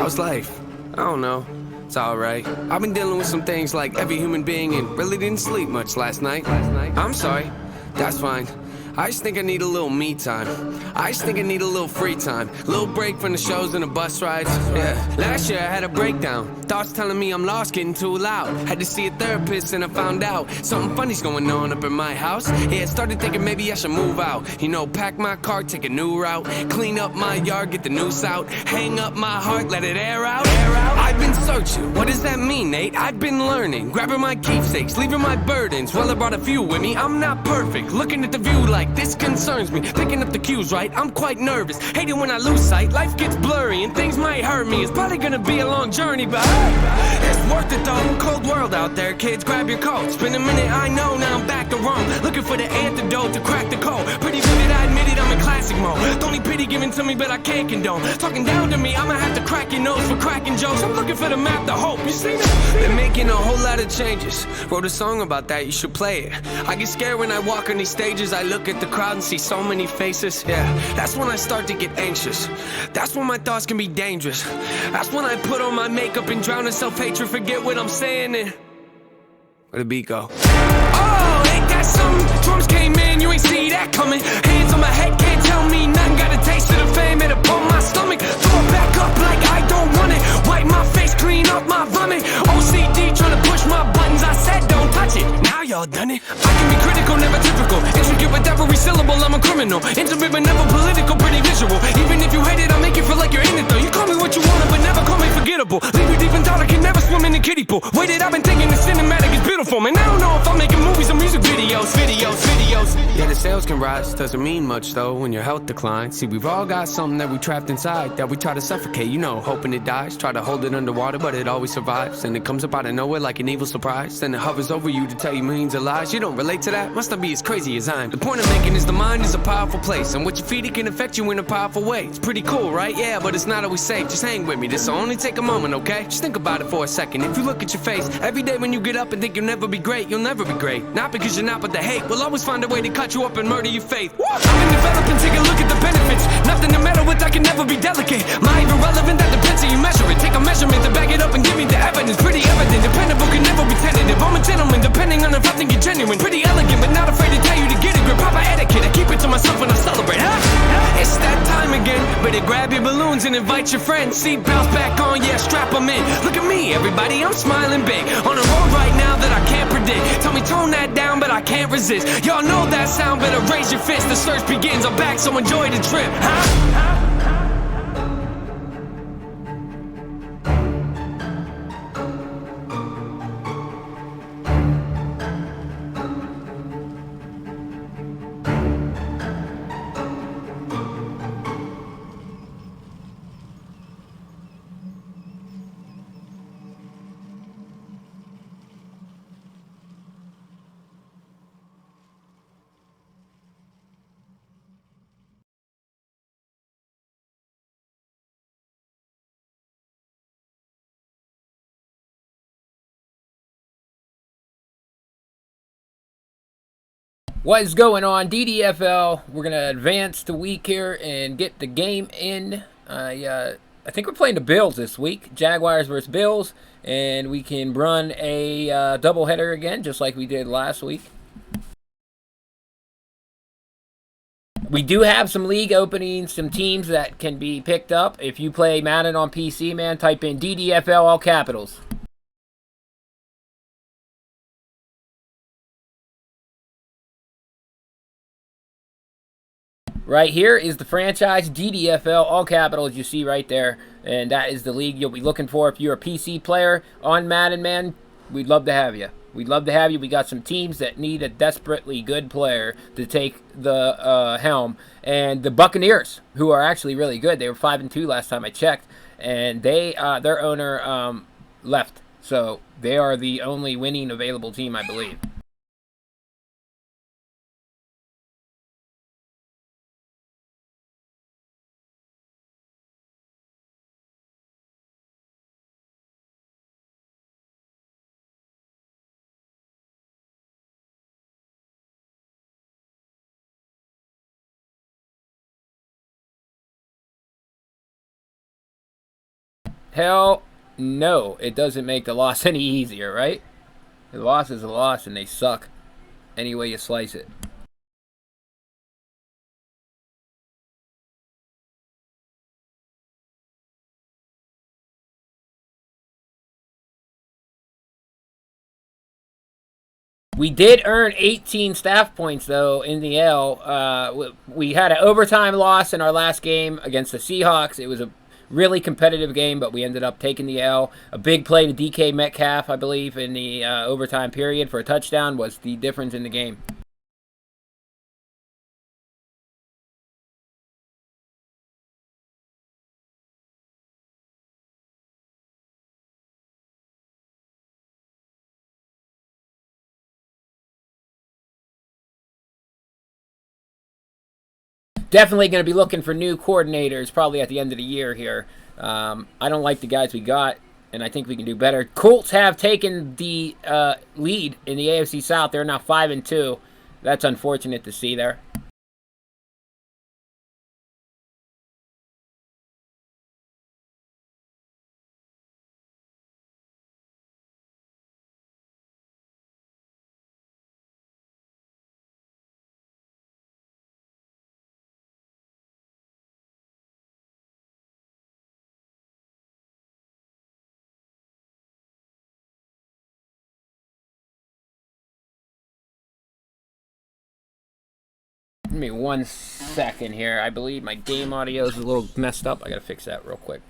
How's life? I don't know. It's alright. I've been dealing with some things like every human being and really didn't sleep much last night. I'm sorry. That's fine. I just think I need a little me time. I just think I need a little free time. A little break from the shows and the bus rides. Yeah. Last year I had a breakdown. Thoughts telling me I'm lost, getting too loud. Had to see a therapist and I found out something funny's going on up in my house. Yeah, started thinking maybe I should move out. You know, pack my car, take a new route. Clean up my yard, get the noose out. Hang up my heart, let it air out. I've been searching. What does that mean, Nate? I've been learning. Grabbing my keepsakes, leaving my burdens. Well, I brought a few with me. I'm not perfect. Looking at the view like this concerns me. Picking up the cues right, I'm quite nervous. Hate it when I lose sight, life gets blurry and things might hurt me. It's probably gonna be a long journey, but hey, it's worth it though. Cold world out there, kids, grab your coat. It's been a minute, I know, now I'm back to Rome. Looking for the antidote to crack the code. Pretty vivid, I admit it, I'm in classic mode. Don't need pity given to me, but I can't condone. Talking down to me, I'ma have to crack your nose for cracking jokes. I'm looking for the map, the hope, you see that? Been making a whole lot of changes. Wrote a song about that, you should play it. I get scared when I walk on these stages. I look at the crowd and see so many faces. Yeah, that's when I start to get anxious. That's when my thoughts can be dangerous. That's when I put on my makeup and drown in self-hatred. Forget what I'm saying and where the beat go? Oh, ain't that something? Drums came in, you ain't see that coming. Hands on my head, can't tell me nothing. Got a taste of the fame, it upon my stomach. Throw it back up like I don't want it. Wipe my face, clean up my vomit. OCD trying to push my buttons. I said don't touch it, now y'all done it. I can be critical, never typical. Intricate with every syllable, I'm a criminal. Intimate but never political, pretty visual. Even if you hate it, I'll make you feel like you're in it though. You call me what you want, but never call me forgettable. Leave you deep in thought, I can never swim in the kiddie pool. Waited, I've been thinking the cinematic is beautiful. Man, I don't know if I'm making movies or music videos. Yeah, the sales can rise, doesn't mean much though when your health declines. See, we've all got something that we trapped inside that we try to suffocate, you know, hoping it dies. Try to hold it underwater, but it always survives. And it comes up out of nowhere like an evil surprise. Then it hovers over you to tell you millions of lies. You don't relate to that? Must not be as crazy as I am. The point I'm making is the mind is a powerful place, and what you feed it can affect you in a powerful way. It's pretty cool, right? Yeah, but it's not always safe. Just hang with me, this'll only take a moment, okay? Just think about it for a second. If you look at your face every day when you get up and think you'll never be great, you'll never be great. Not because you're not, but the hate will always find a way to cut you up and murder your faith. I've been developing, take a look at the benefits. Nothing to meddle with, I can never be delicate. My even relevant, that depends how you measure it. Take a measurement to back it up and give me the evidence. Pretty evident, dependable, can never be tentative. I'm a gentleman, depending on if I think you're genuine. Pretty elegant, but not afraid to tell you to get a grip. Proper etiquette, I keep it to myself when I celebrate. It's that time again. Better grab your balloons and invite your friends. Seatbelts back on, yeah, strap them in. Look at me, everybody, I'm smiling big. On a road right now that I can't predict. Tell me tone that down, but I can't resist. Y'all know that sound, better raise your fist. The search begins, I'm back, so enjoy the trip, huh? What is going on, DDFL? We're gonna advance the week here and get the game in. I think we're playing the Bills this week, Jaguars versus Bills, and we can run a doubleheader again, just like we did last week. We do have some league openings, some teams that can be picked up. If you play Madden on PC, man, type in DDFL, all capitals. Right here is the franchise, DDFL, all capitals, you see right there. And that is the league you'll be looking for if you're a PC player on Madden, man. We'd love to have you. We'd love to have you. We got some teams that need a desperately good player to take the helm. And the Buccaneers, who are actually really good. They were 5-2 last time I checked. And they their owner left. So they are the only winning available team, I believe. Hell no. It doesn't make the loss any easier, right? The loss is a loss, and they suck any way you slice it. We did earn 18 staff points, though, in the L. We had an overtime loss in our last game against the Seahawks. It was a really competitive game, but we ended up taking the L. A big play to DK Metcalf, I believe, in the overtime period for a touchdown was the difference in the game. Definitely going to be looking for new coordinators probably at the end of the year here. I don't like the guys we got, and I think we can do better. Colts have taken the lead in the AFC South. They're now 5-2. That's unfortunate to see there. Give me 1 second here. I believe my game audio is a little messed up. I got to fix that real quick.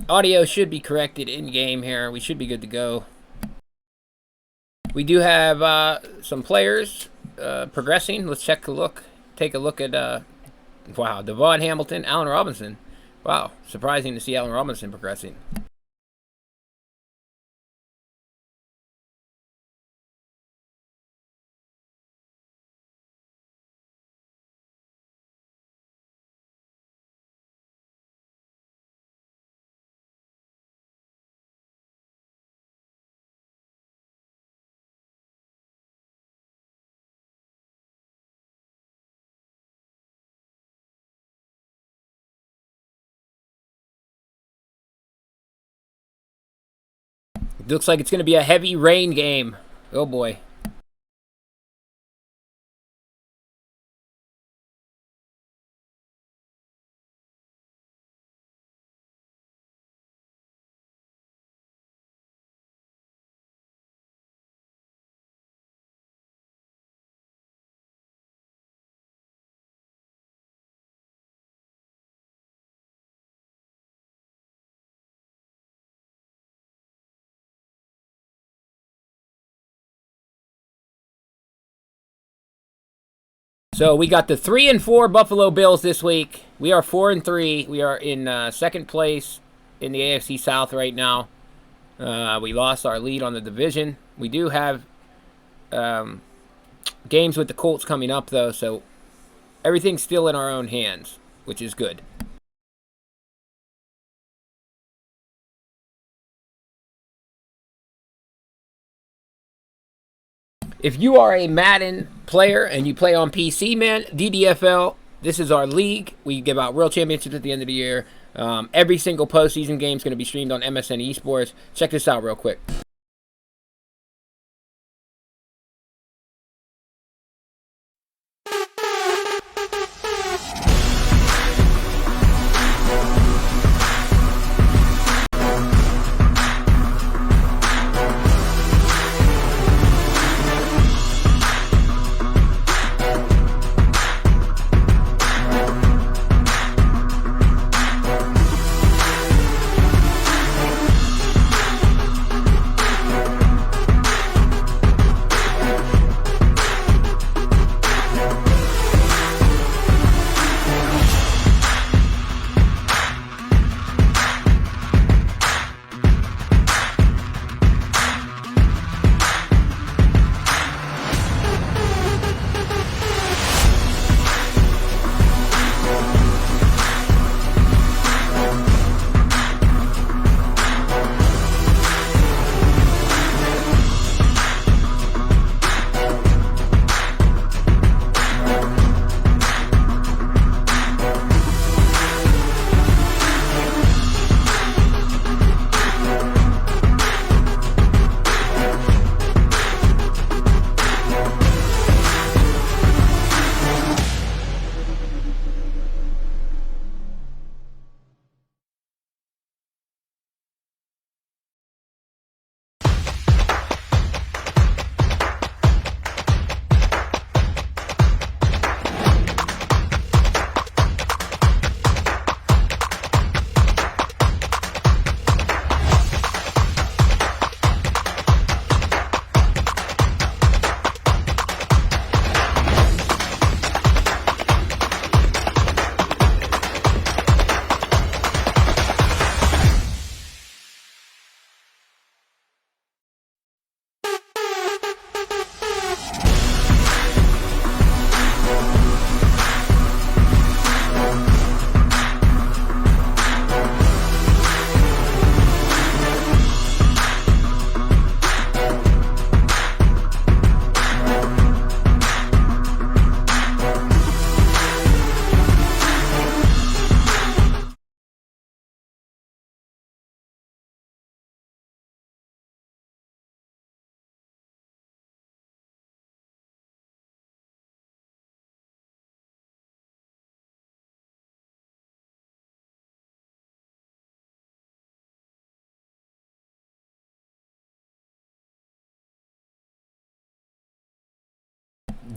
Audio should be corrected in game here. We should be good to go. We do have some players progressing. Let's take a look. Take a look at wow, Devon Hamilton, Allen Robinson. Wow, surprising to see Allen Robinson progressing. Looks like it's going to be a heavy rain game. Oh, boy. So we got the 3-4 Buffalo Bills this week. We are 4-3. We are in second place in the AFC South right now. We lost our lead on the division. We do have games with the Colts coming up, though, so everything's still in our own hands, which is good. If you are a Madden player and you play on PC, man, DDFL, this is our league. We give out World Championships at the end of the year. Every single postseason game is going to be streamed on MSN Esports. Check this out real quick.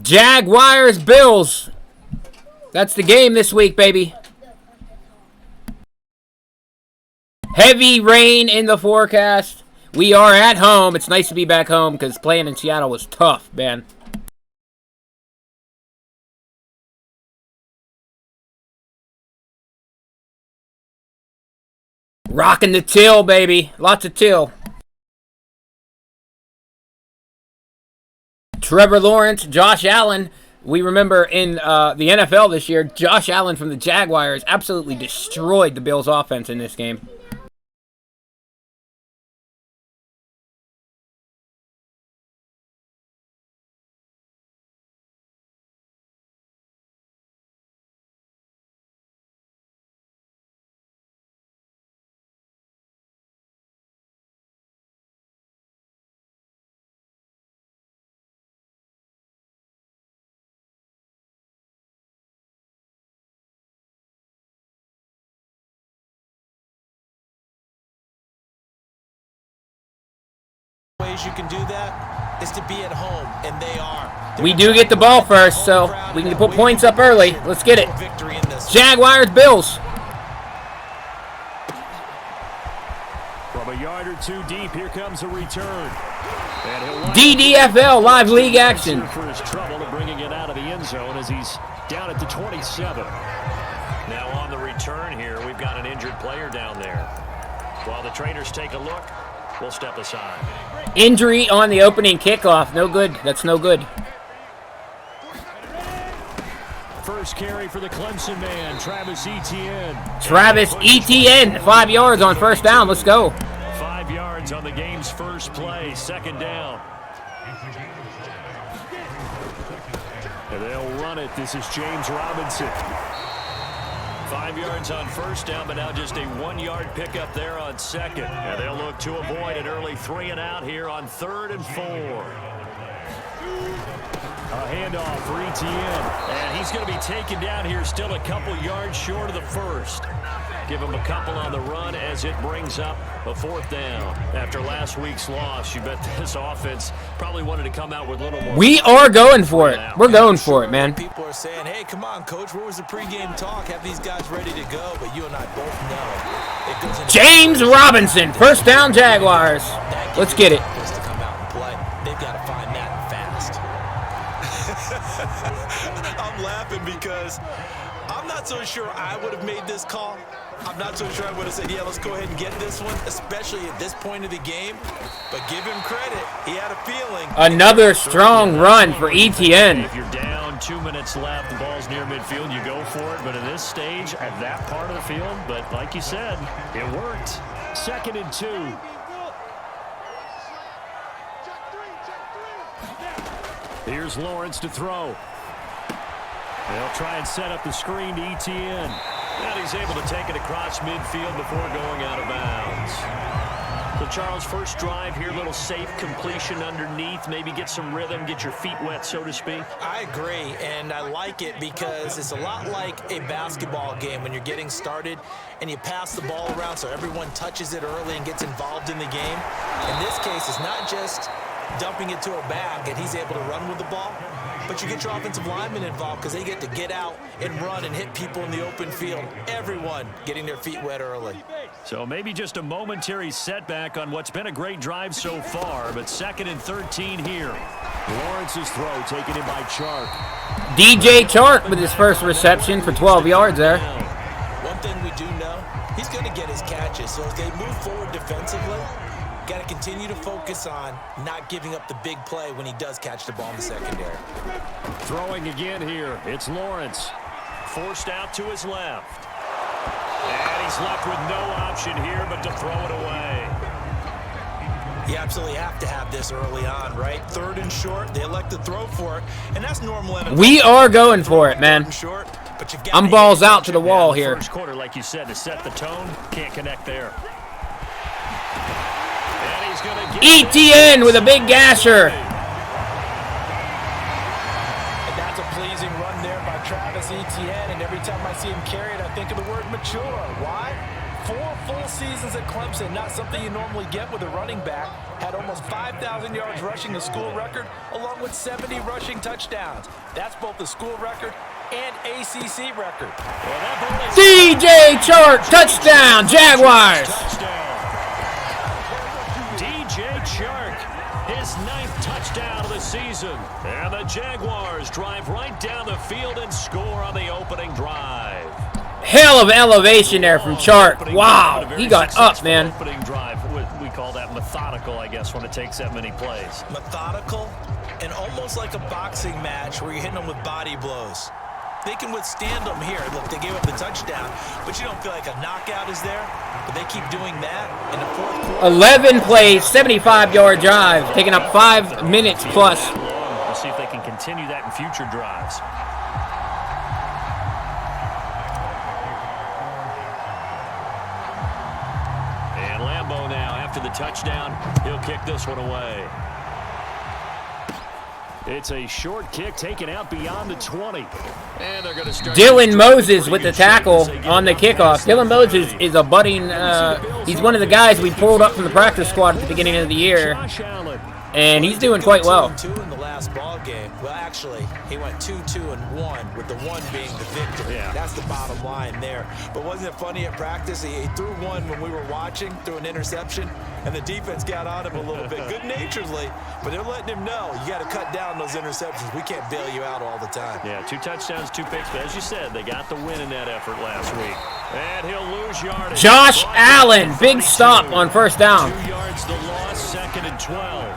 Jaguars, Bills. That's the game this week, baby. Heavy rain in the forecast. We are at home. It's nice to be back home because playing in Seattle was tough, man. Rocking the till, baby. Lots of till. Trevor Lawrence, Josh Allen. We remember in the NFL this year, Josh Allen from the Jaguars absolutely destroyed the Bills' offense in this game. ways you can do that is to be at home, and they are. We do get the ball first, so we can put points up early. Let's get it. Jaguars, Bills. From a yard or two deep, here comes a return. DDFL live league action. For his trouble of bringing it out of the end zone as he's down at the 27. Now on the return here, we've got an injured player down there. While the traders take a look, we'll step aside. Injury on the opening kickoff. No good. That's no good. First carry for the Clemson man, Travis Etienne. Travis Etienne, 5 yards on first down. Let's go. 5 yards on the game's first play, second down. And they'll run it. This is James Robinson. 5 yards on first down, but now just a 1 yard pickup there on second. And they'll look to avoid an early 3 and out here on 3rd and 4. A handoff for Etienne. And he's going to be taken down here still a couple yards short of the first. Give him a couple on the run as it brings up a 4th down. After last week's loss, you bet this offense probably wanted to come out with a little more. We are going for it. We're going for it, man. People are saying, hey, come on, Coach, where was the pregame talk? Have these guys ready to go? But you and I both know it goes into James Robinson, first down Jaguars. Let's get it. to come out and play. They've got to find that fast. I'm laughing because I'm not so sure I would have made this call. I'm not so sure I would have said, yeah, let's go ahead and get this one, especially at this point of the game. But give him credit. He had a feeling. Another strong run for Etienne. If you're down, 2 minutes left, the ball's near midfield, you go for it. But at this stage, at that part of the field, but like you said, it worked. 2nd and 2. Here's Lawrence to throw. They'll try and set up the screen to Etienne. And he's able to take it across midfield before going out of bounds. So, Charles, first drive here, little safe completion underneath. Maybe get some rhythm, get your feet wet, so to speak. I agree, and I like it because it's a lot like a basketball game when you're getting started and you pass the ball around so everyone touches it early and gets involved in the game. In this case, it's not just dumping it to a bag and he's able to run with the ball, but you get your offensive linemen involved because they get to get out and run and hit people in the open field. Everyone getting their feet wet early. So maybe just a momentary setback on what's been a great drive so far, but 2nd and 13 here. Lawrence's throw taken in by Chark. DJ Chark with his first reception for 12 yards there. One thing we do know, he's going to get his catches. So as they move forward defensively, got to continue to focus on not giving up the big play when he does catch the ball in the secondary. Throwing again here. It's Lawrence. Forced out to his left. And he's left with no option here but to throw it away. You absolutely have to have this early on, right? 3rd and short, they elect to throw for it, and that's normal. We are going for it, man. I'm balls out to the wall here. First quarter, like you said, to set the tone, can't connect there. Etienne with a big gasher. And that's a pleasing run there by Travis Etienne, and every time I see him carry it, I think of the word mature. Why? 4 full seasons at Clemson, not something you normally get with a running back. Had almost 5,000 yards rushing, the school record, along with 70 rushing touchdowns. That's both the school record and ACC record. DJ Chark, touchdown, Jaguars. Chark, his 9th touchdown of the season. And the Jaguars drive right down the field and score on the opening drive. Hell of elevation there from Chark. Wow, he got up, man. Opening drive, we call that methodical, I guess, when it takes that many plays. Methodical and almost like a boxing match where you're hitting them with body blows. They can withstand them here. Look, they gave up the touchdown, but you don't feel like a knockout is there. But they keep doing that in the 4th quarter. 11 plays, 75-yard drive, taking up 5 minutes plus. We'll see if they can continue that in future drives. And Lambeau now, after the touchdown, he'll kick this one away. It's a short kick taken out beyond the 20. And they're going to start. Dylan Moses with the tackle on the kickoff. Dylan Moses is a budding, he's one of the guys we pulled up from the practice squad at the beginning of the year. Josh Allen and he's doing quite well. 2-2 in the last ball game. Well, actually, he went 2-2-1, with the 1 being the victory. Yeah. That's the bottom line there. But wasn't it funny at practice? He threw one when we were watching, threw an interception, and the defense got on him a little bit, good-naturedly. But they're letting him know, you got to cut down those interceptions. We can't bail you out all the time. Yeah, 2 touchdowns, 2 picks. But as you said, they got the win in that effort last week. And he'll lose yardage. Josh Allen, big stop on first down. 2 yards the loss, 2nd and 12.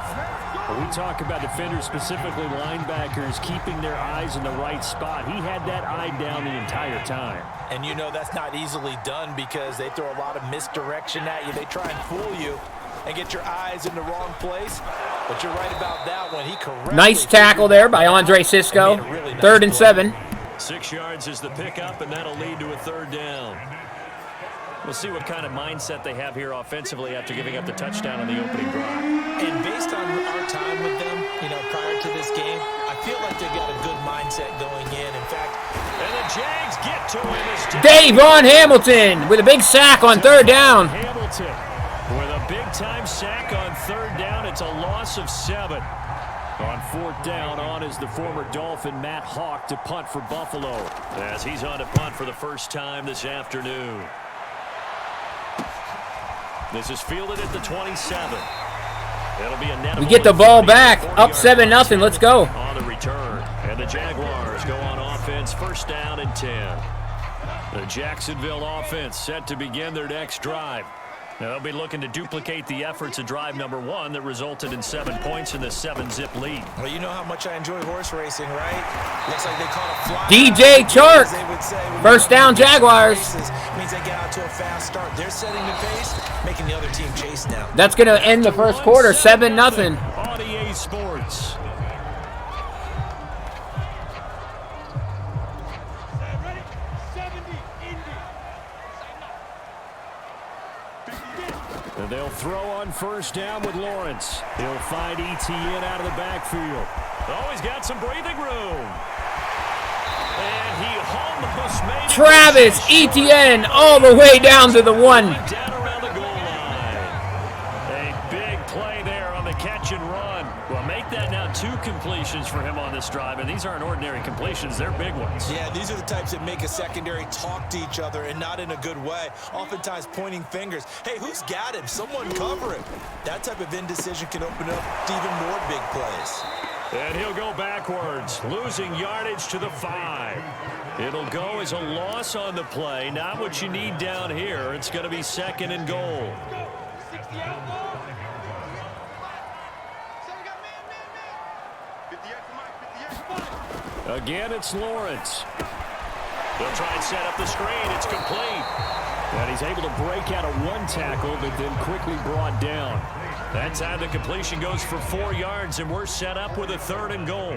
When we talk about defenders, specifically linebackers, keeping their eyes in the right spot, he had that eye down the entire time. And you know that's not easily done because they throw a lot of misdirection at you. They try and fool you and get your eyes in the wrong place. But you're right about that one. He correctly. Nice tackle there by Andre Cisco. Really nice 3rd and 7. 6 yards is the pickup, and that'll lead to a 3rd down. We'll see what kind of mindset they have here offensively after giving up the touchdown on the opening drive. And based on our time with them, prior to this game, I feel like they've got a good mindset going in. In fact, and the Jags get to him as Davon Hamilton with a big sack on 3rd down. Hamilton with a big-time sack on 3rd down. It's a loss of 7. On 4th down, on is the former Dolphin Matt Hawk to punt for Buffalo, as he's on to punt for the first time this afternoon. This is fielded at the 27. It'll be a net. We get the ball back, up 7-0. Let's go. On the return, and the Jaguars go on offense, 1st down and 10. The Jacksonville offense set to begin their next drive. They'll be looking to duplicate the efforts of drive number 1 that resulted in 7 points in the 7-zip lead. Well, you know how much I enjoy horse racing, right? Looks like they caught a fly. DJ Chark. 1st down, Jaguars. Means they get out to a fast start. They're setting the pace, making the other team chase now. That's going to end the first quarter, 7-0. On EA Sports. And they'll throw on 1st down with Lawrence. He'll find ETN out of the backfield. Oh, he's got some breathing room. And he almost made Travis Etienne all the way down to the 1. Down around the goal line. A big play there on the catch and run. Well, make that now 2 completions for him on this drive, and these aren't ordinary completions. They're big ones. Yeah, these are the types that make a secondary talk to each other and not in a good way. Oftentimes pointing fingers. Hey, who's got him? Someone cover him. That type of indecision can open up to even more big plays. And he'll go backwards, losing yardage to the 5. It'll go as a loss on the play. Not what you need down here. It's going to be 2nd and goal. Again, it's Lawrence. They'll try and set up the screen. It's complete. And he's able to break out of 1 tackle, but then quickly brought down. That time the completion goes for 4 yards, and we're set up with a 3rd and goal.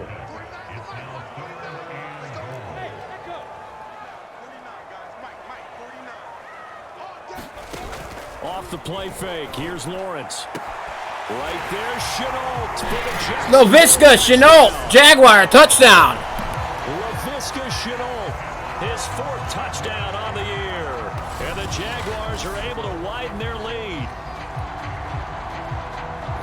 Off the play fake, here's Lawrence. Right there, Chenault for the Jags. Laviska Shenault, Jaguar, touchdown. Laviska Shenault, his 4th touchdown on the year. And the Jaguars are able to widen their lead.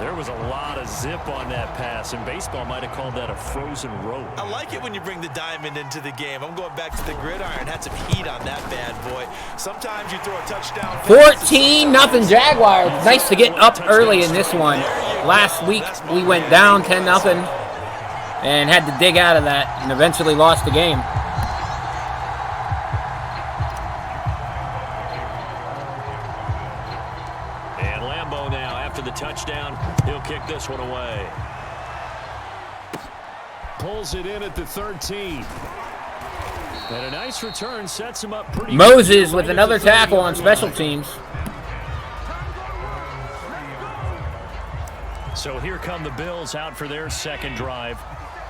There was a lot of zip on that pass, and baseball might have called that a frozen rope. I like it when you bring the diamond into the game. I'm going back to the gridiron. Had some heat on that bad boy. Sometimes you throw a touchdown. 14-0 Jaguars. Nice to get up early in this one. Last week we went down 10-0 and had to dig out of that and eventually lost the game. And Lambeau now, after the touchdown, he'll kick this one away. Pulls it in at the 13. And a nice return sets him up pretty Moses good with another tackle on special teams. So here come the Bills out for their 2nd drive.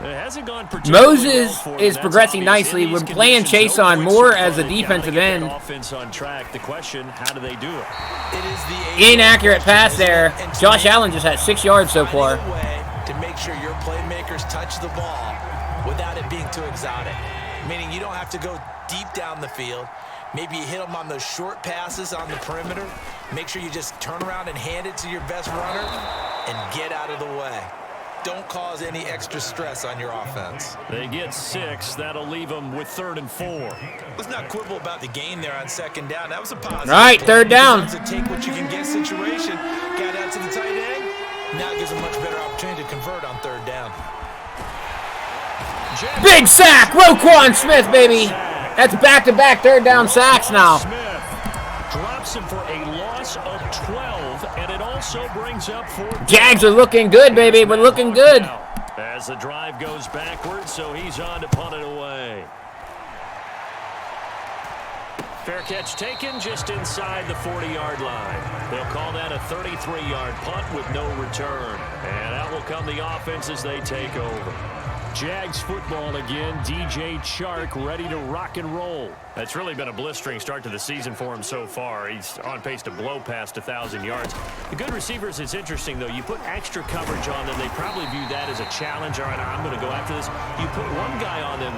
It hasn't gone particularly Moses well for is them. progressing That's nicely. obvious. We're playing Chase on more as a defensive end. Offense on track. The question, how do they do it? It is the Inaccurate pass there. Josh Allen just had 6 yards so far. Find a way to make sure your playmakers touch the ball without it being too exotic. Meaning you don't have to go deep down the field. Maybe you hit them on those short passes on the perimeter. Make sure you just turn around and hand it to your best runner. and get out of the way. Don't cause any extra stress on your offense. They get 6. That'll leave them with 3rd and 4. Let's not quibble about the gain there on 2nd down. That was a positive. All right, 3rd down. It's a take what you can get situation. Got out to the tight end. Now it gives a much better opportunity to convert on 3rd down. Big sack, Roquan Smith, baby. That's back-to-back 3rd down sacks now. Smith drops him for a loss of 12, and it also brings up 4th. Jags are looking good, baby. We're looking good. As the drive goes backwards, so he's on to punt it away. Fair catch taken just inside the 40-yard line. They'll call that a 33-yard punt with no return. And out will come the offense as they take over. Jags football again. DJ Chark ready to rock and roll. It's really been a blistering start to the season for him so far. He's on pace to blow past 1,000 yards. The good receivers, it's interesting, though. You put extra coverage on them, they probably view that as a challenge. All right, I'm going to go after this. You put one guy on them,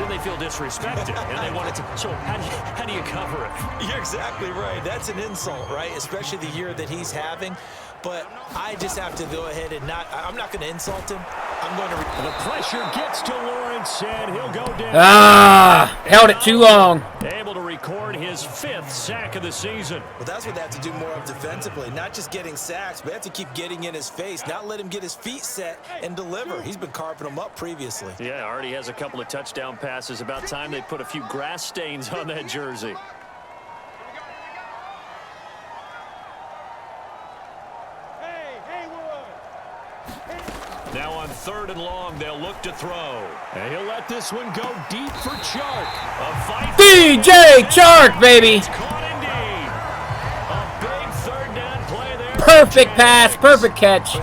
then they feel disrespected, and they want it to. So how do you cover it? You're exactly right. That's an insult, right? Especially the year that he's having. But I just have to go ahead and I'm not going to insult him. I'm going to. The pressure gets to Lawrence, and he'll go down. Held it too long. Able to record his 5th sack of the season. Well, that's what they have to do more of defensively. Not just getting sacks, but they have to keep getting in his face. Not let him get his feet set and deliver. He's been carving them up previously. Yeah, already has a couple of touchdown passes. About time they put a few grass stains on that jersey. Now on 3rd and long, they'll look to throw. And he'll let this one go deep for Chark. A fight. DJ Chark, baby. It's caught indeed. A big 3rd down play there. Perfect pass, perfect catch.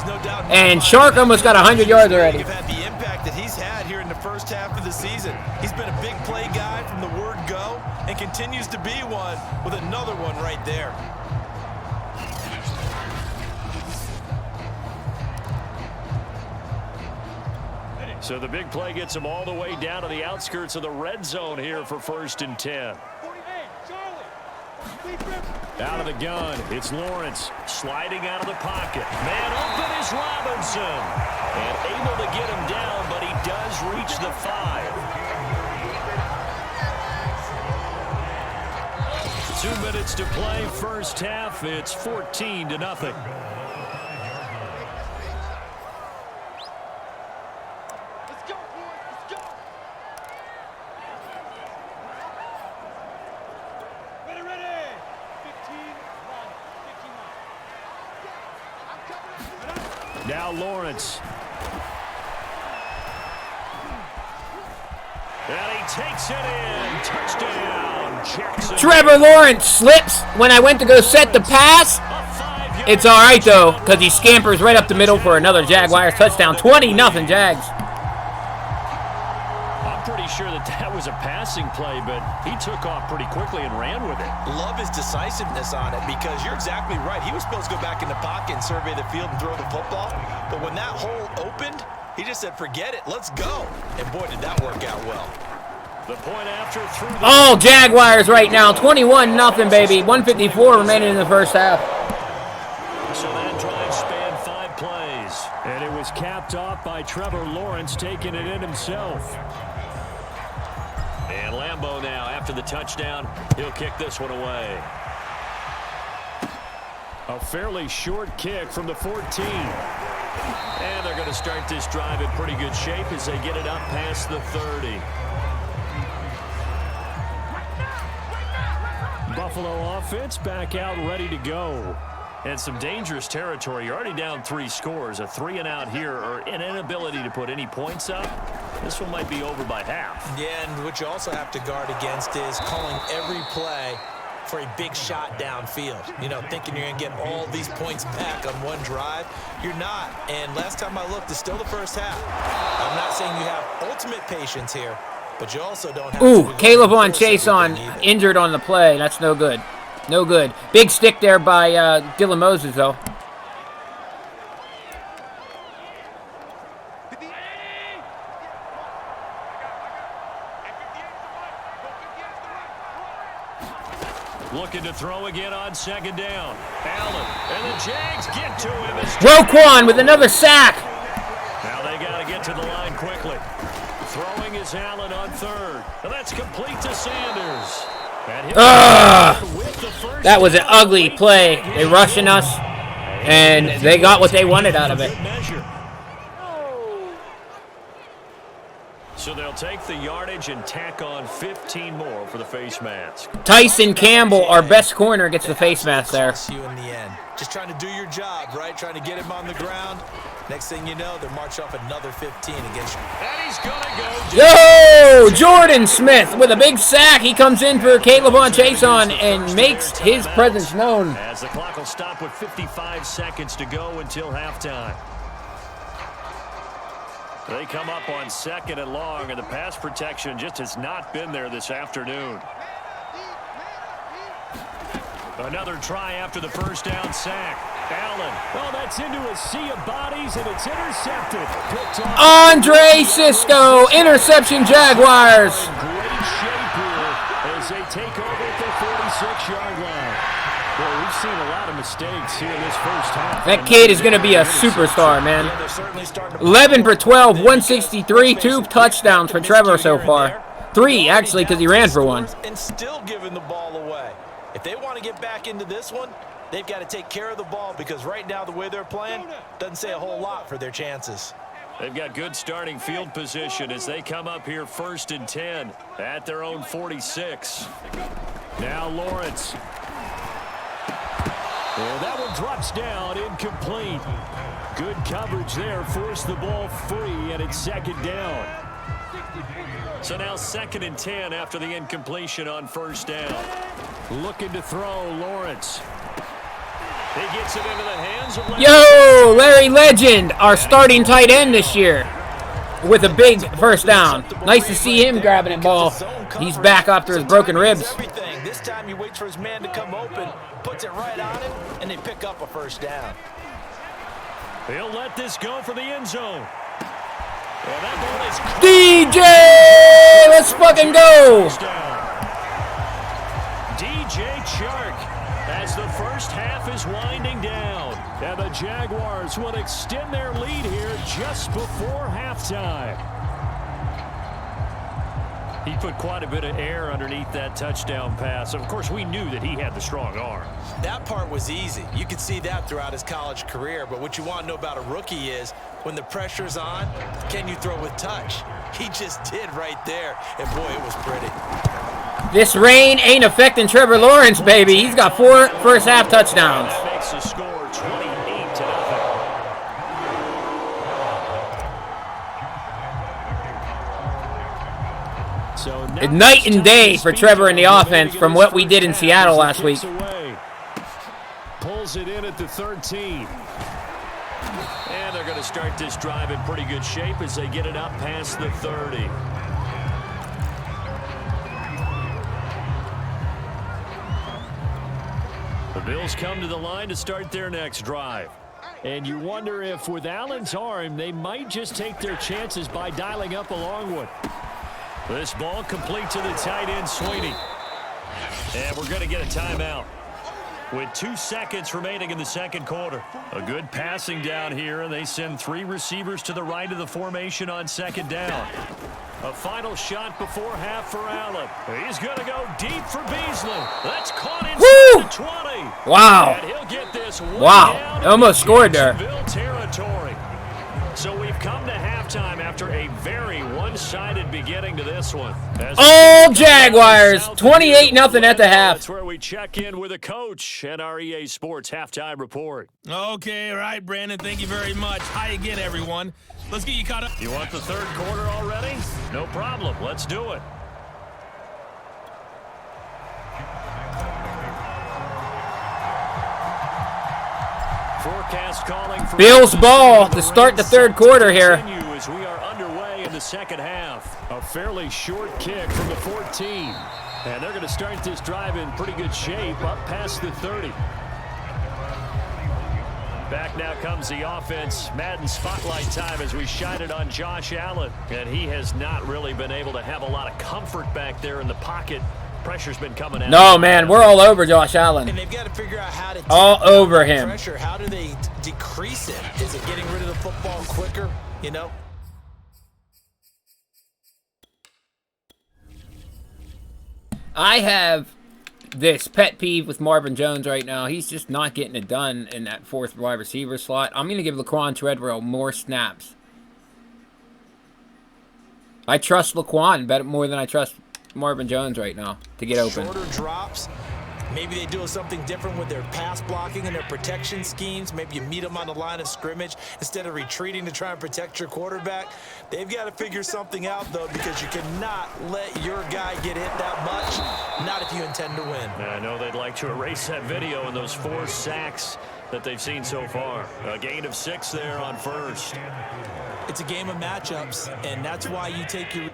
And Chark almost got 100 yards already. You've had the impact that he's had here in the first half of the season. He's been a big play guy from the word go and continues to be one with another one right there. So the big play gets him all the way down to the outskirts of the red zone here for 1st and 10. Out of the gun, it's Lawrence sliding out of the pocket. Man open is Robinson. And able to get him down, but he does reach the 5. 2 minutes to play, first half. It's 14-0. Now Lawrence. And he takes it in. Touchdown, Jackson. Trevor Lawrence slips when I went to go set the pass. It's all right, though, because he scampers right up the middle for another Jaguars touchdown. 20-0 Jags. I'm pretty sure that was a passing play, but he took off pretty quickly and ran with it. Love his decisiveness on it because you're exactly right. He was supposed to go back in the pocket and survey the field and throw the football. But when that hole opened, he just said, forget it, let's go. And boy, did that work out well. The point after through the All Jaguars right now. 21-0, baby. 154 remaining in the first half. So that drive spanned 5 plays. And it was capped off by Trevor Lawrence taking it in himself. And Lambeau now, after the touchdown, he'll kick this one away. A fairly short kick from the 14. And they're going to start this drive in pretty good shape as they get it up past the 30. Buffalo offense back out ready to go. And some dangerous territory. You're already down 3 scores. A 3-and-out here, or an inability to put any points up. This one might be over by half. Yeah, and what you also have to guard against is calling every play for a big shot downfield. You know, thinking you're going to get all these points back on one drive. You're not. And last time I looked, it's still the first half. I'm not saying you have ultimate patience here, but you also don't have Ooh, Caleb on Chase on injured on the play. That's no good. No good. Big stick there by Dylan Moses, though. Looking to throw again on second down. Allen, and the Jags get to him. Roquan with another sack. Now they got to get to the line quickly. Throwing is Allen on third. And that's complete to Sanders. That was an ugly play. They rushing us, and they got what they wanted out of it. So they'll take the yardage and tack on 15 more for the face mask. Tyson Campbell, our best corner, gets the face mask there. You in the end. Just trying to do your job, right? Trying to get him on the ground. Next thing you know, they're marching off another 15 against you. And he's going to go. Yo! Jordan Smith with a big sack. He comes in for Caleb on Chason and makes his presence known. As the clock will stop with 55 seconds to go until halftime. They come up on second and long, and the pass protection just has not been there this afternoon. Another try after the first down sack. Allen. Oh, that's into a sea of bodies, and it's intercepted. Andre Cisco, interception Jaguars. Great shape here as they take over at the 46-yard line. Well, we've seen a lot of mistakes here in this first half. That kid is going to be a superstar, man. 11 for 12, 163, 2 touchdowns for Trevor so far. 3, actually, because he ran for 1. And still giving the ball away. If they want to get back into this one, they've got to take care of the ball because right now the way they're playing doesn't say a whole lot for their chances. They've got good starting field position as they come up here 1st and 10 at their own 46. Now Lawrence. And that one drops down, incomplete. Good coverage there, forced the ball free, and it's second down. So now 2nd and 10 after the incompletion on first down. Looking to throw, Lawrence. He gets it into the hands of Larry. Yo, Larry Legend, our starting tight end this year, with a big first down. Nice to see him grabbing the ball. He's back after his broken ribs. This time he waits for his man to come open, puts it right on him, and they pick up a first down. He'll let this go for the end zone. Well, that ball is DJ, let's fucking go. DJ Chark as the first half is winding down. And the Jaguars will extend their lead here just before halftime. He put quite a bit of air underneath that touchdown pass. Of course, we knew that he had the strong arm. That part was easy. You could see that throughout his college career. But what you want to know about a rookie is when the pressure's on, can you throw with touch? He just did right there. And, boy, it was pretty. This rain ain't affecting Trevor Lawrence, baby. He's got 4 first-half touchdowns. That makes the score 28-0. So night and day for Trevor in the offense from what we did in Seattle last week. Pulls it in at the 13. And they're going to start this drive in pretty good shape as they get it up past the 30. The Bills come to the line to start their next drive. And you wonder if with Allen's arm, they might just take their chances by dialing up a long one. This ball complete to the tight end, Sweeney. And we're going to get a timeout with 2 seconds remaining in the second quarter. A good passing down here, and they send 3 receivers to the right of the formation on second down. A final shot before half for Allen. He's going to go deep for Beasley. That's caught inside the 20. Wow. And he'll get this Wow. Almost scored there. Territory. So we've come to halftime after a very one-sided beginning to this one. All Jaguars, 28-0 at the half. That's where we check in with a coach at our EA Sports Halftime Report. Okay, all right, Brandon, thank you very much. Hi again, everyone. Let's get you caught up. You want the third quarter already? No problem. Let's do it. Forecast calling for Bills ball to start the third quarter here. As we are underway in the second half. A fairly short kick from the 14. And they're going to start this drive in pretty good shape up past the 30. Back now comes the offense. Madden spotlight time as we shine it on Josh Allen. And he has not really been able to have a lot of comfort back there in the pocket Pressure's been coming out. No, man, we're all over Josh Allen. And they've got to figure out how to all over him. Pressure. How do they decrease it? Is it getting rid of the football quicker? You know. I have this pet peeve with Marvin Jones right now. He's just not getting it done in that fourth wide receiver slot. I'm going to give Laquan Treadwell more snaps. I trust Laquan better more than I trust Marvin Jones right now to get open. Shorter drops. Maybe they do something different with their pass blocking and their protection schemes. Maybe you meet them on the line of scrimmage instead of retreating to try and protect your quarterback. They've got to figure something out, though, because you cannot let your guy get hit that much, not if you intend to win. I know they'd like to erase that video and those 4 sacks that they've seen so far. A gain of 6 there on first. It's a game of matchups, and that's why you take your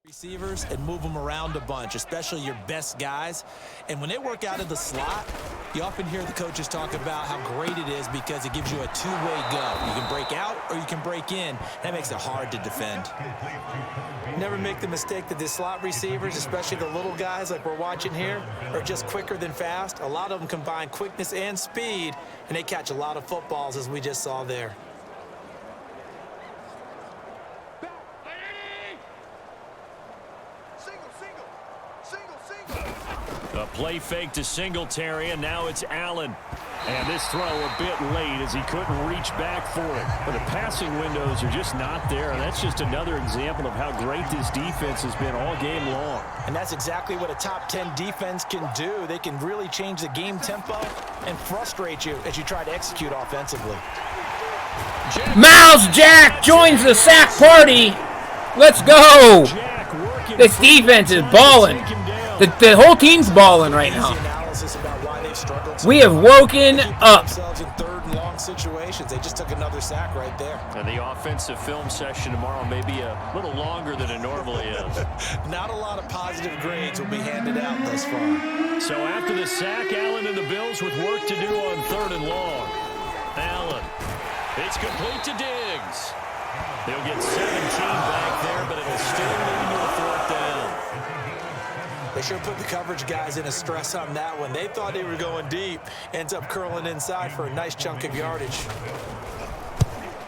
receivers and move them around a bunch, especially your best guys. And when they work out of the slot, you often hear the coaches talk about how great it is because it gives you a two-way go. You can break out or you can break in. That makes it hard to defend. Never make the mistake that the slot receivers, especially the little guys like we're watching here, are just quicker than fast. A lot of them combine quickness and speed, and they catch a lot of footballs, as we just saw there. A play fake to Singletary, and now it's Allen. And this throw a bit late as he couldn't reach back for it. But the passing windows are just not there, and that's just another example of how great this defense has been all game long. And that's exactly what a top 10 defense can do. They can really change the game tempo and frustrate you as you try to execute offensively. Miles Jack joins the sack party. Let's go. This defense is balling. The whole team's balling right now. We have woken up. In third and long situations. They just took another sack right there. And the offensive film session tomorrow may be a little longer than it normally is. Not a lot of positive grades will be handed out thus far. So after the sack, Allen and the Bills with work to do on third and long. Allen. It's complete to Diggs. They'll get 17 back there, but it'll still lead to a 4th down. They sure put the coverage guys in a stress on that one. They thought they were going deep. Ends up curling inside for a nice chunk of yardage.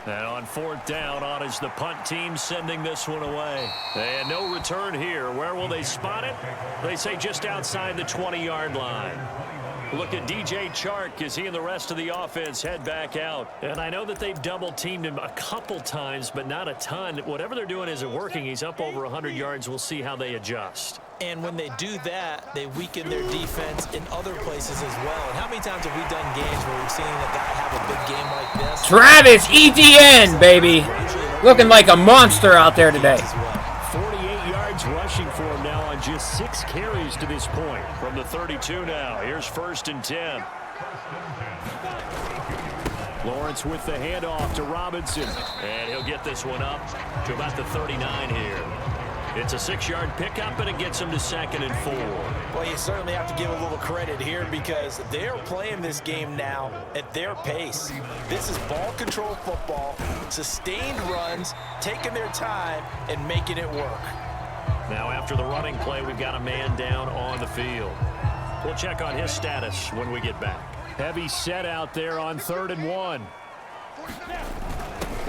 And on 4th down, on is the punt team sending this one away. And no return here. Where will they spot it? They say just outside the 20-yard line. Look at DJ Chark as he and the rest of the offense head back out. And I know that they've double-teamed him a couple times, but not a ton. Whatever they're doing isn't working. He's up over 100 yards. We'll see how they adjust. And when they do that, they weaken their defense in other places as well. And how many times have we done games where we've seen a guy have a big game like this? Travis Etienne, baby. Looking like a monster out there today. 48 yards rushing for him now on just 6 carries to this point. From the 32 now. Here's 1st and 10. Lawrence with the handoff to Robinson. And he'll get this one up to about the 39 here. It's a 6-yard pickup, and it gets him to 2nd and 4. Well, you certainly have to give a little credit here because they're playing this game now at their pace. This is ball control football, sustained runs, taking their time, and making it work. Now after the running play, we've got a man down on the field. We'll check on his status when we get back. Heavy set out there on 3rd and 1.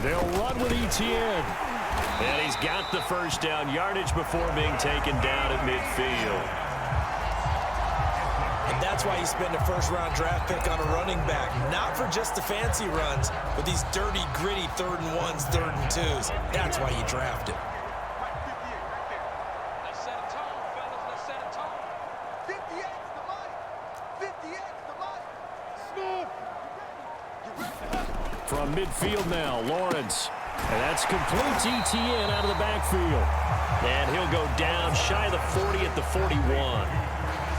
They'll run with Etienne. And he's got the 1st down, yardage before being taken down at midfield. And that's why you spend a 1st-round draft pick on a running back. Not for just the fancy runs, but these dirty, gritty 3rd and 1s, 3rd and 2s. That's why you draft him. From midfield now, Lawrence. And that's complete to Etienne out of the backfield. And he'll go down shy of the 40 at the 41.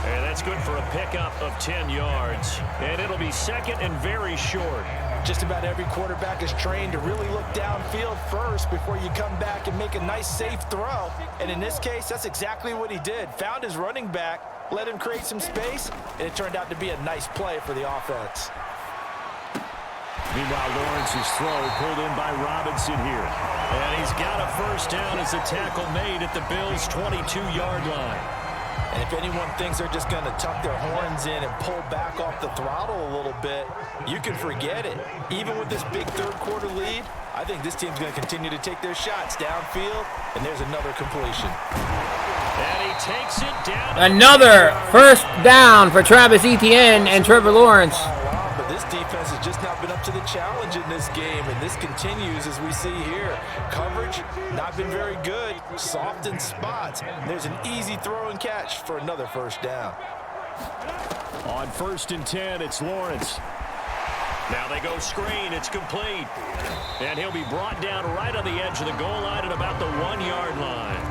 And that's good for a pickup of 10 yards. And it'll be 2nd and very short. Just about every quarterback is trained to really look downfield first before you come back and make a nice, safe throw. And in this case, that's exactly what he did. Found his running back, let him create some space, and it turned out to be a nice play for the offense. Meanwhile, Lawrence's throw pulled in by Robinson here. And he's got a first down as the tackle made at the Bills' 22-yard line. And if anyone thinks they're just going to tuck their horns in and pull back off the throttle a little bit, you can forget it. Even with this big third-quarter lead, I think this team's going to continue to take their shots downfield, and there's another completion. And he takes it down. Another first down for Travis Etienne and Trevor Lawrence. But this defense has just not been up to the challenge in this game, and this continues as we see here. Coverage, not been very good. Soft in spots. There's an easy throw and catch for another first down. On 1st and 10, it's Lawrence. Now they go screen. It's complete. And he'll be brought down right on the edge of the goal line at about the 1-yard line.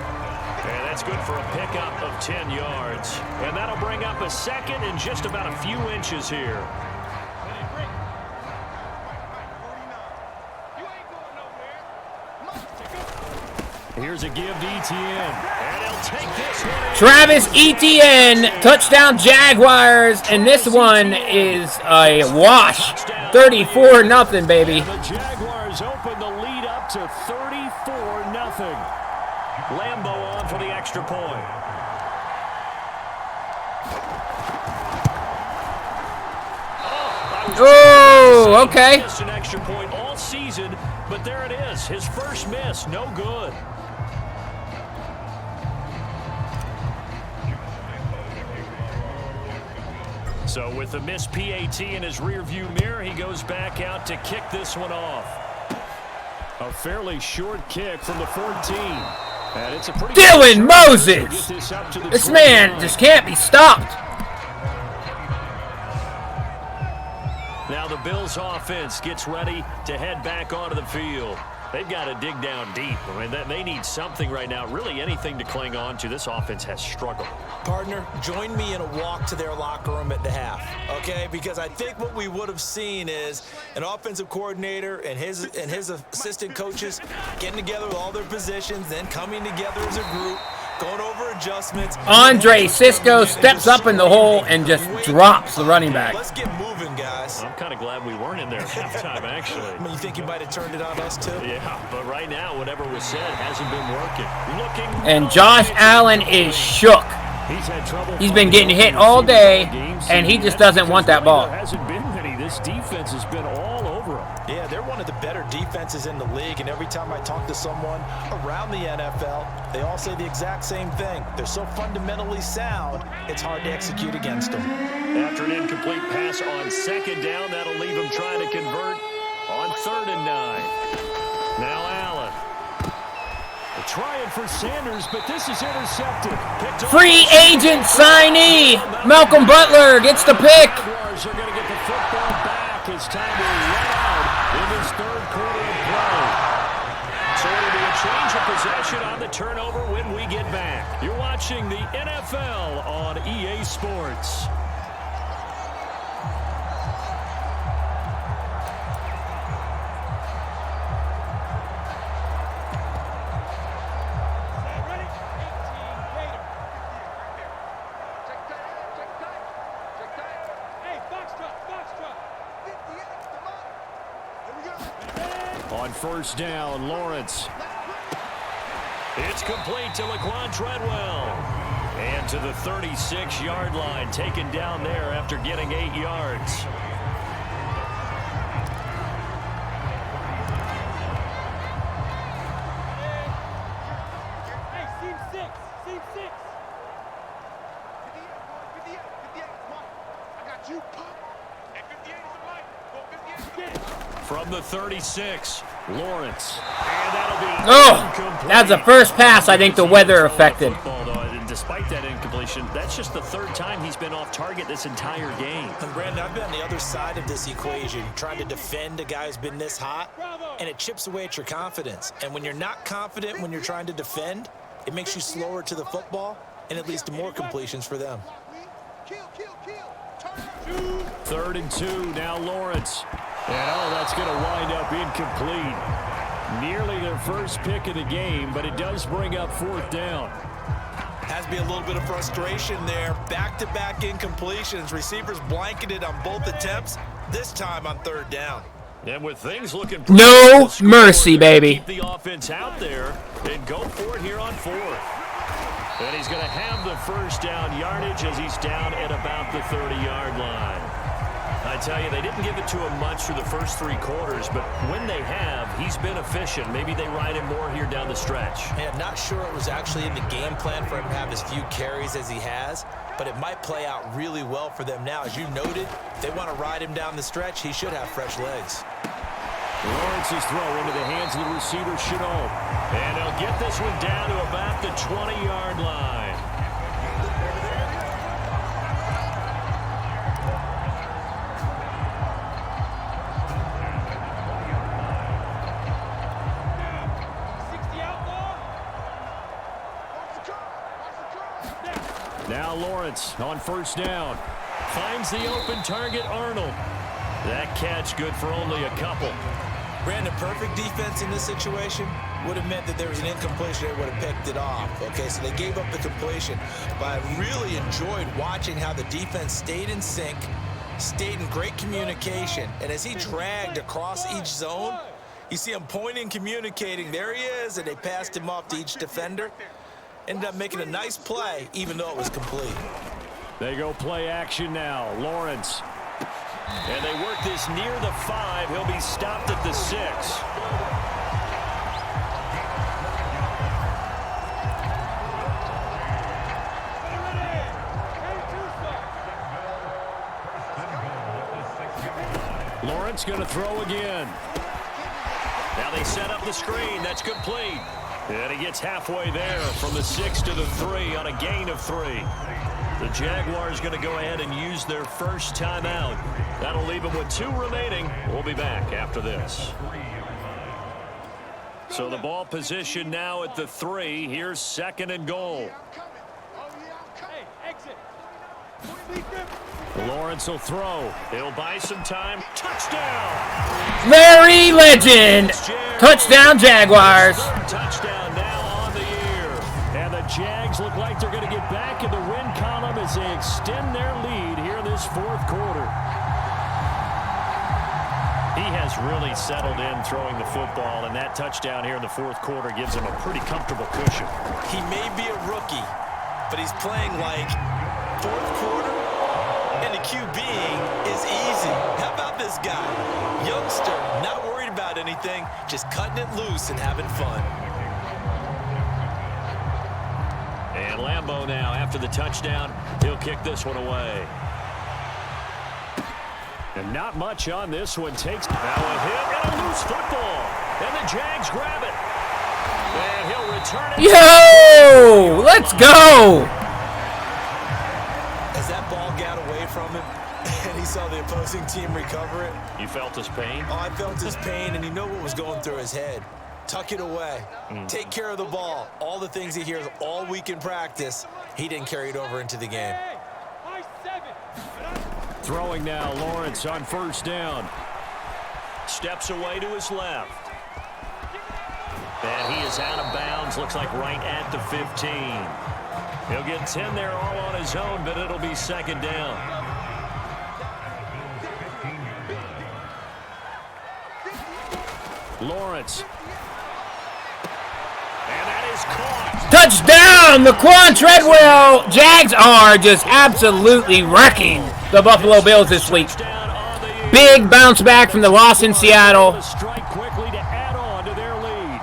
And that's good for a pickup of 10 yards. And that'll bring up a second and just about a few inches here. Here's a give to Etienne. And he'll take this one. Travis Etienne, touchdown Jaguars, and this one is a wash. 34-0, baby. And the Jaguars open the lead up to 34-0. Lambeau on for the extra point. Oh, okay. Missed an extra point all season, but there it is. His first miss, no good. So with the missed PAT in his rearview mirror, he goes back out to kick this one off. A fairly short kick from the 14. And it's a pretty Dylan Moses! This man just can't be stopped. Now the Bills offense gets ready to head back onto the field. They've got to dig down deep. I mean, they need something right now, really anything to cling on to. This offense has struggled. Partner, join me in a walk to their locker room at the half, okay? Because I think what we would have seen is an offensive coordinator and his assistant coaches getting together with all their positions, then coming together as a group, going over adjustments. Andre Cisco steps up in the hole and just drops the running back. Let's get moving, guys. I'm kind of glad we weren't in there at halftime, actually. I mean, you think you might have turned it on us, too? Yeah, but right now, whatever was said hasn't been working. And Josh Allen is shook. He's been getting hit all day, and he just doesn't want that ball. Hasn't been many. This defense has been all over him. Yeah, they're one of the better defenses in the league, and every time I talk to someone around the NFL, they all say the exact same thing. They're so fundamentally sound, it's hard to execute against them. After an incomplete pass on 2nd down, that'll leave him trying to convert on 3rd and 9. Now Allen. Trying for Sanders, but this is intercepted. Free agent signee Malcolm Butler gets the pick. Jaguars are going to get the football back. It's time to run out in this 3rd quarter of play. So it'll be a change of possession on the turnover when we get back. You're watching the NFL on EA Sports. On 1st down, Lawrence. It's complete to Laquan Treadwell. And to the 36-yard line, taken down there after getting 8 yards. Hey, seam 6, seam 6. I got you, pop. Hey, 58 is the light. Go 58 again. From the 36, Lawrence. And that'll be Oh, that's the first pass I think the weather affected. And despite that incompletion, that's just the 3rd time he's been off target this entire game. And Brandon, I've been on the other side of this equation, trying to defend a guy who's been this hot, and it chips away at your confidence. And when you're not confident when you're trying to defend, it makes you slower to the football, and it leads to more completions for them. 3rd and 2, now Lawrence. And that's going to wind up incomplete. Nearly their first pick of the game, but it does bring up 4th down. Has to be a little bit of frustration there. Back-to-back incompletions. Receivers blanketed on both attempts, this time on 3rd down. And with things looking No mercy, baby. Keep the offense out there and go for it here on 4th. And he's going to have the first down yardage as he's down at about the 30-yard line. I tell you, they didn't give it to him much through the first 3 quarters, but when they have, he's been efficient. Maybe they ride him more here down the stretch. I'm not sure it was actually in the game plan for him to have as few carries as he has, but it might play out really well for them now. As you noted, if they want to ride him down the stretch, he should have fresh legs. Lawrence's throw into the hands of the receiver, Chenault. And they'll get this one down to about the 20-yard line. Now Lawrence on first down. Finds the open target, Arnold. That catch good for only a couple. Brandon, perfect defense in this situation would have meant that there was an incompletion. They would have picked it off. Okay, so they gave up the completion. But I really enjoyed watching how the defense stayed in sync, stayed in great communication. And as he dragged across each zone, you see him pointing, communicating. There he is, and they passed him off to each defender. Ended up making a nice play, even though it was complete. They go play action now. Lawrence. And they work this near the 5. He'll be stopped at the 6. Lawrence going to throw again. Now they set up the screen. That's complete. And he gets halfway there from the 6 to the 3 on a gain of 3. The Jaguars going to go ahead and use their first timeout. That'll leave them with 2 remaining. We'll be back after this. So the ball position now at the 3. Here's 2nd and goal. Lawrence will throw. He'll buy some time. Touchdown! Larry Legend. Touchdown, Jaguars. Touchdown now on the year. And the Jags look like they're going to get back in the win column as they extend their lead here in this 4th quarter. He has really settled in throwing the football, and that touchdown here in the 4th quarter gives him a pretty comfortable cushion. He may be a rookie, but he's playing like 4th quarter, and the QBing is easy. How about this guy? Youngster, not worried about anything, just cutting it loose and having fun. And Lambeau now, after the touchdown, he'll kick this one away. And not much on this one. Takes now a hit and a loose football. And the Jags grab it. And he'll return it. Yo! Let's go! As that ball got away from him, and he saw the opposing team recover it. You felt his pain? Oh, I felt his pain, and you know what was going through his head. Tuck it away. Take care of the ball. All the things he hears all week in practice, he didn't carry it over into the game. Throwing now, Lawrence on first down. Steps away to his left. And he is out of bounds. Looks like right at the 15. He'll get 10 there all on his own, but it'll be 2nd down. Lawrence. And that is caught. Touchdown, Laquan Treadwell. Jags are just absolutely wrecking the Buffalo Bills this week. Big bounce back from the loss in Seattle. Strike quickly to add on to their lead.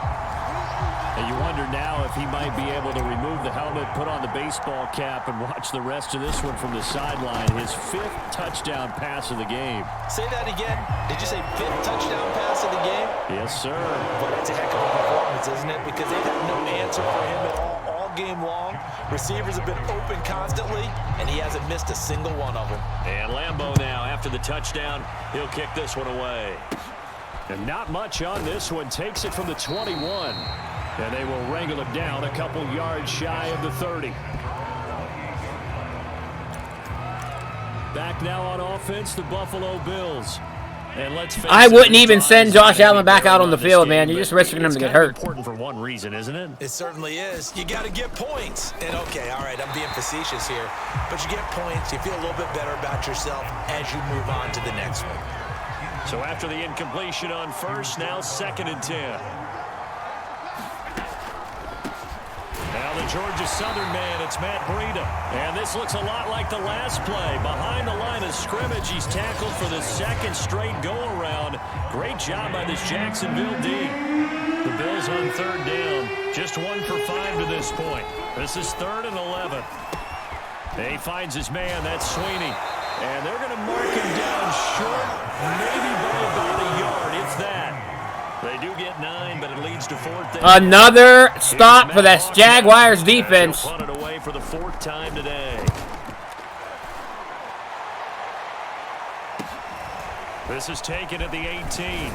And you wonder now if he might be able to remove the helmet, put on the baseball cap, and watch the rest of this one from the sideline. His 5th touchdown pass of the game. Say that again. Did you say 5th touchdown pass of the game? Yes, sir. But that's a heck of a performance, isn't it? Because they've had no answer for him at all game long. Receivers have been open constantly, and he hasn't missed a single one of them. And Lambeau now, after the touchdown, he'll kick this one away. And not much on this one. Takes it from the 21. And they will wrangle it down a couple yards shy of the 30. Back now on offense, the Buffalo Bills. And let's face I it, wouldn't even send Josh Allen back out on the field, man. You're just risking him to get hurt. It's important for one reason, isn't it? It certainly is. You got to get points. And okay, all right, I'm being facetious here. But you get points, you feel a little bit better about yourself as you move on to the next one. So after the incompletion on first, now 2nd and 10. Now the Georgia Southern man, it's Matt Breida. And this looks a lot like the last play. Behind the line of scrimmage, he's tackled for the 2nd straight go-around. Great job by this Jacksonville D. The Bills on 3rd down. Just 1 for 5 to this point. This is 3rd and 11. He finds his man, that's Sweeney. And they're going to mark him down short, maybe by about a yard, if that. They do get 9, but it leads to 4th down. Another stop for that Jaguars defense. Punt it away for the 4th time today. This is taken at the 18.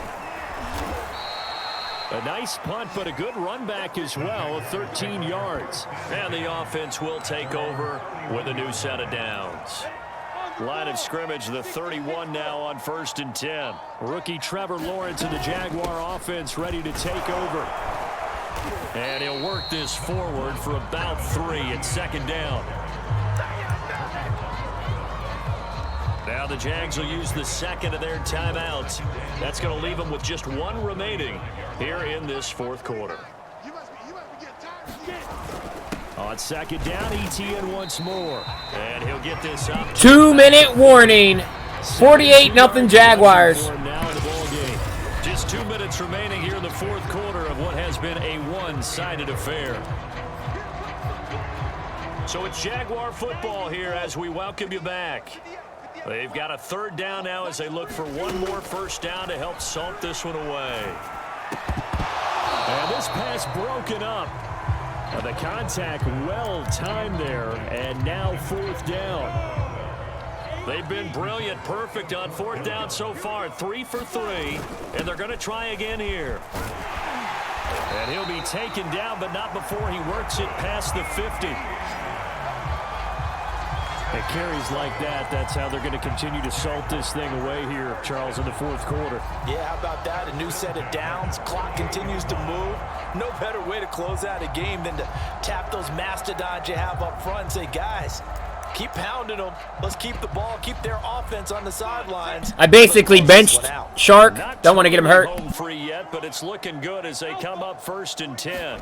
A nice punt, but a good run back as well, 13 yards. And the offense will take over with a new set of downs. Line of scrimmage, the 31 now on 1st and 10. Rookie Trevor Lawrence and the Jaguar offense ready to take over. And he'll work this forward for about 3 at 2nd down. Now the Jags will use the 2nd of their timeouts. That's going to leave them with just 1 remaining here in this 4th quarter. On 2nd down, ETN once more. And he'll get this up. 2-minute warning. 48-0 Jaguars. Now in the ball game. Just 2 minutes remaining here in the 4th quarter of what has been a one-sided affair. So it's Jaguar football here as we welcome you back. They've got a 3rd down now as they look for 1 more 1st down to help salt this one away. And this pass broken up. The contact well timed there, and now 4th down. They've been brilliant, perfect on 4th down so far, 3 for 3, and they're going to try again here. And he'll be taken down, but not before he works it past the 50. It carries like that. That's how they're going to continue to salt this thing away here, Charles, in the 4th quarter. Yeah, how about that? A new set of downs. Clock continues to move. No better way to close out a game than to tap those mastodons you have up front and say, guys, keep pounding them. Let's keep the ball, keep their offense on the sidelines. I basically benched Shark. Don't want to get him hurt. Home free yet, but it's looking good as they come up 1st and 10.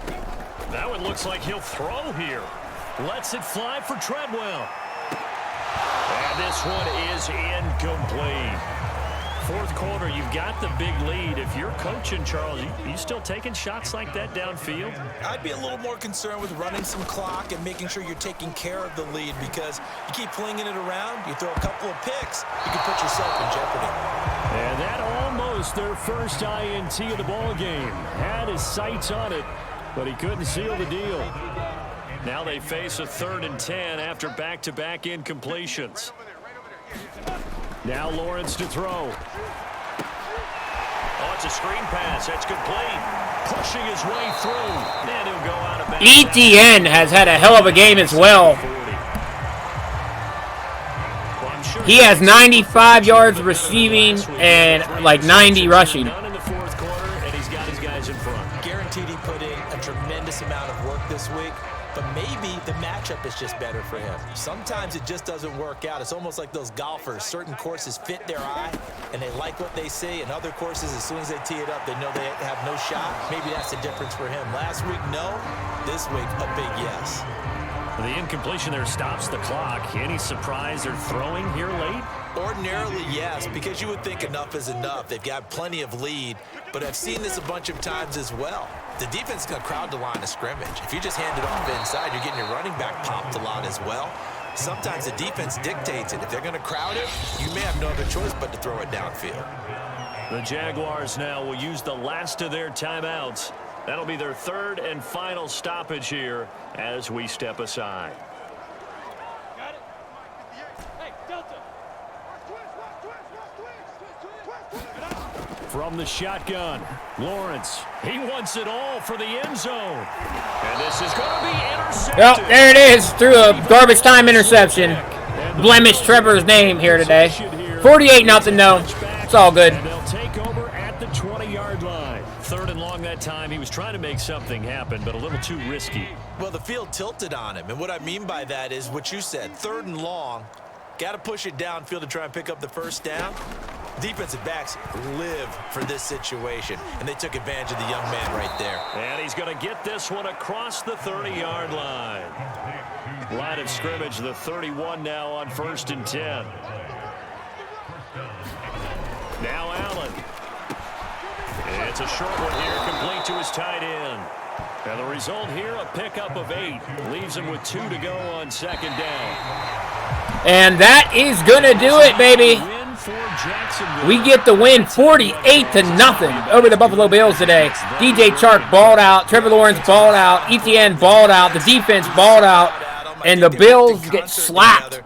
Now it looks like he'll throw here. Lets it fly for Treadwell. And this one is incomplete. 4th quarter, you've got the big lead. If you're coaching, Charles, you still taking shots like that downfield? I'd be a little more concerned with running some clock and making sure you're taking care of the lead, because you keep flinging it around, you throw a couple of picks, you can put yourself in jeopardy. And that almost their first INT of the ball game. Had his sights on it, but he couldn't seal the deal. Now they face a 3rd and 10 after back-to-back incompletions. Now Lawrence to throw. Oh, it's a screen pass. That's complete. Pushing his way through. And he'll go out of bounds. ETN has had a hell of a game as well. He has 95 yards receiving and like 90 rushing. Done in the 4th quarter, and he's got his guys in front. Guaranteed he put in a tremendous amount of work this week, but maybe the matchup is just better for him. Sometimes it just doesn't work out. It's almost like those golfers. Certain courses fit their eye, and they like what they see, and other courses, as soon as they tee it up, they know they have no shot. Maybe that's the difference for him. Last week, no. This week, a big yes. The incompletion there stops the clock. Any surprise they're throwing here late? Ordinarily, yes, because you would think enough is enough. They've got plenty of lead, but I've seen this a bunch of times as well. The defense is going to crowd the line of scrimmage. If you just hand it off inside, you're getting your running back popped a lot as well. Sometimes the defense dictates it. If they're going to crowd it, you may have no other choice but to throw it downfield. The Jaguars now will use the last of their timeouts. That'll be their 3rd and final stoppage here as we step aside. From the shotgun, Lawrence. He wants it all for the end zone. And this is going to be intercepted. Yep, there it is. Through a garbage time interception. Blemish Trevor's name here today. 48-0 though. It's all good. And they'll take over at the 20-yard line. 3rd and long that time. He was trying to make something happen, but a little too risky. Well, the field tilted on him, and what I mean by that is what you said. 3rd and long. Got to push it downfield to try and pick up the 1st down. Defensive backs live for this situation, and they took advantage of the young man right there. And he's going to get this one across the 30-yard line. Line of scrimmage, the 31 now on 1st and 10. Now Allen. It's a short one here, complete to his tight end. And the result here, a pickup of 8. Leaves him with 2 to go on 2nd down. And that is going to do it, baby. We get the win 48-0 over the Buffalo Bills today. DJ Chark balled out. Trevor Lawrence balled out. Etienne balled out. The defense balled out. And the Bills get slapped.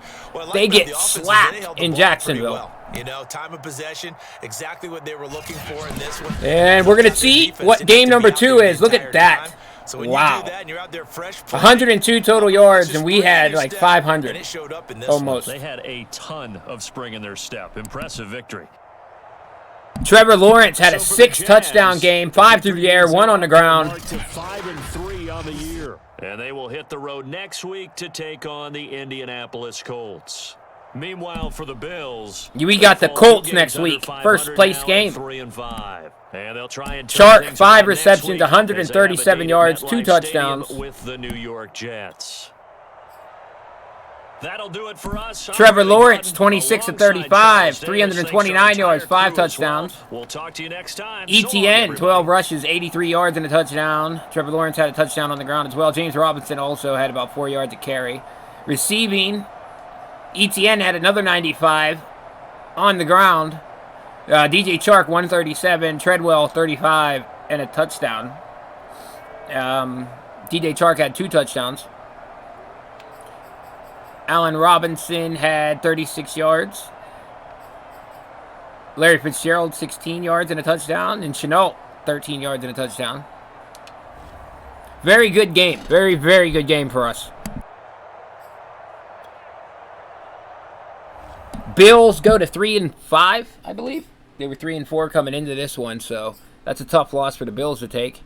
They get slapped in Jacksonville. You know, time of possession, exactly what they were looking for in this one. And we're going to see what game number 2 is. Look at that. So when wow. you do that and you're out there fresh, 102 total yards, and we had like 500. and it showed up in this almost. They had a ton of spring in their step. Impressive victory. Trevor Lawrence had a 6-touchdown game, 5 through the air, 1 on the ground. 5-3 on the year. And they will hit the road next week to take on the Indianapolis Colts. Meanwhile, for the Bills, we got the Colts next week. First place game. 3-5. And they'll try and Chark, 5 receptions, 137 yards, 2 touchdowns. With the New York Jets. That'll do it for us. Trevor Lawrence, 26 of 35, 329 yards, 5 touchdowns. We'll talk to you next time. Etienne, 12 rushes, 83 yards and a touchdown. Trevor Lawrence had a touchdown on the ground as well. James Robinson also had about 4 yards to carry. Receiving, Etienne had another 95 on the ground. DJ Chark, 137. Treadwell, 35 and a touchdown. DJ Chark had 2 touchdowns. Allen Robinson had 36 yards. Larry Fitzgerald, 16 yards and a touchdown. And Chenault, 13 yards and a touchdown. Very good game. Very, very good game for us. Bills go to 3-5, I believe. They were 3-4 coming into this one, so that's a tough loss for the Bills to take.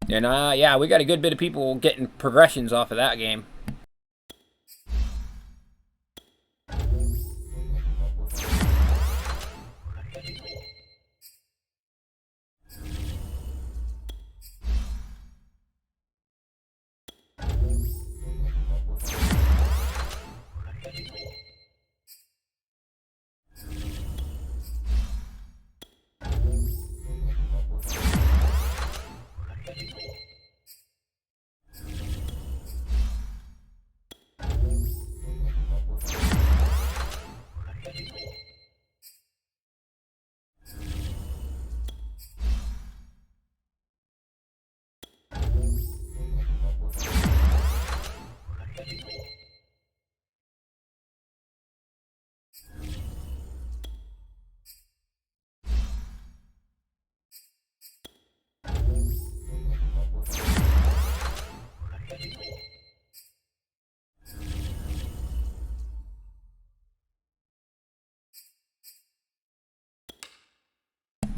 And, yeah, we got a good bit of people getting progressions off of that game.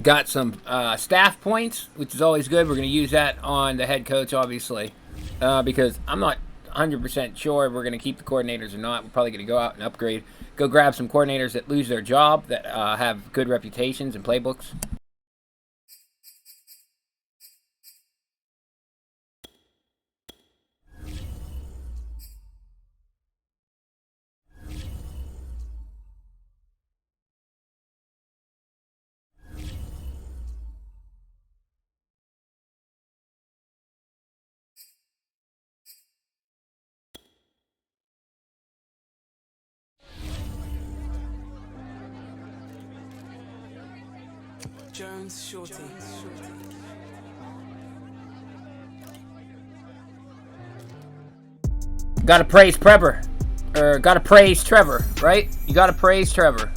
Got some staff points, which is always good. We're going to use that on the head coach, obviously, because I'm not 100% sure if we're going to keep the coordinators or not. We're probably going to go out and upgrade. Go grab some coordinators that lose their job, that have good reputations and playbooks. Jones, Shorty. Gotta praise Trevor. Or gotta praise Trevor, right? You gotta praise Trevor.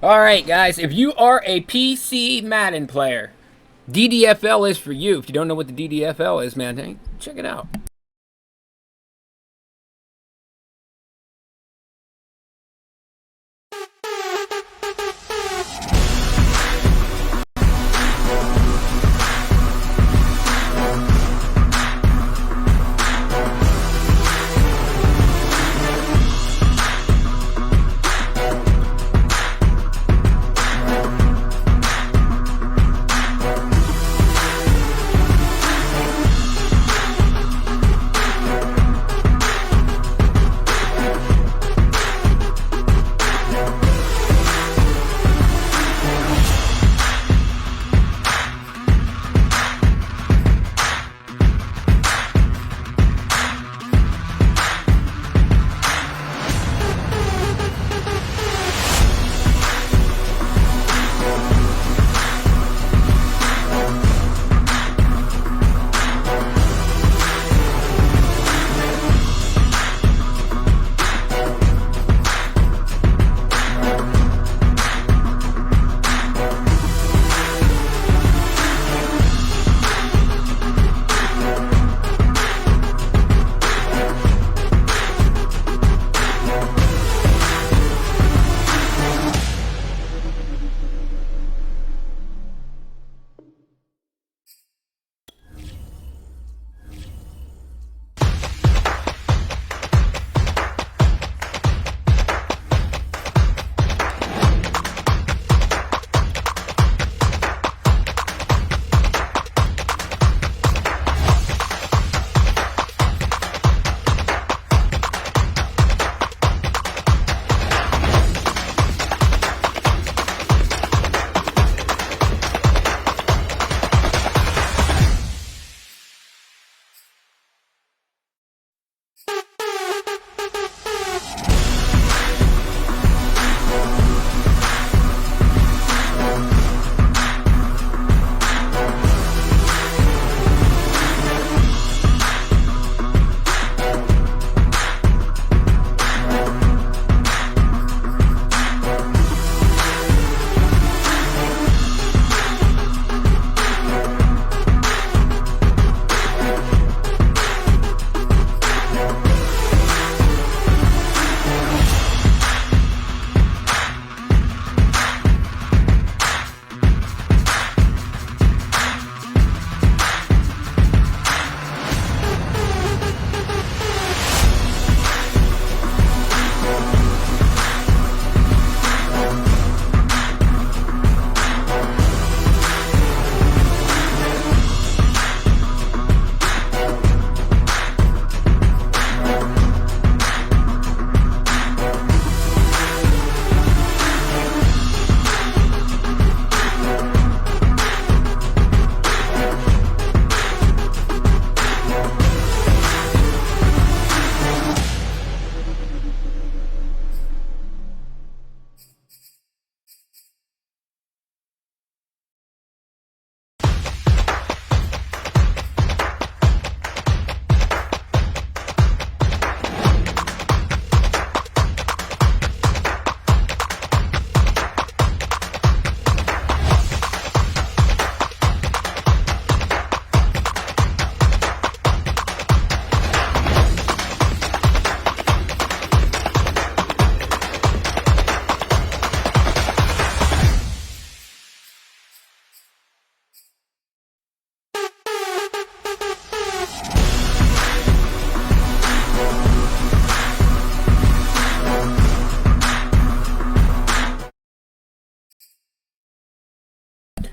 All right, guys, if you are a PC Madden player, DDFL is for you. If you don't know what the DDFL is, man, hey, check it out.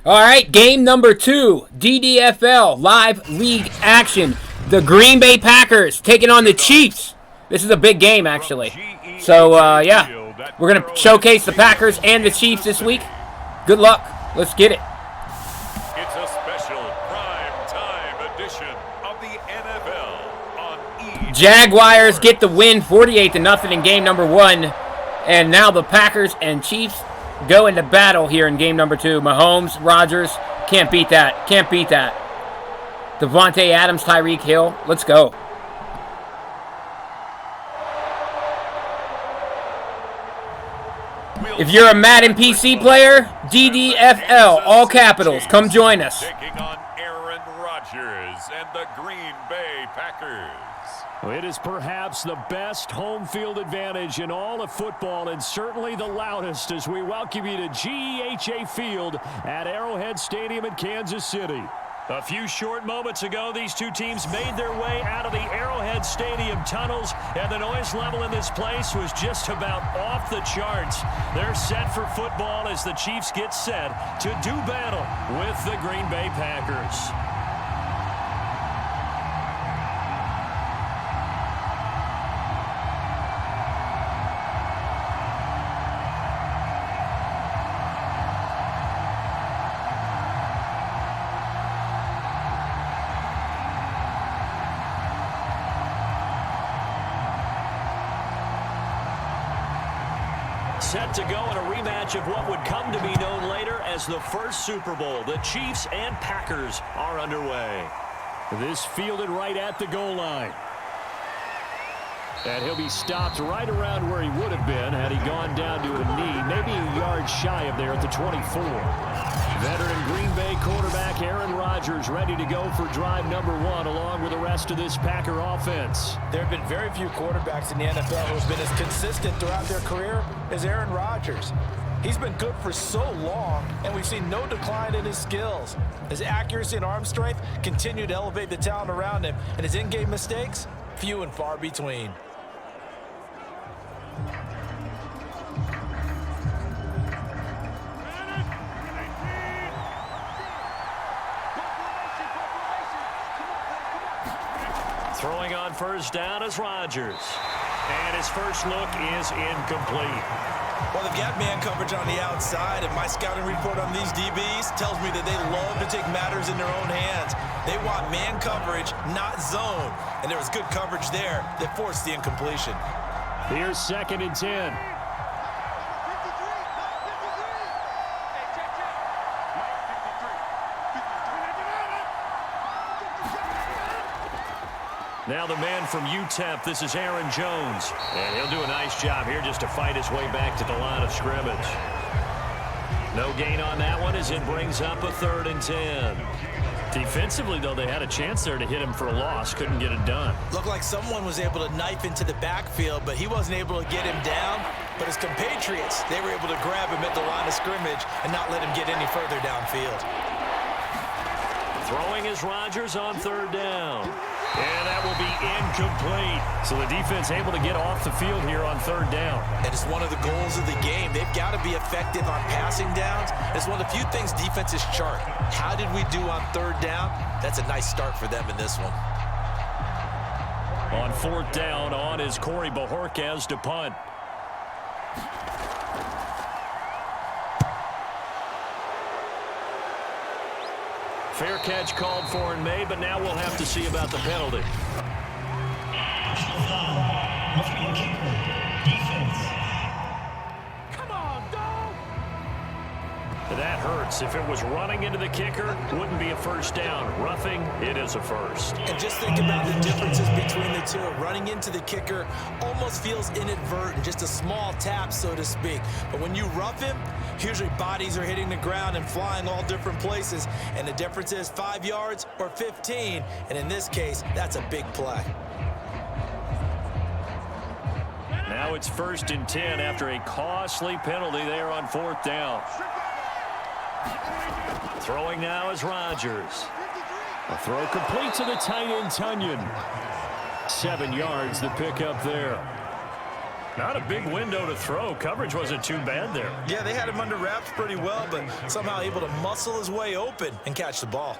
All right, game number 2, DDFL live league action. The Green Bay Packers taking on the Chiefs. This is a big game, actually. So, yeah, we're going to showcase the Packers and the Chiefs this week. Good luck. Let's get it. It's a special prime time edition of the NFL on Jaguars get the win 48-0 in game number 1. And now the Packers and Chiefs go into battle here in game number 2. Mahomes, Rodgers, can't beat that. Can't beat that. Devontae Adams, Tyreek Hill, let's go. If you're a Madden PC player, DDFL, all capitals. Come join us. Taking on Aaron Rodgers and the Green Bay Packers. It is perhaps the best home field advantage in all of football, and certainly the loudest, as we welcome you to GEHA Field at Arrowhead Stadium in Kansas City. A few short moments ago, these two teams made their way out of the Arrowhead Stadium tunnels, and the noise level in this place was just about off the charts. They're set for football as the Chiefs get set to do battle with the Green Bay Packers. Set to go in a rematch of what would come to be known later as the first Super Bowl. The Chiefs and Packers are underway. This fielded right at the goal line. And he'll be stopped right around where he would have been had he gone down to a knee, maybe a yard shy of there at the 24. Veteran Green Bay quarterback Aaron Rodgers ready to go for drive number 1 along with the rest of this Packer offense. There have been very few quarterbacks in the NFL who have been as consistent throughout their career as Aaron Rodgers. He's been good for so long, and we've seen no decline in his skills. His accuracy and arm strength continue to elevate the talent around him, and his in-game mistakes, few and far between. Throwing on first down is Rodgers. And his first look is incomplete. Well, they've got man coverage on the outside, and my scouting report on these DBs tells me that they love to take matters in their own hands. They want man coverage, not zone. And there was good coverage there that forced the incompletion. Here's 2nd and 10. Now the man from UTEP, this is Aaron Jones. And he'll do a nice job here just to fight his way back to the line of scrimmage. No gain on that one as it brings up a 3rd and 10. Defensively, though, they had a chance there to hit him for a loss. Couldn't get it done. Looked like someone was able to knife into the backfield, but he wasn't able to get him down. But his compatriots, they were able to grab him at the line of scrimmage and not let him get any further downfield. Throwing is Rodgers on 3rd down. And that will be incomplete. So the defense able to get off the field here on 3rd down. And it's one of the goals of the game. They've got to be effective on passing downs. It's one of the few things defenses chart. How did we do on 3rd down? That's a nice start for them in this one. On 4th down, on is Corey Bajorquez to punt. Fair catch called for and made, but now we'll have to see about the penalty. Come on, dog! That hurts. If it was running into the kicker, wouldn't be a first down. Roughing, it is a first. And just think about the differences between the two. Running into the kicker almost feels inadvertent, just a small tap, so to speak. But when you rough him, usually bodies are hitting the ground and flying all different places. And the difference is 5 yards or 15. And in this case, that's a big play. Now it's 1st and 10 after a costly penalty there on 4th down. Throwing now is Rodgers. A throw complete to the tight end, Tunyon. 7 yards the pick up there. Not a big window to throw. Coverage wasn't too bad there. Yeah, they had him under wraps pretty well, but somehow able to muscle his way open and catch the ball.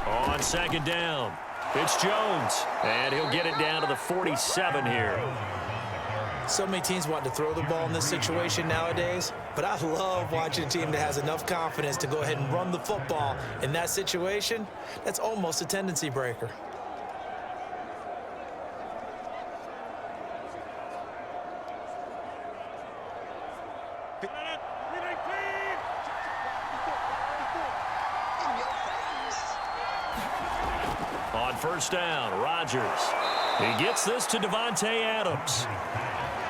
On 2nd down, it's Jones, and he'll get it down to the 47 here. So many teams want to throw the ball in this situation nowadays, but I love watching a team that has enough confidence to go ahead and run the football. In that situation, that's almost a tendency breaker. first down. Rodgers. He gets this to Devontae Adams.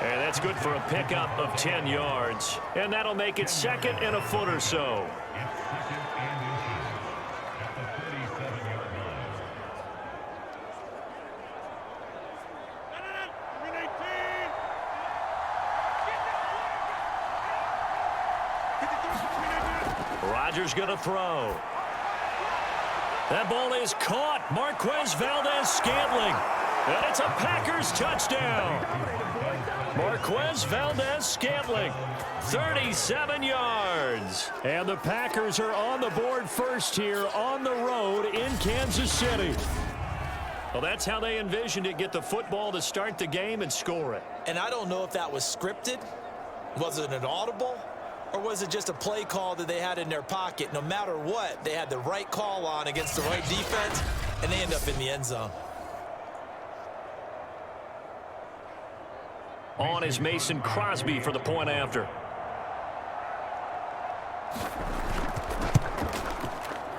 And that's good for a pickup of 10 yards. And that'll make it 2nd and a foot or so. Rodgers going to throw. That ball is caught. Marquez Valdez-Scantling. And it's a Packers touchdown. Marquez Valdez-Scantling, 37 yards. And the Packers are on the board first here on the road in Kansas City. Well, that's how they envisioned it. Get the football to start the game and score it. And I don't know if that was scripted. Was it an audible? Or was it just a play call that they had in their pocket? No matter what, they had the right call on against the right defense, and they end up in the end zone. On is Mason Crosby for the point after.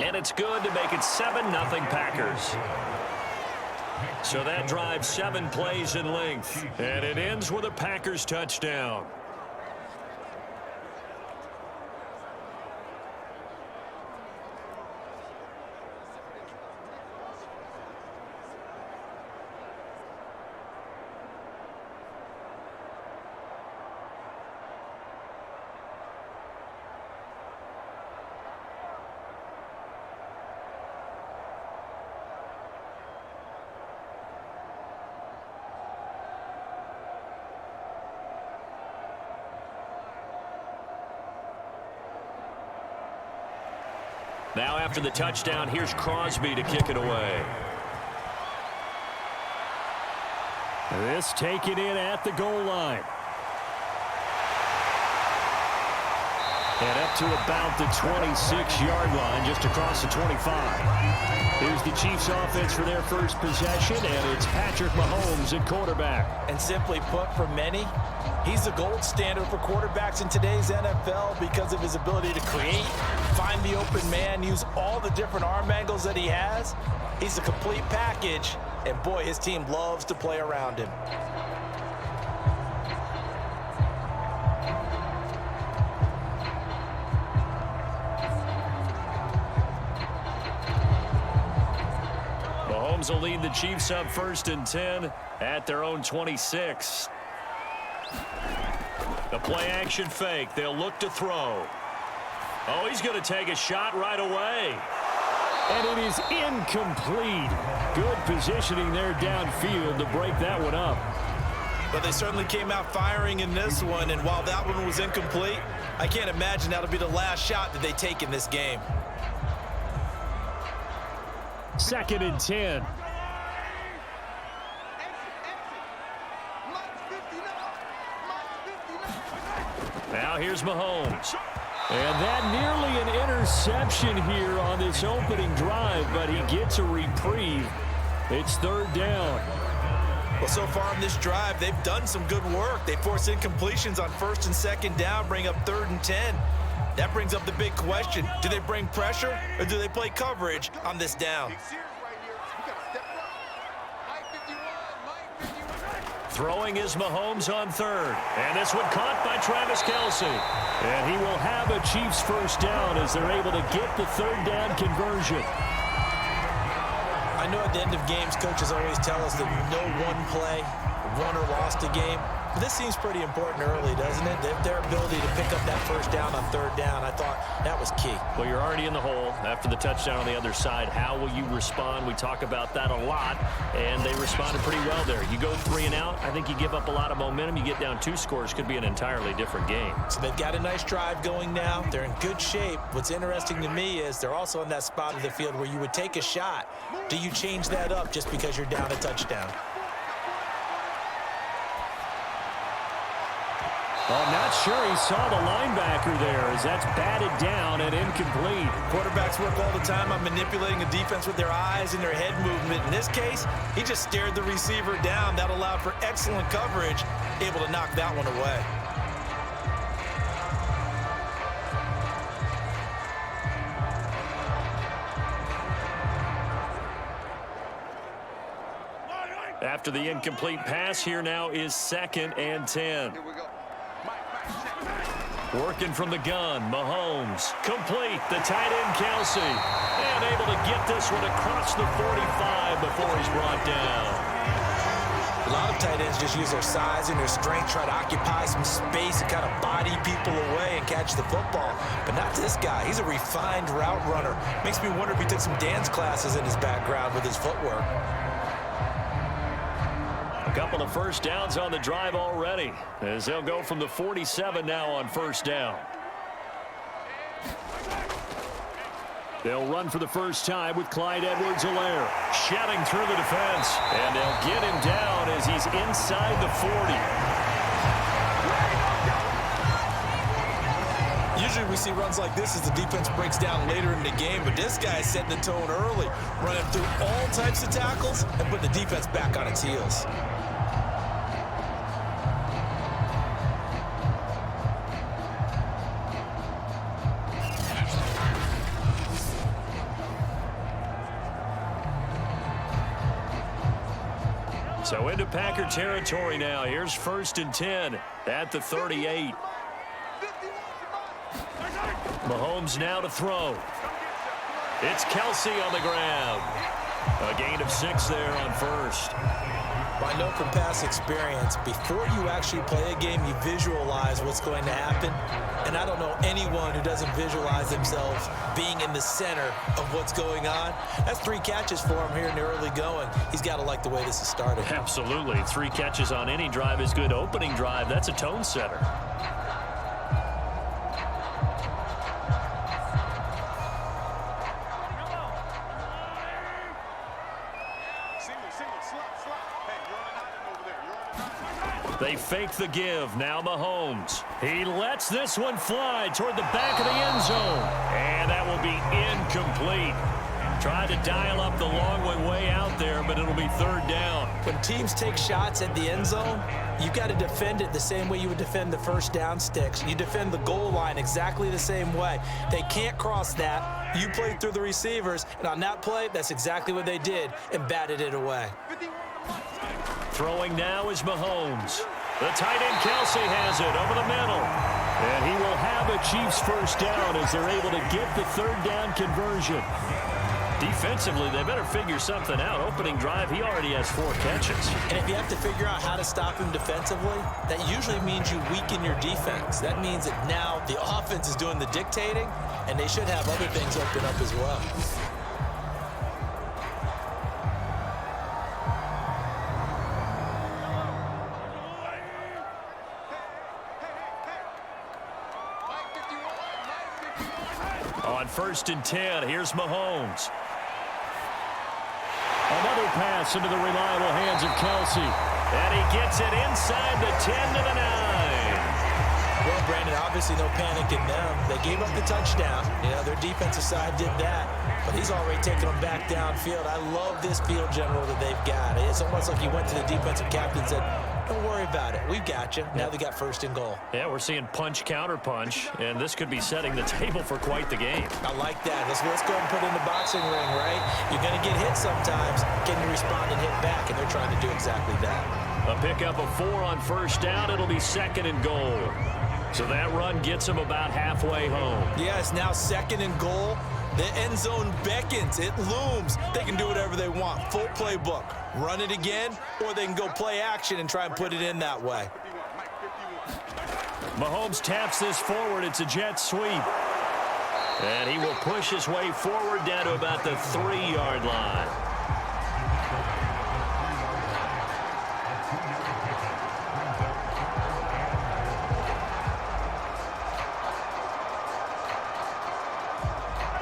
And it's good to make it 7-0 Packers. So that drives 7 plays in length. And it ends with a Packers touchdown. Now after the touchdown, here's Crosby to kick it away. This taken in at the goal line. And up to about the 26-yard line, just across the 25. Here's the Chiefs offense for their first possession, and it's Patrick Mahomes at quarterback. And simply put, for many, he's the gold standard for quarterbacks in today's NFL because of his ability to create, find the open man, use all the different arm angles that he has. He's a complete package, and boy, his team loves to play around him. Mahomes will lead the Chiefs up 1st and 10 at their own 26. The play action fake. They'll look to throw. Oh, he's going to take a shot right away. And it is incomplete. Good positioning there downfield to break that one up. But they certainly came out firing in this one, and while that one was incomplete, I can't imagine that'll be the last shot that they take in this game. 2nd and 10. Now here's Mahomes. And that nearly an interception here on this opening drive, but he gets a reprieve. It's 3rd down. Well, so far in this drive, they've done some good work. They force incompletions on 1st and 2nd down, bring up 3rd and 10. That brings up the big question. Do they bring pressure or do they play coverage on this down? Throwing is Mahomes on 3rd. And this one caught by Travis Kelce. And he will have a Chiefs first down as they're able to get the 3rd down conversion. I know at the end of games, coaches always tell us that no one play won or lost a game. But this seems pretty important early, doesn't it? Their ability to pick up that first down on 3rd down, I thought that was key. Well, you're already in the hole after the touchdown on the other side. How will you respond? We talk about that a lot, and they responded pretty well there. You go 3 and out, I think you give up a lot of momentum. You get down 2 scores, could be an entirely different game. So they've got a nice drive going now. They're in good shape. What's interesting to me is they're also in that spot of the field where you would take a shot. Do you change that up just because you're down a touchdown? I'm not sure he saw the linebacker there as that's batted down and incomplete. Quarterbacks work all the time on manipulating a defense with their eyes and their head movement. In this case, he just stared the receiver down. That allowed for excellent coverage, able to knock that one away. After the incomplete pass, here now is 2nd and 10. Working from the gun, Mahomes. Complete, the tight end, Kelsey. And able to get this one across the 45 before he's brought down. A lot of tight ends just use their size and their strength, try to occupy some space and kind of body people away and catch the football. But not this guy. He's a refined route runner. Makes me wonder if he took some dance classes in his background with his footwork. A couple of first downs on the drive already, as they'll go from the 47 now on first down. They'll run for the first time with Clyde Edwards-Helaire. Shedding through the defense. And they'll get him down as he's inside the 40. Usually we see runs like this as the defense breaks down later in the game, but this guy is setting the tone early, running through all types of tackles and putting the defense back on its heels. So into Packer territory now. Here's 1st and 10 at the 38. Mahomes now to throw. It's Kelsey on the ground. A gain of 6 there on first. I know from past experience, before you actually play a game, you visualize what's going to happen. And I don't know anyone who doesn't visualize themselves being in the center of what's going on. That's 3 catches for him here in the early going. He's got to like the way this has started. Absolutely. 3 catches on any drive is good. Opening drive, that's a tone setter. They fake the give. Now Mahomes. He lets this one fly toward the back of the end zone. And that will be incomplete. Tried to dial up the long way out there, but it'll be 3rd down. When teams take shots at the end zone, you've got to defend it the same way you would defend the first down sticks. You defend the goal line exactly the same way. They can't cross that. You played through the receivers, and on that play, that's exactly what they did and batted it away. Throwing now is Mahomes. The tight end Kelsey has it over the middle. And he will have a Chiefs first down as they're able to get the 3rd down conversion. Defensively, they better figure something out. Opening drive, he already has 4 catches. And if you have to figure out how to stop him defensively, that usually means you weaken your defense. That means that now the offense is doing the dictating, and they should have other things open up as well. On 1st and 10, here's Mahomes. Another pass into the reliable hands of Kelsey. And he gets it inside the 10 to the 9. Well, Brandon, obviously no panic in them. They gave up the touchdown. You know, their defensive side did that. But he's already taken them back downfield. I love this field general that they've got. It's almost like he went to the defensive captain and said, don't worry about it. We've got you. Now they got 1st and goal. Yeah, we're seeing punch, counter punch, and this could be setting the table for quite the game. I like that. Let's go and put it in the boxing ring, right? You're going to get hit sometimes. Can you respond and hit back? And they're trying to do exactly that. A pickup of 4 on first down. It'll be 2nd and goal. So that run gets them about halfway home. Yeah, it's now 2nd and goal. The end zone beckons. It looms. They can do whatever they want. Full playbook. Run it again, or they can go play action and try and put it in that way. Mahomes taps this forward. It's a jet sweep. And he will push his way forward down to about the 3-yard line.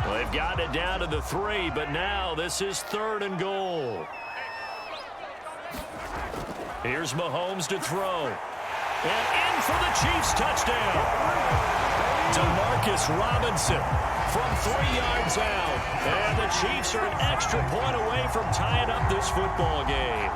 They've got it down to the 3, but now this is 3rd and goal. Here's Mahomes to throw. And in for the Chiefs touchdown. DeMarcus Robinson from 3 yards out. And the Chiefs are an extra point away from tying up this football game.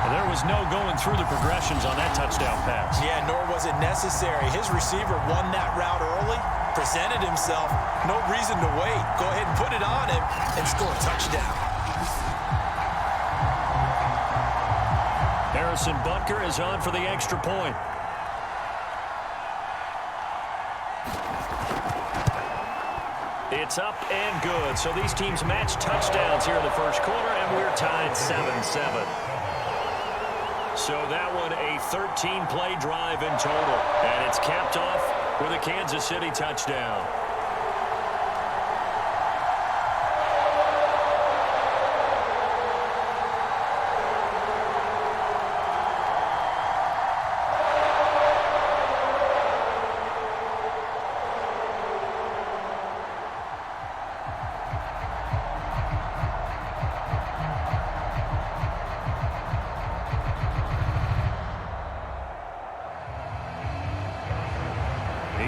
And there was no going through the progressions on that touchdown pass. Yeah, nor was it necessary. His receiver won that route early, presented himself. No reason to wait. Go ahead and put it on him and score a touchdown. Harrison Butker is on for the extra point. It's up and good. So these teams match touchdowns here in the first quarter, and we're tied 7-7. So that one a 13-play drive in total. And it's capped off with a Kansas City touchdown.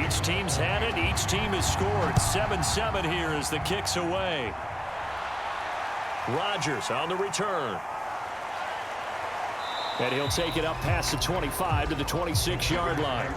Each team's had it. Each team has scored. 7-7 here as the kick's away. Rodgers on the return. And he'll take it up past the 25 to the 26-yard line.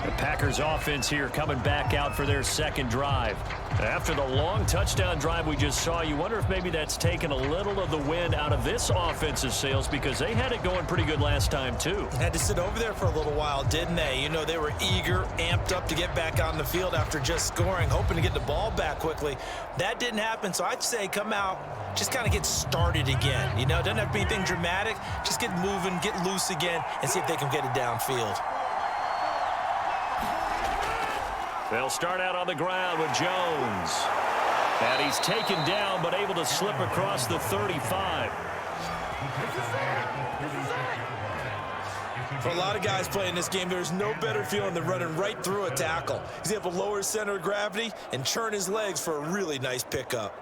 The Packers offense here coming back out for their second drive. After the long touchdown drive we just saw, you wonder if maybe that's taken a little of the wind out of this offensive sails, because they had it going pretty good last time too. Had to sit over there for a little while, didn't they? You know, they were eager, amped up to get back on the field after just scoring, hoping to get the ball back quickly. That didn't happen, so I'd say come out, just kind of get started again. You know, it doesn't have to be anything dramatic. Just get moving, get loose again, and see if they can get it downfield. They'll start out on the ground with Jones. And he's taken down, but able to slip across the 35. For a lot of guys playing this game, there's no better feeling than running right through a tackle. He's able to lower his center of gravity and churn his legs for a really nice pickup.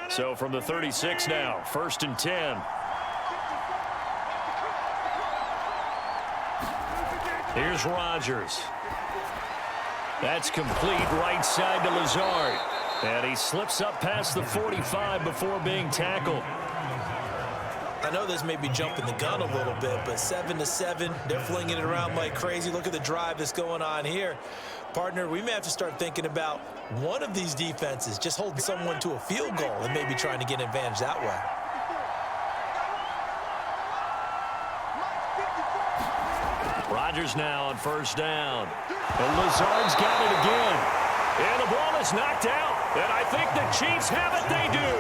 So from the 36 now, 1st and 10. Here's Rodgers. That's complete, right side to Lazard. And he slips up past the 45 before being tackled. I know this may be jumping the gun a little bit, but 7-7, they're flinging it around like crazy. Look at the drive that's going on here. Partner, we may have to start thinking about one of these defenses just holding someone to a field goal and maybe trying to get an advantage that way. Rodgers now on 1st down. And Lazard's got it again. And the ball is knocked out. And I think the Chiefs have it. They do.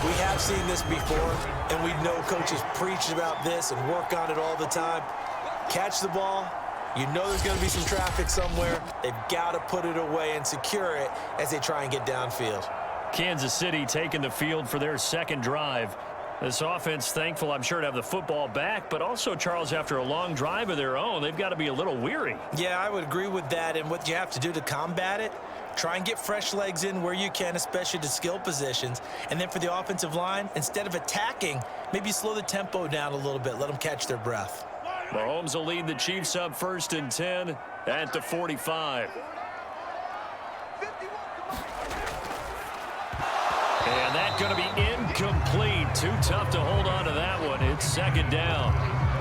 We have seen this before, and we know coaches preach about this and work on it all the time. Catch the ball. You know there's going to be some traffic somewhere. They've got to put it away and secure it as they try and get downfield. Kansas City taking the field for their second drive. This offense thankful, I'm sure, to have the football back, but also, Charles, after a long drive of their own, they've got to be a little weary. Yeah, I would agree with that, and what you have to do to combat it, try and get fresh legs in where you can, especially to skill positions. And then for the offensive line, instead of attacking, maybe slow the tempo down a little bit, let them catch their breath. Mahomes will lead the Chiefs up 1st and 10 at the 45. And that's going to be incomplete. Too tough to hold on to that one. It's 2nd down.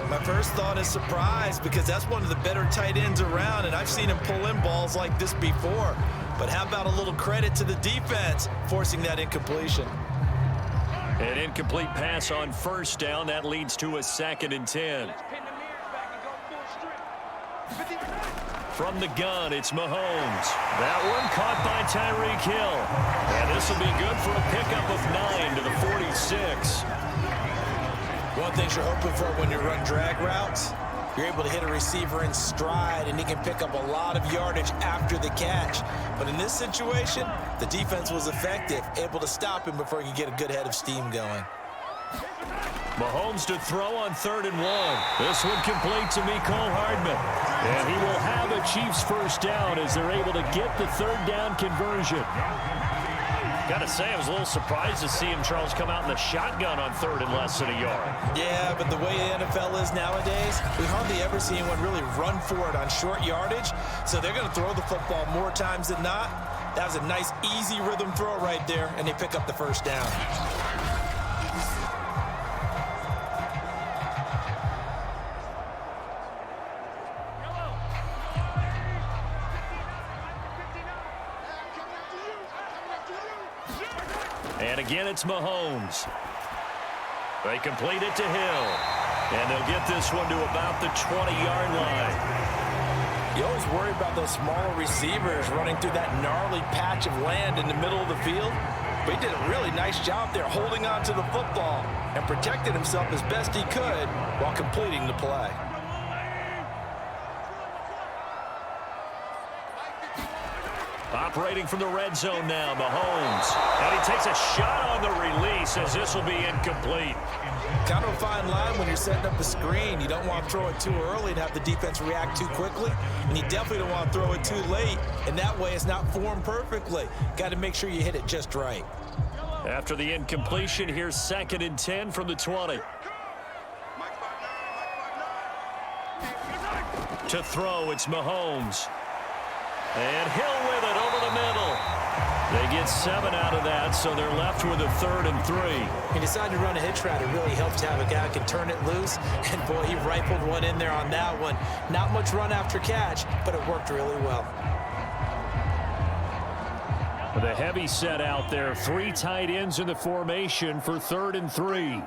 My first thought is surprise, because that's one of the better tight ends around, and I've seen him pull in balls like this before. But how about a little credit to the defense forcing that incompletion? An incomplete pass on 1st down. That leads to a 2nd and 10. From the gun, it's Mahomes. That one caught by Tyreek Hill. And this will be good for a pickup of 9 to the 46. One thing you're hoping for when you run drag routes, you're able to hit a receiver in stride, and he can pick up a lot of yardage after the catch. But in this situation, the defense was effective, able to stop him before he could get a good head of steam going. Mahomes to throw on 3rd and 1. This one complete to Mecole Hardman. And he will have a Chiefs 1st down as they're able to get the 3rd down conversion. Got to say, I was a little surprised to see him, Charles, come out in the shotgun on third and less than a yard. Yeah, but the way the NFL is nowadays, we hardly ever see anyone really run for it on short yardage. So they're going to throw the football more times than not. That was a nice, easy rhythm throw right there, and they pick up the first down. And again, it's Mahomes. They complete it to Hill. And they'll get this one to about the 20-yard line. You always worry about those smaller receivers running through that gnarly patch of land in the middle of the field. But he did a really nice job there holding on to the football and protected himself as best he could while completing the play. Operating from the red zone now, Mahomes. And he takes a shot on the release as this will be incomplete. Kind of a fine line when you're setting up the screen. You don't want to throw it too early and have the defense react too quickly. And you definitely don't want to throw it too late. And that way it's not formed perfectly. Got to make sure you hit it just right. After the incompletion, here's 2nd and 10 from the 20. To throw, it's Mahomes. And Hill with it over the middle. They get 7 out of that, so they're left with a 3rd and 3. He decided to run a hitch route. It really helps to have a guy who can turn it loose. And, boy, he rifled one in there on that one. Not much run after catch, but it worked really well. With a heavy set out there, 3 tight ends in the formation for 3rd and 3.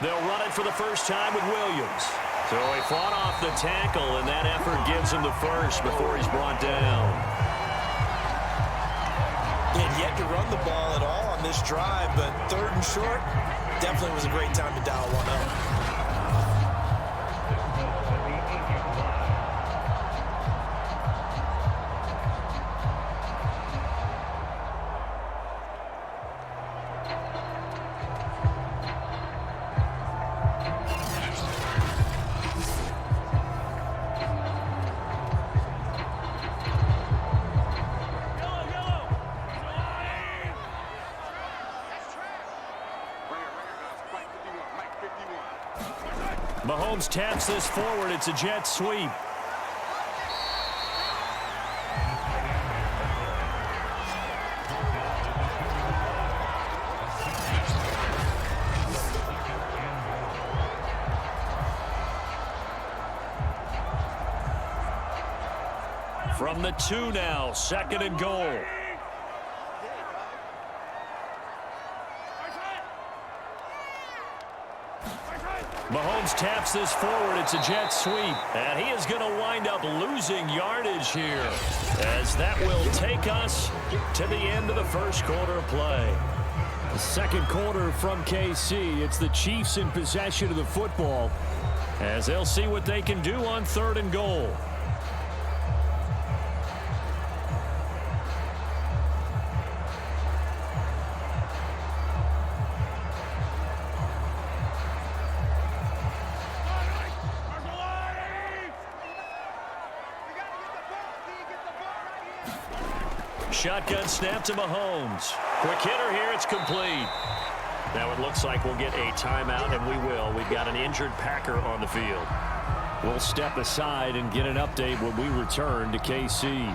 They'll run it for the first time with Williams. So he fought off the tackle, and that effort gives him the first before he's brought down. He had yet to run the ball at all on this drive, but 3rd and short definitely was a great time to dial one up. Mahomes taps this forward. It's a jet sweep. From the 2 now, 2nd and goal. Mahomes taps this forward. It's a jet sweep. And he is going to wind up losing yardage here, as that will take us to the end of the first quarter of play. The second quarter from KC. It's the Chiefs in possession of the football, as they'll see what they can do on 3rd and goal. Shotgun snap to Mahomes. Quick hitter here. It's complete. Now it looks like we'll get a timeout, and we will. We've got an injured Packer on the field. We'll step aside and get an update when we return to KC.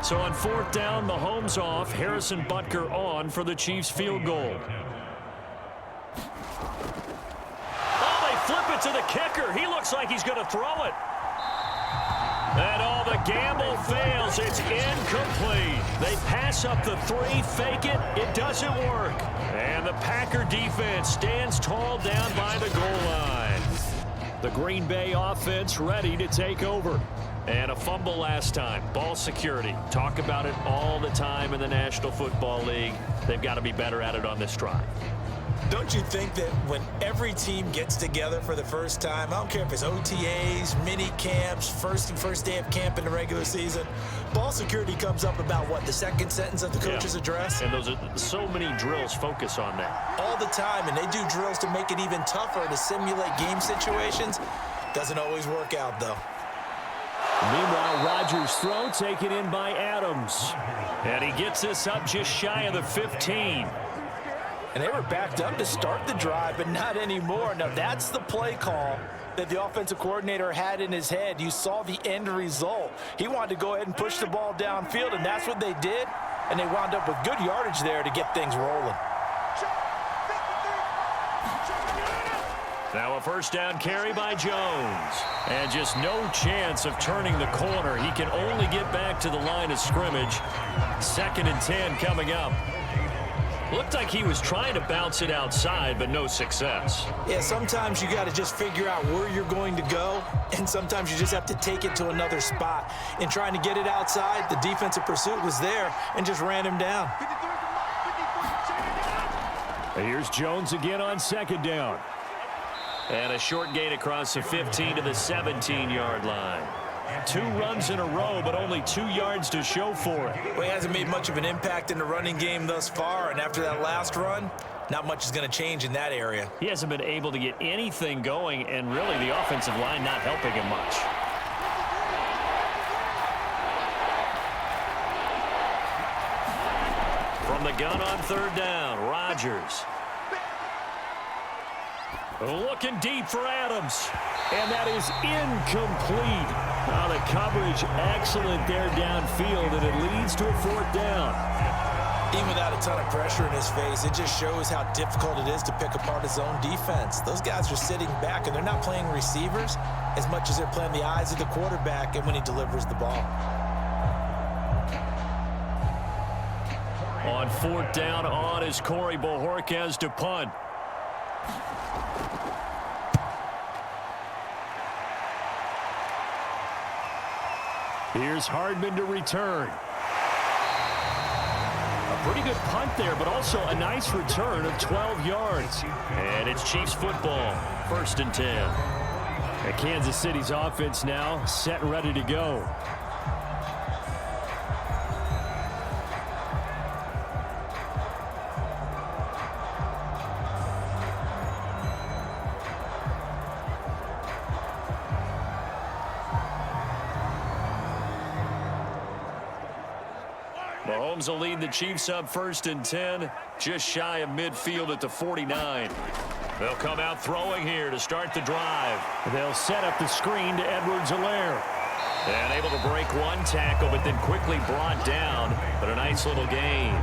So on 4th down, Mahomes off, Harrison Butker on for the Chiefs field goal. Oh, they flip it to the kicker. He looks like he's going to throw it. And all the gamble fails. It's incomplete. They pass up the 3, fake it. It doesn't work. And the Packer defense stands tall down by the goal line. The Green Bay offense ready to take over. And a fumble last time. Ball security. Talk about it all the time in the National Football League. They've got to be better at it on this drive. Don't you think that when every team gets together for the first time, I don't care if it's OTAs, mini camps, first day of camp in the regular season, ball security comes up about what, the second sentence of the coach's address? And those are so many drills focus on that. All the time, and they do drills to make it even tougher to simulate game situations. Doesn't always work out, though. Meanwhile, Rodgers' throw taken in by Adams. And he gets this up just shy of the 15. And they were backed up to start the drive, but not anymore. Now, that's the play call that the offensive coordinator had in his head. You saw the end result. He wanted to go ahead and push the ball downfield, and that's what they did. And they wound up with good yardage there to get things rolling. Now a first down carry by Jones. And just no chance of turning the corner. He can only get back to the line of scrimmage. 2nd and 10 coming up. Looked like he was trying to bounce it outside, but no success. Yeah, sometimes you got to just figure out where you're going to go, and sometimes you just have to take it to another spot. In trying to get it outside, the defensive pursuit was there and just ran him down. Here's Jones again on 2nd down. And a short gain across the 15 to the 17-yard line. 2 runs in a row, but only 2 yards to show for it. Well, he hasn't made much of an impact in the running game thus far, and after that last run, not much is going to change in that area. He hasn't been able to get anything going, and really the offensive line not helping him much. From the gun on 3rd down, Rodgers. Looking deep for Adams. And that is incomplete. The coverage excellent there downfield, and it leads to a 4th down. Even without a ton of pressure in his face, it just shows how difficult it is to pick apart his own defense. Those guys are sitting back, and they're not playing receivers as much as they're playing the eyes of the quarterback and when he delivers the ball. On 4th down, on is Corey Bojorquez to punt. Here's Hardman to return. A pretty good punt there, but also a nice return of 12 yards. And it's Chiefs football, 1st and 10. And Kansas City's offense now set and ready to go. Mahomes will lead the Chiefs up 1st and 10, just shy of midfield at the 49. They'll come out throwing here to start the drive. They'll set up the screen to Edwards-Helaire. And able to break one tackle, but then quickly brought down. But a nice little gain.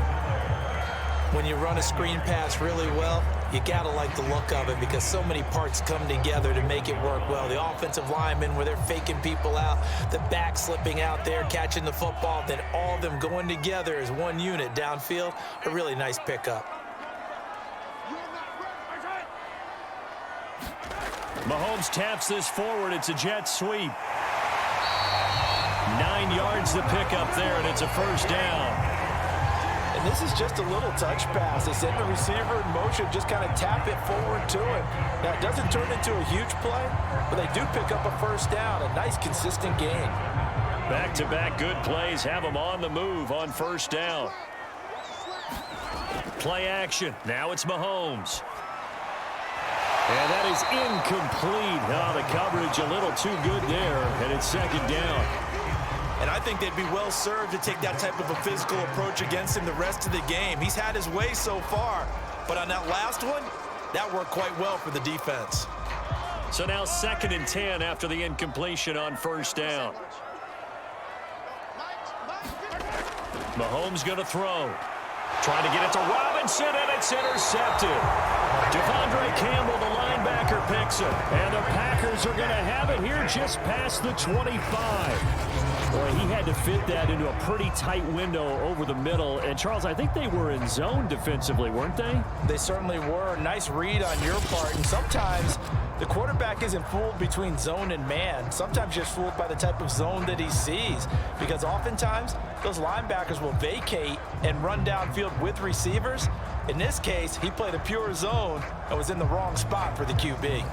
When you run a screen pass really well, you got to like the look of it because so many parts come together to make it work well. The offensive linemen where they're faking people out, the back slipping out there, catching the football, then all of them going together as one unit downfield. A really nice pickup. Mahomes taps this forward. It's a jet sweep. 9 yards to pick up there, and it's a 1st down. And this is just a little touch pass. They send the receiver in motion, just kind of tap it forward to him. Now, it doesn't turn into a huge play, but they do pick up a 1st down, a nice, consistent gain. Back-to-back good plays have them on the move on 1st down. Play action. Now it's Mahomes. And that is incomplete. The coverage a little too good there, and it's 2nd down. And I think they'd be well served to take that type of a physical approach against him the rest of the game. He's had his way so far, but on that last one, that worked quite well for the defense. So now 2nd and 10 after the incompletion on 1st down. Mahomes going to throw. Trying to get it to Robinson, and it's intercepted. Devondre Campbell, the linebacker, picks it. And the Packers are going to have it here just past the 25. Boy, he had to fit that into a pretty tight window over the middle. And, Charles, I think they were in zone defensively, weren't they? They certainly were. Nice read on your part. And sometimes The quarterback isn't fooled between zone and man. Sometimes just fooled by the type of zone that he sees, because oftentimes those linebackers will vacate and run downfield with receivers. In this case, he played a pure zone and was in the wrong spot for the QB.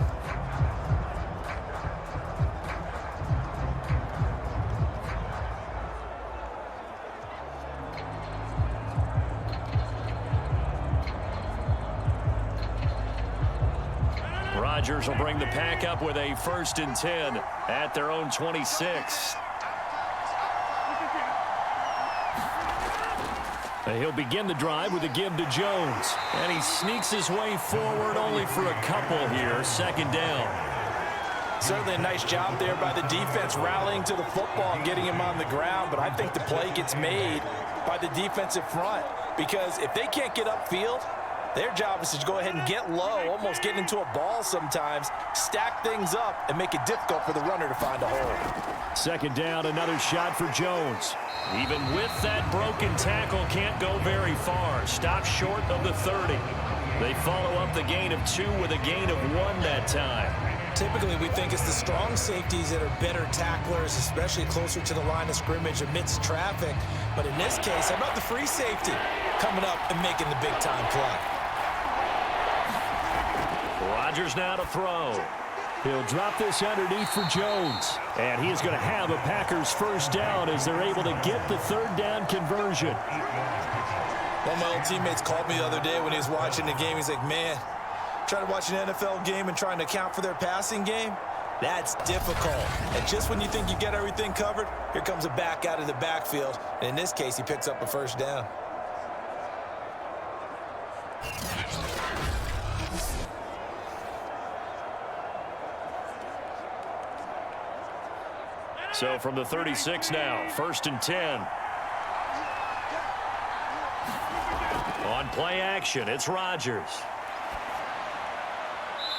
Rodgers will bring the pack up with a 1st and 10 at their own 26. He'll begin the drive with a give to Jones. And he sneaks his way forward only for a couple here. 2nd down. Certainly a nice job there by the defense rallying to the football and getting him on the ground. But I think the play gets made by the defensive front, because if they can't get upfield, their job is to go ahead and get low, almost get into a ball sometimes, stack things up, and make it difficult for the runner to find a hole. 2nd down, another shot for Jones. Even with that broken tackle, can't go very far. Stops short of the 30. They follow up the gain of 2 with a gain of 1 that time. Typically, we think it's the strong safeties that are better tacklers, especially closer to the line of scrimmage amidst traffic. But in this case, how about the free safety coming up and making the big-time play? Rodgers now to throw. He'll drop this underneath for Jones. And he is going to have a Packers 1st down as they're able to get the 3rd down conversion. One of my old teammates called me the other day when he was watching the game. He's like, man, trying to watch an NFL game and trying to account for their passing game, that's difficult. And just when you think you get everything covered, here comes a back out of the backfield. And in this case, he picks up a 1st down. So from the 36 now, 1st and 10. On play action, it's Rodgers.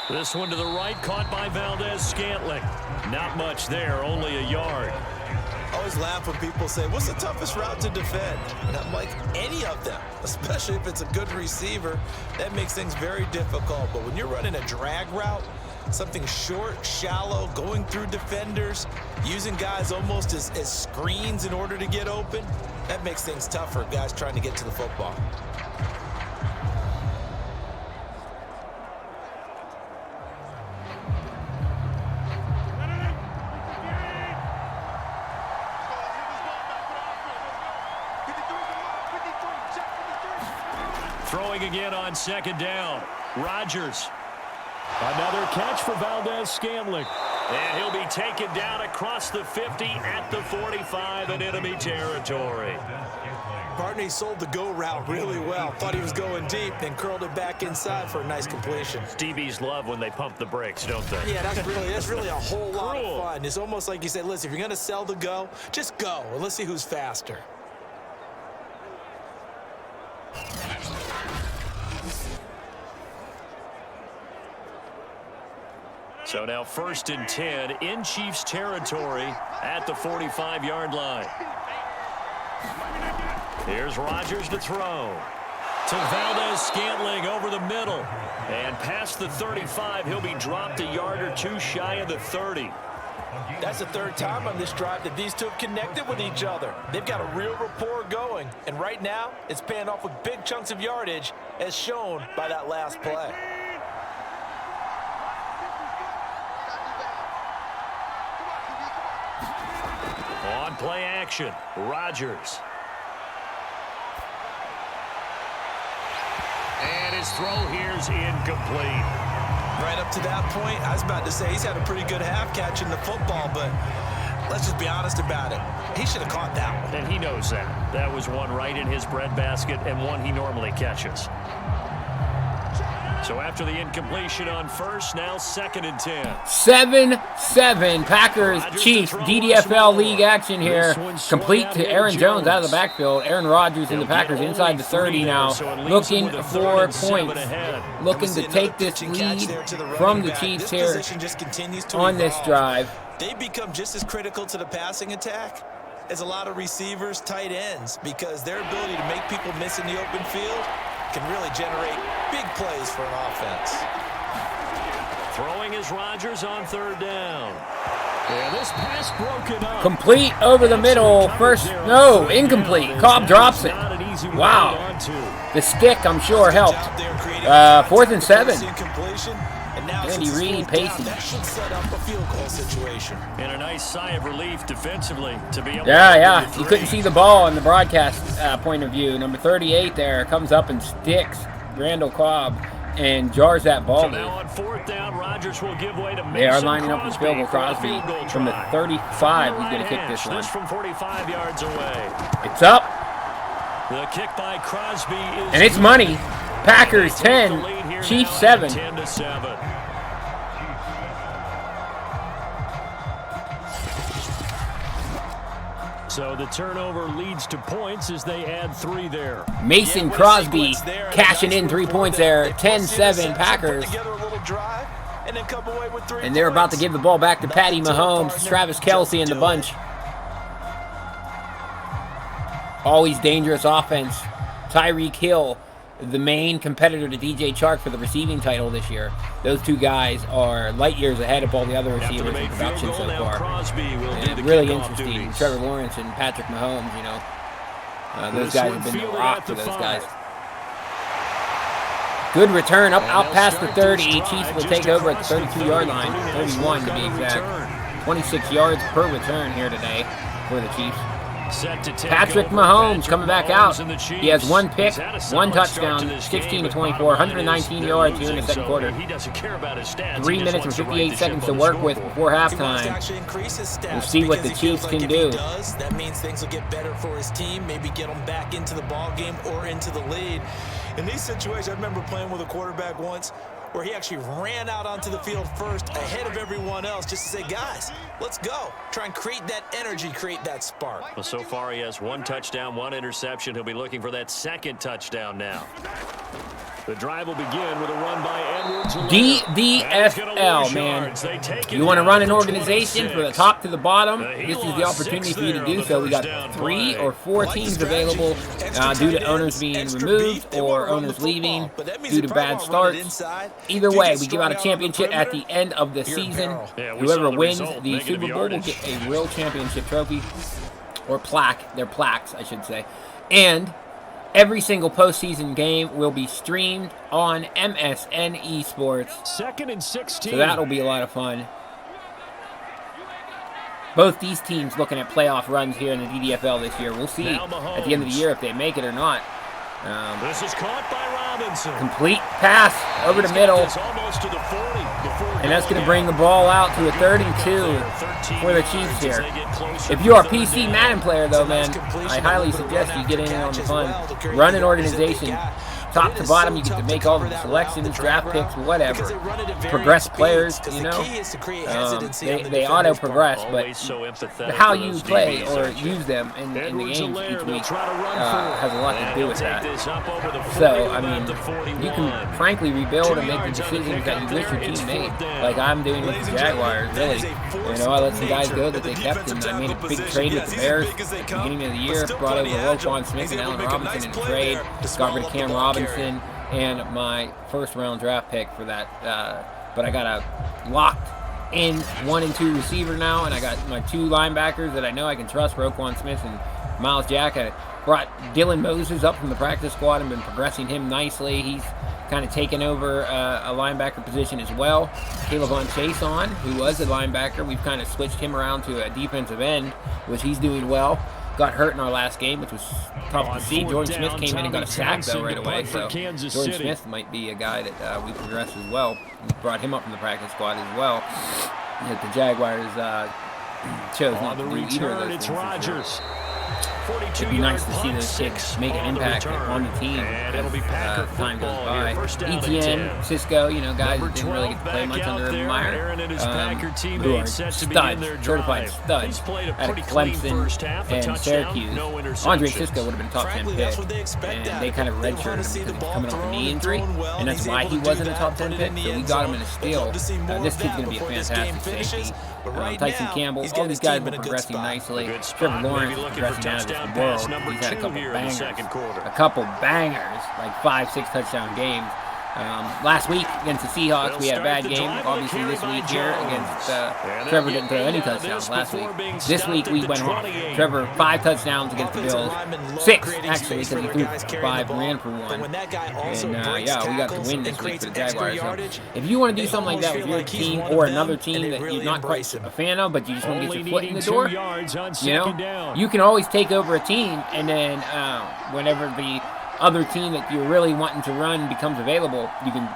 This one to the right, caught by Valdez-Scantling. Not much there, only a yard. I always laugh when people say, what's the toughest route to defend? And I'm like, any of them, especially if it's a good receiver. That makes things very difficult. But when you're running a drag route, something short, shallow, going through defenders, using guys almost as screens in order to get open, that makes things tough for guys trying to get to the football. Throwing again on 2nd down. Rodgers. Another catch for Valdez-Scantling. And he'll be taken down across the 50 at the 45 in enemy territory. Partney sold the go route really well. Thought he was going deep, then curled it back inside for a nice completion. DBs love when they pump the brakes, don't they? Yeah, that's really a whole lot of fun. It's almost like you say, listen, if you're going to sell the go, just go, and let's see who's faster. So now 1st and 10 in Chiefs territory at the 45-yard line. Here's Rodgers to throw. To Valdez-Scantling over the middle. And past the 35, he'll be dropped a yard or 2 shy of the 30. That's the 3rd time on this drive that these two have connected with each other. They've got a real rapport going. And right now, it's paying off with big chunks of yardage, as shown by that last play. On play action, Rodgers. And his throw here's incomplete. Right up to that point, I was about to say he's had a pretty good half catching the football, but let's just be honest about it. He should have caught that one. And he knows that. That was one right in his breadbasket and one he normally catches. So after the incompletion on 1st, now 2nd and 10. 7-7 Packers Chiefs DDFL league action here. Complete to Aaron Jones out of the backfield. Aaron Rodgers and the Packers inside the 30 now, looking for points. Looking to take this lead from the Chiefs here on this drive. They become just as critical to the passing attack as a lot of receivers, tight ends, because their ability to make people miss in the open field can really generate big plays for an offense. Throwing is Rodgers on third down. And this pass broken up. Complete over the middle. First, no, incomplete. Cobb drops it. Wow. The stick, I'm sure, helped. 4th and 7. Andy Reid pacing. That should set up a field goal situation. And a nice sigh of relief defensively to be able Yeah. to You couldn't see the ball in the broadcast point of view. Number 38 there comes up and sticks Randall Cobb and jars that ball. So now on 4th down, Rodgers will give way to Mason They are lining up Crosby with field goal. for the Crosby field goal from the try. 35. He's going to kick this one. This from 45 yards away. It's up, The kick by Crosby is and it's money. Packers 10, Chiefs 7. 10-7. So the turnover leads to points as they add 3 there. Mason Crosby cashing in 3 points there. 10-7 Packers. And they're about to give the ball back to Patty Mahomes, Travis Kelce, and the bunch. Always dangerous offense. Tyreek Hill, the main competitor to DJ Chark for the receiving title this year. Those two guys are light years ahead of all the other receivers in production so far. And really interesting. Trevor Lawrence and Patrick Mahomes, you know. Those guys have been the rock for those guys. Good return out past the 30. Chiefs will take over at the 32-yard line. 31 to be exact. 26 yards per return here today for the Chiefs. Patrick Mahomes coming back out. He has 1 pick, 1 touchdown, 16-24, 119 yards here in the second quarter. 3 minutes and 58 seconds to work with before halftime. We'll see what the Chiefs can do. That means things will get better for his team, maybe get them back into the ball game or into the lead. In these situations, I remember playing with a quarterback once where he actually ran out onto the field first ahead of everyone else just to say, guys, let's go. Try and create that energy, create that spark. Well, so far he has 1 touchdown, 1 interception. He'll be looking for that 2nd touchdown now. The drive will begin with a run by Edwards. DDFL, man. You want to run an organization from the top to the bottom? This is the opportunity for you to do so. We got 3 or 4 teams available due to owners being removed or owners leaving due to bad starts. Either way, we give out a championship at the end of the season. Whoever wins the Super Bowl will get a real championship trophy or plaque. They're plaques, I should say. And every single postseason game will be streamed on MSN Esports. 2nd and 16. So that'll be a lot of fun. Both these teams looking at playoff runs here in the DDFL this year. We'll see at the end of the year if they make it or not. This is caught by Robinson. Complete pass over the middle. Almost to the 40. And that's going to bring the ball out to a 32 for the Chiefs here. If you are a PC Madden player, though, man, I highly suggest you get in on the fun. Run an organization. Top to bottom, you get to make all the selections, draft picks, whatever. Progress players, you know. They auto-progress, but how you play or use them in the games each week has a lot to do with that. So, I mean, you can frankly rebuild and make the decisions that you wish your team made. Like I'm doing with the Jaguars, really. You know, I let some guys go that they kept, and I made a big trade with the Bears at the beginning of the year. Brought over Roquan Smith and Allen Robinson in a trade. Got rid of Cam Robinson and my 1st-round draft pick for that. But I got a locked in 1 and 2 receiver now, and I got my 2 linebackers that I know I can trust, Roquan Smith and Miles Jack. I brought Dylan Moses up from the practice squad and been progressing him nicely. He's kind of taken over a linebacker position as well. Caleb Von Chase on, who was a linebacker. We've kind of switched him around to a defensive end, which he's doing well. Got hurt in our last game, which was tough to see. Jordan Smith came in and got a sack, though, right away. So Jordan Smith might be a guy that we progress as well. We brought him up from the practice squad as well. Yet the Jaguars chose not to do either of those things. It'd be nice to see those kicks make an impact on the team as time goes by. ETN, Cisco, you know, guys that didn't really get to play much under Urban Meyer, who are studs, certified studs at Clemson and Syracuse. Andre Cisco would have been top 10 pick, and they kind of redshirted him because he's coming off a knee injury, and that's why he wasn't a top 10 pick, so we got him in a steal. This kid's going to be a fantastic safety. Tyson Campbell, all these guys have been progressing nicely. Trevor Lawrence is progressing out of this world. He's had a couple bangers, like 5-6 touchdown games. Last week against the Seahawks, we had a bad game. Obviously, this week here against Trevor didn't throw any touchdowns last week. This week, we went home. Trevor, 5 touchdowns against the Bills. 6, actually, because he threw 5 and ran for 1. And, yeah, we got the win this week for the Jaguars. So if you want to do something like that with your team or another team that you're not quite a fan of, but you just want to get your foot in the door, you know, you can always take over a team, and then whenever the other team that you're really wanting to run becomes available, you can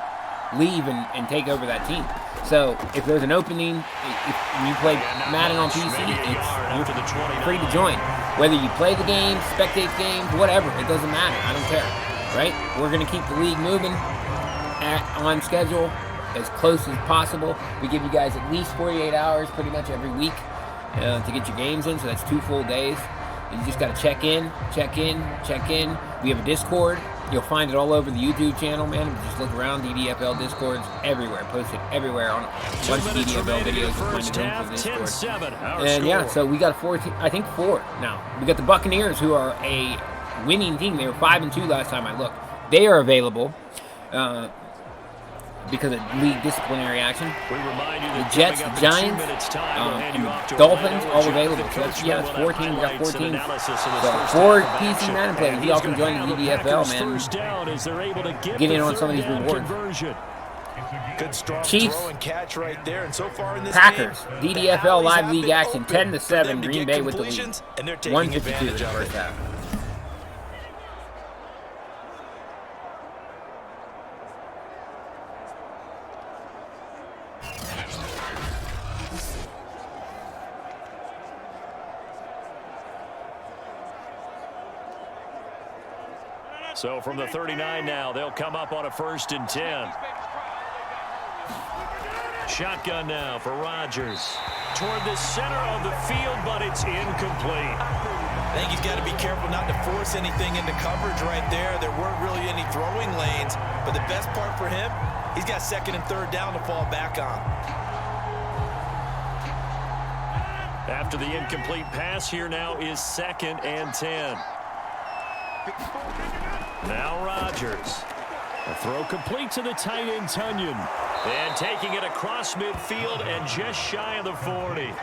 leave and take over that team. So if there's an opening, if you play Madden on PC, you're free to join. Whether you play the game, spectate games, whatever, it doesn't matter. I don't care, right? We're going to keep the league moving on schedule as close as possible. We give you guys at least 48 hours pretty much every week to get your games in, so that's 2 full days. You just got to check in. We have a Discord. You'll find it all over the YouTube channel, man. Just look around, DDFL Discords everywhere, posted everywhere on a bunch of DDFL videos. You'll find the link for Discord. And yeah, so we got 4 now. We got the Buccaneers, who are a winning team. They were 5-2 last time I looked. They are available because of league disciplinary action. The Jets, the Giants, and the Dolphins all available. So that's, yeah, it's 4 teams. We got 4 teams. So 4 PC Madden players. You all can join the DDFL, man. Get in on some of these rewards. Good strong Chiefs, throw and catch right there, and so far in this Packers, game, DDFL live league action, 10-7. Green get Bay with the lead. completions, and they're taking 152 in advantage the of first it. half. So from the 39 now, they'll come up on a 1st and 10. Shotgun now for Rodgers. Toward the center of the field, but it's incomplete. I think he's got to be careful not to force anything into coverage right there. There weren't really any throwing lanes, but the best part for him, he's got 2nd and 3rd down to fall back on. After the incomplete pass, here now is 2nd and 10. Now Rodgers. A throw complete to the tight end, Tunyon. And taking it across midfield and just shy of the 40.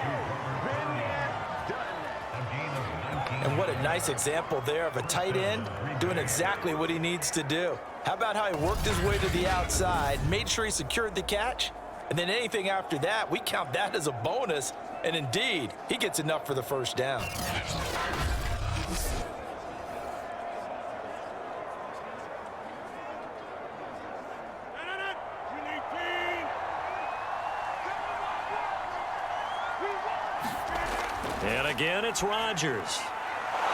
And what a nice example there of a tight end doing exactly what he needs to do. How about how he worked his way to the outside, made sure he secured the catch, and then anything after that, we count that as a bonus. And indeed, he gets enough for the 1st down. And again, it's Rodgers.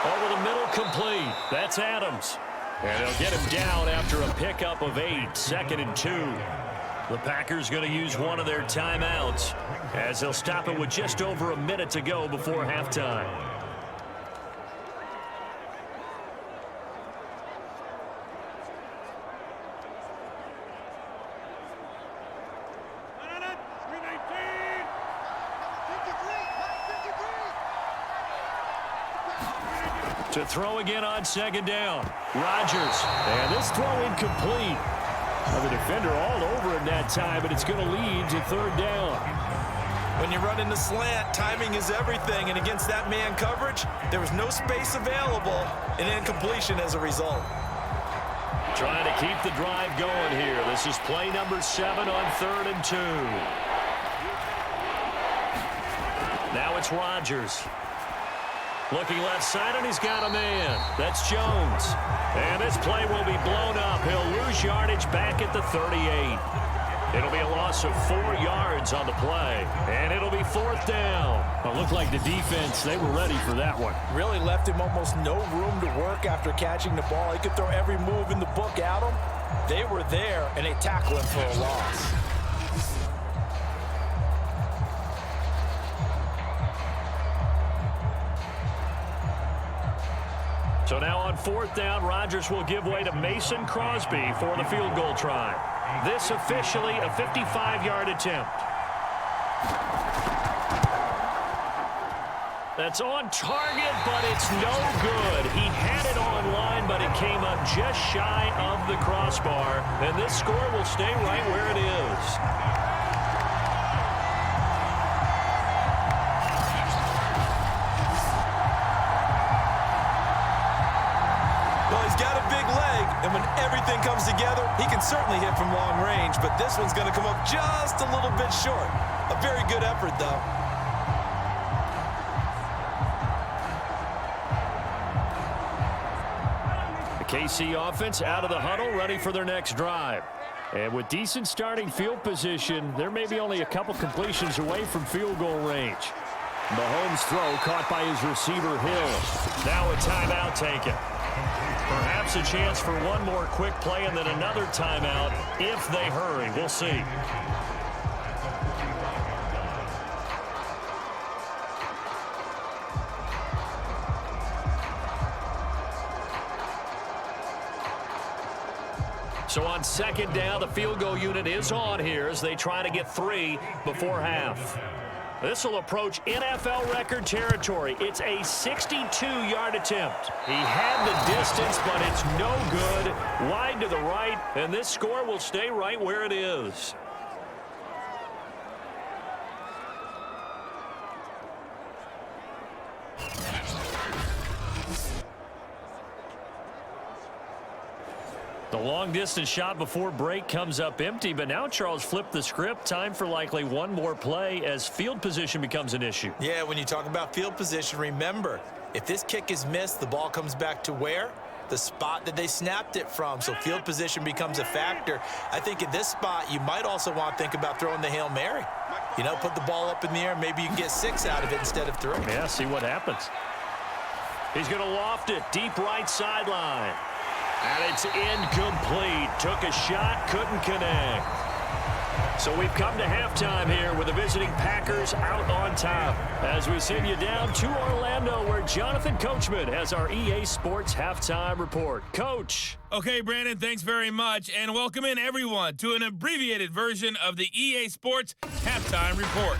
Over the middle, complete. That's Adams. And they'll get him down after a pickup of 8, 2nd and 2. The Packers going to use one of their timeouts as they'll stop it with just over a minute to go before halftime. To throw again on 2nd down. Rodgers. And this throw incomplete. Well, the defender all over him that time, but it's going to lead to 3rd down. When you run in the slant, timing is everything. And against that man coverage, there was no space available, and incompletion as a result. Trying to keep the drive going here. This is play number 7 on 3rd and 2. Now it's Rodgers. Looking left side, and he's got a man. That's Jones. And this play will be blown up. He'll lose yardage back at the 38. It'll be a loss of 4 yards on the play. And it'll be 4th down. It looked like the defense, they were ready for that one. Really left him almost no room to work after catching the ball. He could throw every move in the book at him. They were there, and they tackled him for a loss. So now on 4th down, Rodgers will give way to Mason Crosby for the field goal try. This officially a 55-yard attempt. That's on target, but it's no good. He had it on line, but it came up just shy of the crossbar. And this score will stay right where it is. Well, he's got a big leg, and when everything comes together, he can certainly hit from long range, but this one's going to come up just a little bit short. A very good effort, though. KC offense out of the huddle, ready for their next drive. And with decent starting field position, there may be only a couple completions away from field goal range. Mahomes' throw caught by his receiver, Hill. Now a timeout taken. Perhaps a chance for one more quick play and then another timeout if they hurry. We'll see. So on second down, the field goal unit is on here as they try to get 3 before half. This will approach NFL record territory. It's a 62-yard attempt. He had the distance, but it's no good. Wide to the right, and this score will stay right where it is. The long-distance shot before break comes up empty, but now Charles flipped the script. Time for likely one more play as field position becomes an issue. Yeah, when you talk about field position, remember, if this kick is missed, the ball comes back to where? The spot that they snapped it from. So field position becomes a factor. I think at this spot, you might also want to think about throwing the Hail Mary. You know, put the ball up in the air. Maybe you can get 6 out of it instead of 3. Yeah, see what happens. He's going to loft it deep right sideline. And it's incomplete. Took a shot, couldn't connect. So we've come to halftime here with the visiting Packers out on top. As we send you down to Orlando, where Jonathan Coachman has our EA Sports halftime report. Coach. Okay, Brandon, thanks very much. And welcome in, everyone, to an abbreviated version of the EA Sports halftime report.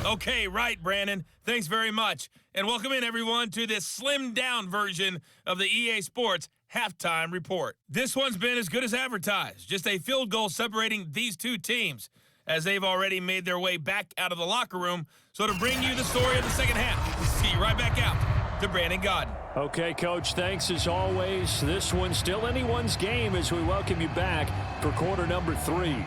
Okay, right, Brandon. Thanks very much. And welcome in, everyone, to this slimmed-down version of the EA Sports halftime report. This one's been as good as advertised. Just a field goal separating these two teams, as they've already made their way back out of the locker room. So to bring you the story of the second half, see you right back out to Brandon Godden. Okay, Coach, thanks as always. This one's still anyone's game as we welcome you back for quarter number 3.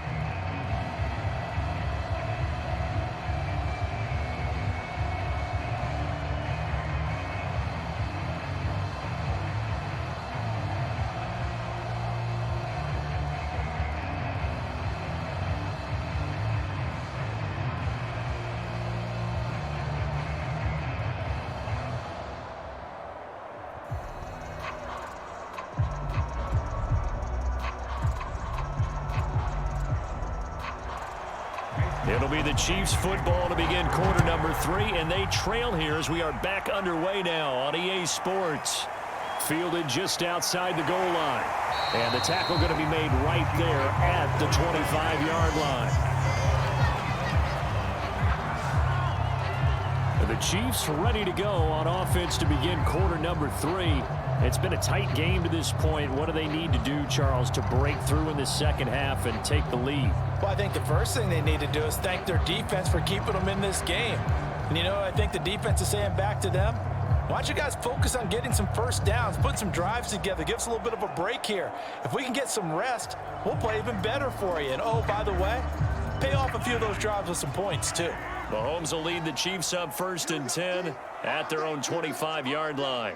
It'll be the Chiefs football to begin quarter number 3, and they trail here as we are back underway now on EA Sports. Fielded just outside the goal line. And the tackle going to be made right there at the 25-yard line. And the Chiefs ready to go on offense to begin quarter number 3. It's been a tight game to this point. What do they need to do, Charles, to break through in the second half and take the lead? Well, I think the first thing they need to do is thank their defense for keeping them in this game. And, you know, I think the defense is saying back to them, why don't you guys focus on getting some first downs, put some drives together, give us a little bit of a break here. If we can get some rest, we'll play even better for you. And, oh, by the way, pay off a few of those drives with some points, too. Mahomes will lead the Chiefs up 1st and 10 at their own 25-yard line.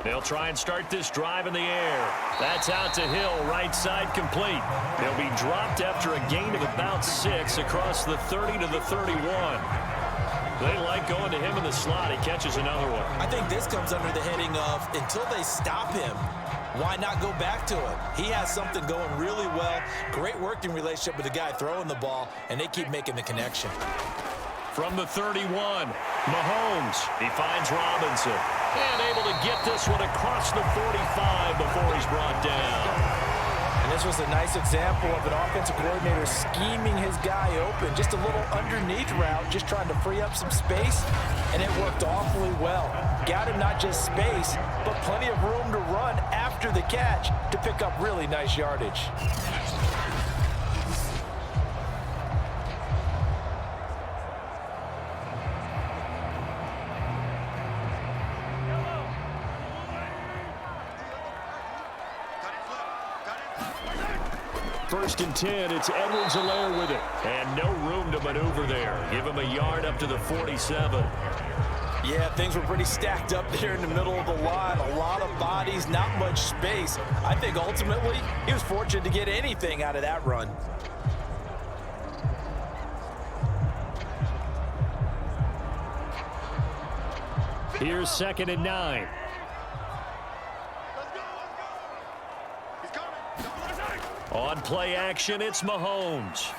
They'll try and start this drive in the air. That's out to Hill, right side complete. They'll be dropped after a gain of about 6 across the 30 to the 31. They like going to him in the slot. He catches another one. I think this comes under the heading of until they stop him, why not go back to it? He has something going really well. Great working relationship with the guy throwing the ball, and they keep making the connection. From the 31, Mahomes. He finds Robinson. And able to get this one across the 45 before he's brought down. And This was a nice example of an offensive coordinator scheming his guy open. Just a little underneath route, just trying to free up some space, and it worked awfully well. Got him not just space, but plenty of room to run after the catch to pick up really nice yardage. First and 10, it's Edwards-Helaire with it. And no room to maneuver there. Give him a yard up to the 47. Yeah, things were pretty stacked up there in the middle of the line. A lot of bodies, not much space. I think ultimately he was fortunate to get anything out of that run. Here's 2nd and 9. On play action, it's Mahomes.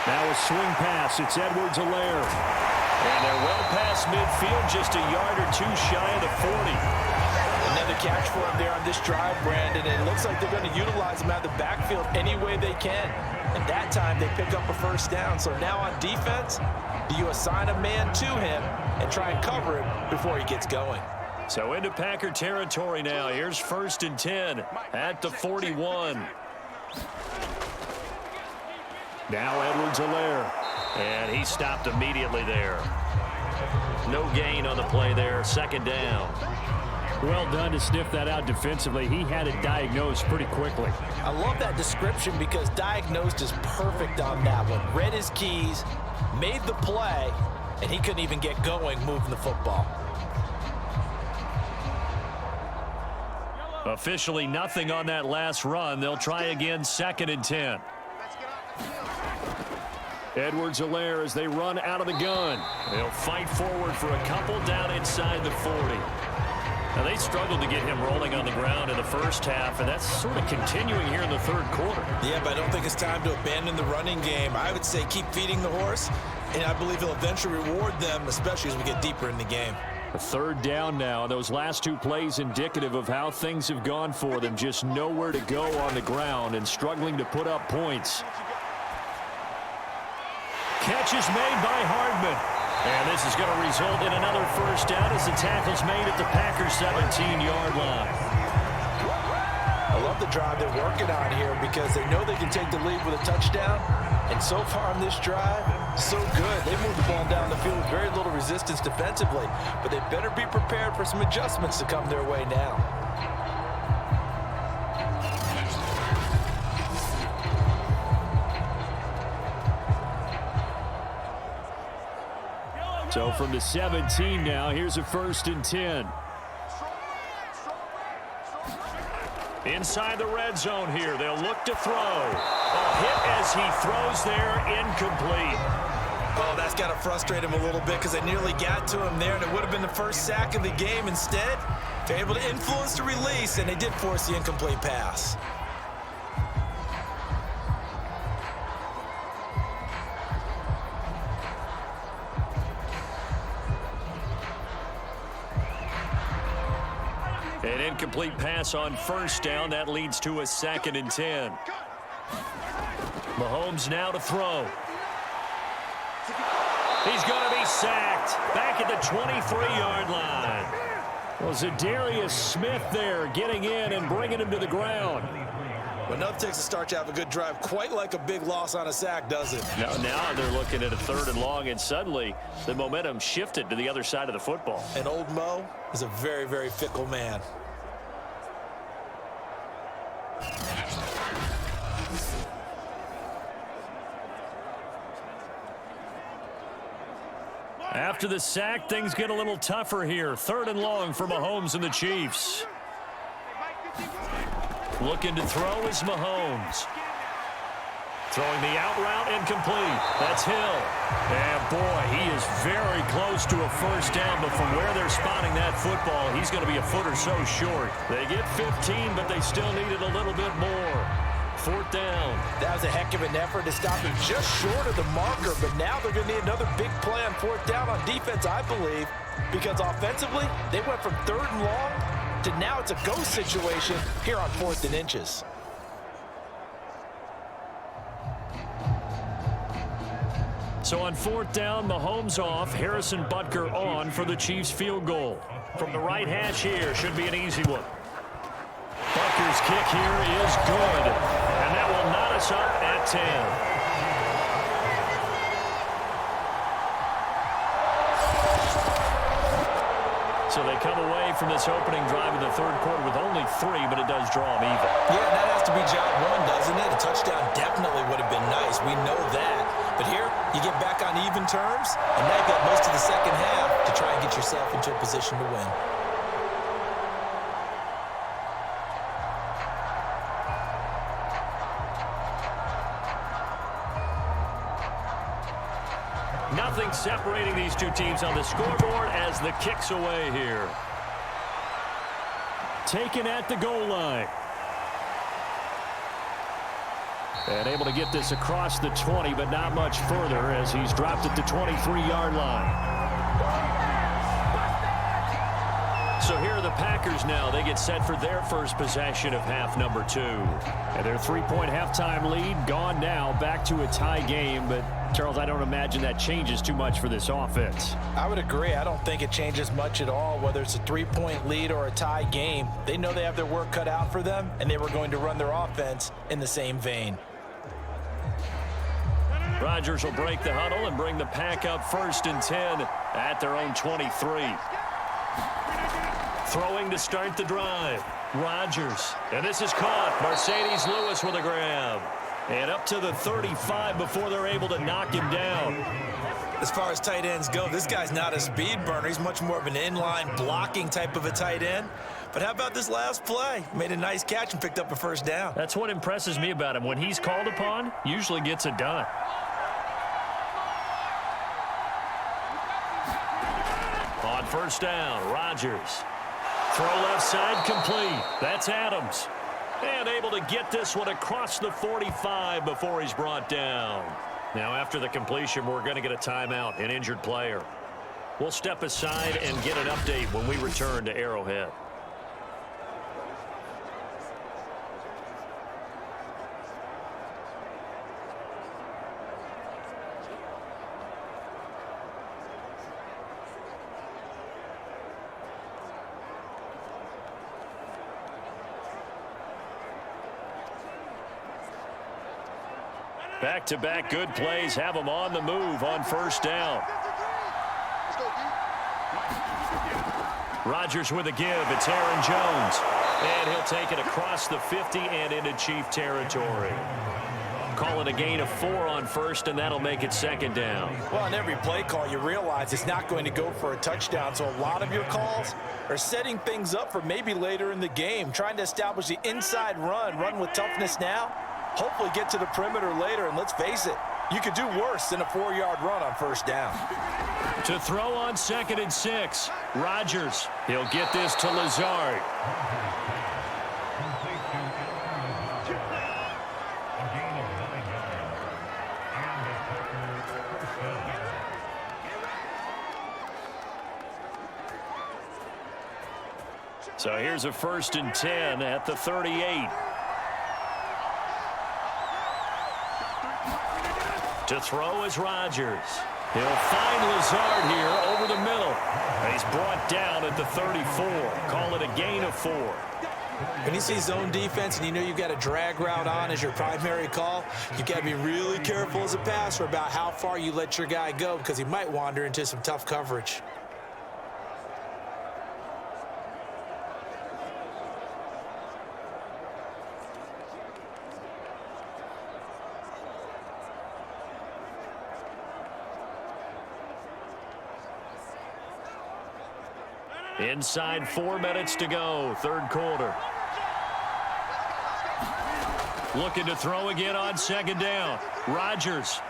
Now a swing pass, it's Edwards-Helaire. And they're well past midfield, just a yard or two shy of the 40. Another catch for him there on this drive, Brandon. And it looks like they're going to utilize him out of the backfield any way they can. And that time they pick up a first down. So now on defense, do you assign a man to him and try and cover him before he gets going? So into Packer territory now. Here's 1st and 10 at the 41. Now Edwards-Helaire. And he stopped immediately there. No gain on the play there. 2nd down. Well done to sniff that out defensively. He had it diagnosed pretty quickly. I love that description because diagnosed is perfect on that one. Read his keys, made the play, and he couldn't even get going moving the football. Officially nothing on that last run. They'll try again, 2nd and 10. Edwards-Helaire as they run out of the gun. They'll fight forward for a couple down inside the 40. Now, they struggled to get him rolling on the ground in the first half, and that's sort of continuing here in the 3rd quarter. Yeah, but I don't think it's time to abandon the running game. I would say keep feeding the horse, and I believe he'll eventually reward them, especially as we get deeper in the game. A 3rd down now. Those last 2 plays indicative of how things have gone for them. Just nowhere to go on the ground and struggling to put up points. Catch is made by Hardman. And this is going to result in another first down as the tackle's made at the Packers' 17-yard line. I love the drive they're working on here because they know they can take the lead with a touchdown. And so far on this drive, so good. They moved the ball down the field with very little resistance defensively. But they better be prepared for some adjustments to come their way now. So from the 17 now, here's a 1st and 10. Inside the red zone here, they'll look to throw. A hit as he throws there, incomplete. Oh, that's got to frustrate him a little bit because they nearly got to him there, and it would have been the first sack of the game. Instead, they're able to influence the release, and they did force the incomplete pass. An incomplete pass on first down. That leads to a 2nd and 10. Mahomes now to throw. He's going to be sacked back at the 23-yard line. Well, Zadarius Smith there getting in and bringing him to the ground. But enough takes a start to have a good drive, quite like a big loss on a sack, does it? Now they're looking at a 3rd and long, and suddenly the momentum shifted to the other side of the football. And old Mo is a very, very fickle man. After the sack, things get a little tougher here. 3rd and long for Mahomes and the Chiefs. Looking to throw is Mahomes. Throwing the out route incomplete. That's Hill. And boy, he is very close to a first down, but from where they're spotting that football, he's going to be a foot or so short. They get 15, but they still needed a little bit more. 4th down. That was a heck of an effort to stop him just short of the marker, but now they're going to need another big play on 4th down on defense, I believe, because offensively, they went from 3rd and long to now it's a go situation here on 4th and inches. So on 4th down, Mahomes off, Harrison Butker on for the Chiefs field goal. From the right hash here, should be an easy one. Butker's kick here is good, and that will knot us up at 10. So they come away from this opening drive in the third quarter with only 3, but it does draw them even. Yeah, that has to be job one, doesn't it? A touchdown definitely would have been nice. We know that. But here, you get back on even terms, and now you've got most of the second half to try and get yourself into a position to win. Nothing separating these two teams on the scoreboard as the kick's away here. Taken at the goal line. And able to get this across the 20, but not much further as he's dropped at the 23-yard line. So here are the Packers now. They get set for their first possession of half number 2. And their 3-point halftime lead gone now, back to a tie game. But, Charles, I don't imagine that changes too much for this offense. I would agree. I don't think it changes much at all, whether it's a 3-point lead or a tie game. They know they have their work cut out for them, and they were going to run their offense in the same vein. Rodgers will break the huddle and bring the pack up 1st and 10 at their own 23. Throwing to start the drive. Rodgers. And this is caught. Mercedes Lewis with a grab. And up to the 35 before they're able to knock him down. As far as tight ends go, this guy's not a speed burner. He's much more of an inline blocking type of a tight end. But how about this last play? Made a nice catch and picked up a first down. That's what impresses me about him. When he's called upon, usually gets it done. On 1st down, Rodgers. Throw left side complete. That's Adams. And able to get this one across the 45 before he's brought down. Now after the completion, we're going to get a timeout, an injured player. We'll step aside and get an update when we return to Arrowhead. Back-to-back good plays have them on the move on 1st down. Rodgers with a give. It's Aaron Jones. And he'll take it across the 50 and into Chief territory. Calling a gain of 4 on 1st, and that'll make it 2nd down. Well, on every play call, you realize it's not going to go for a touchdown. So a lot of your calls are setting things up for maybe later in the game, trying to establish the inside run with toughness now. Hopefully get to the perimeter later, and let's face it, you could do worse than a 4-yard run on 1st down. To throw on 2nd and 6, Rodgers. He'll get this to Lazard. So here's a 1st and 10 at the 38. To throw is Rodgers. He'll find Lazard here over the middle. And he's brought down at the 34. Call it a gain of 4. When you see zone defense and you know you've got a drag route on as your primary call, you've got to be really careful as a passer about how far you let your guy go because he might wander into some tough coverage. Inside 4 minutes to go, 3rd quarter. Looking to throw again on 2nd down. Rodgers.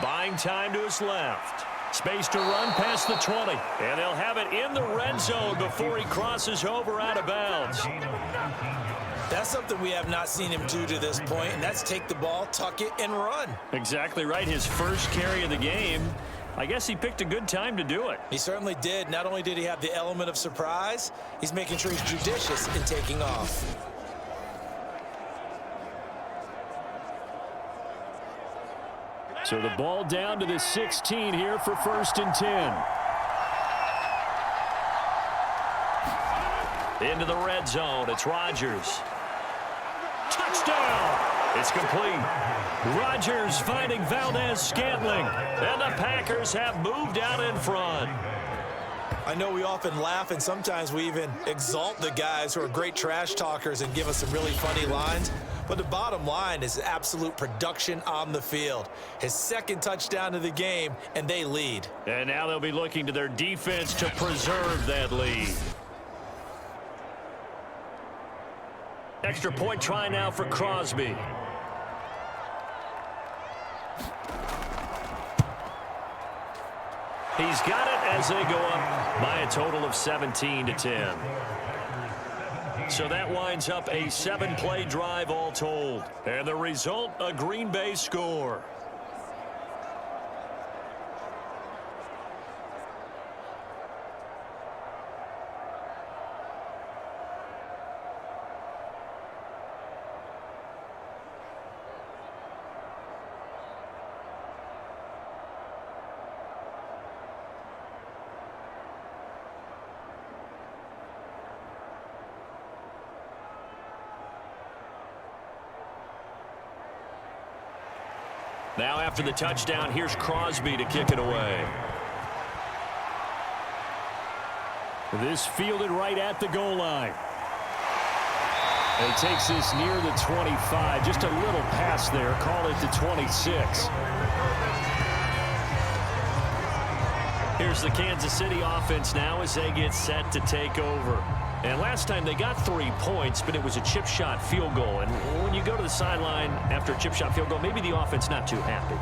Buying time to his left. Space to run past the 20. And they'll have it in the red zone before he crosses over out of bounds. That's something we have not seen him do to this point, and that's take the ball, tuck it, and run. Exactly right. His first carry of the game. I guess he picked a good time to do it. He certainly did. Not only did he have the element of surprise, he's making sure he's judicious in taking off. So the ball down to the 16 here for 1st and 10. Into the red zone. It's Rodgers. Touchdown! It's complete. Rodgers finding Valdez-Scantling. And the Packers have moved out in front. I know we often laugh, and sometimes we even exalt the guys who are great trash talkers and give us some really funny lines. But the bottom line is absolute production on the field. His 2nd touchdown of the game, and they lead. And now they'll be looking to their defense to preserve that lead. Extra point try now for Crosby. He's got it as they go up by a total of 17-10. So that winds up a 7-play drive all told. And the result, a Green Bay score. Now after the touchdown, here's Crosby to kick it away. This fielded right at the goal line. And he takes this near the 25. Just a little pass there. Call it the 26. Here's the Kansas City offense now as they get set to take over. And last time they got 3 points, but it was a chip shot field goal. And when you go to the sideline after a chip shot field goal, maybe the offense not too happy.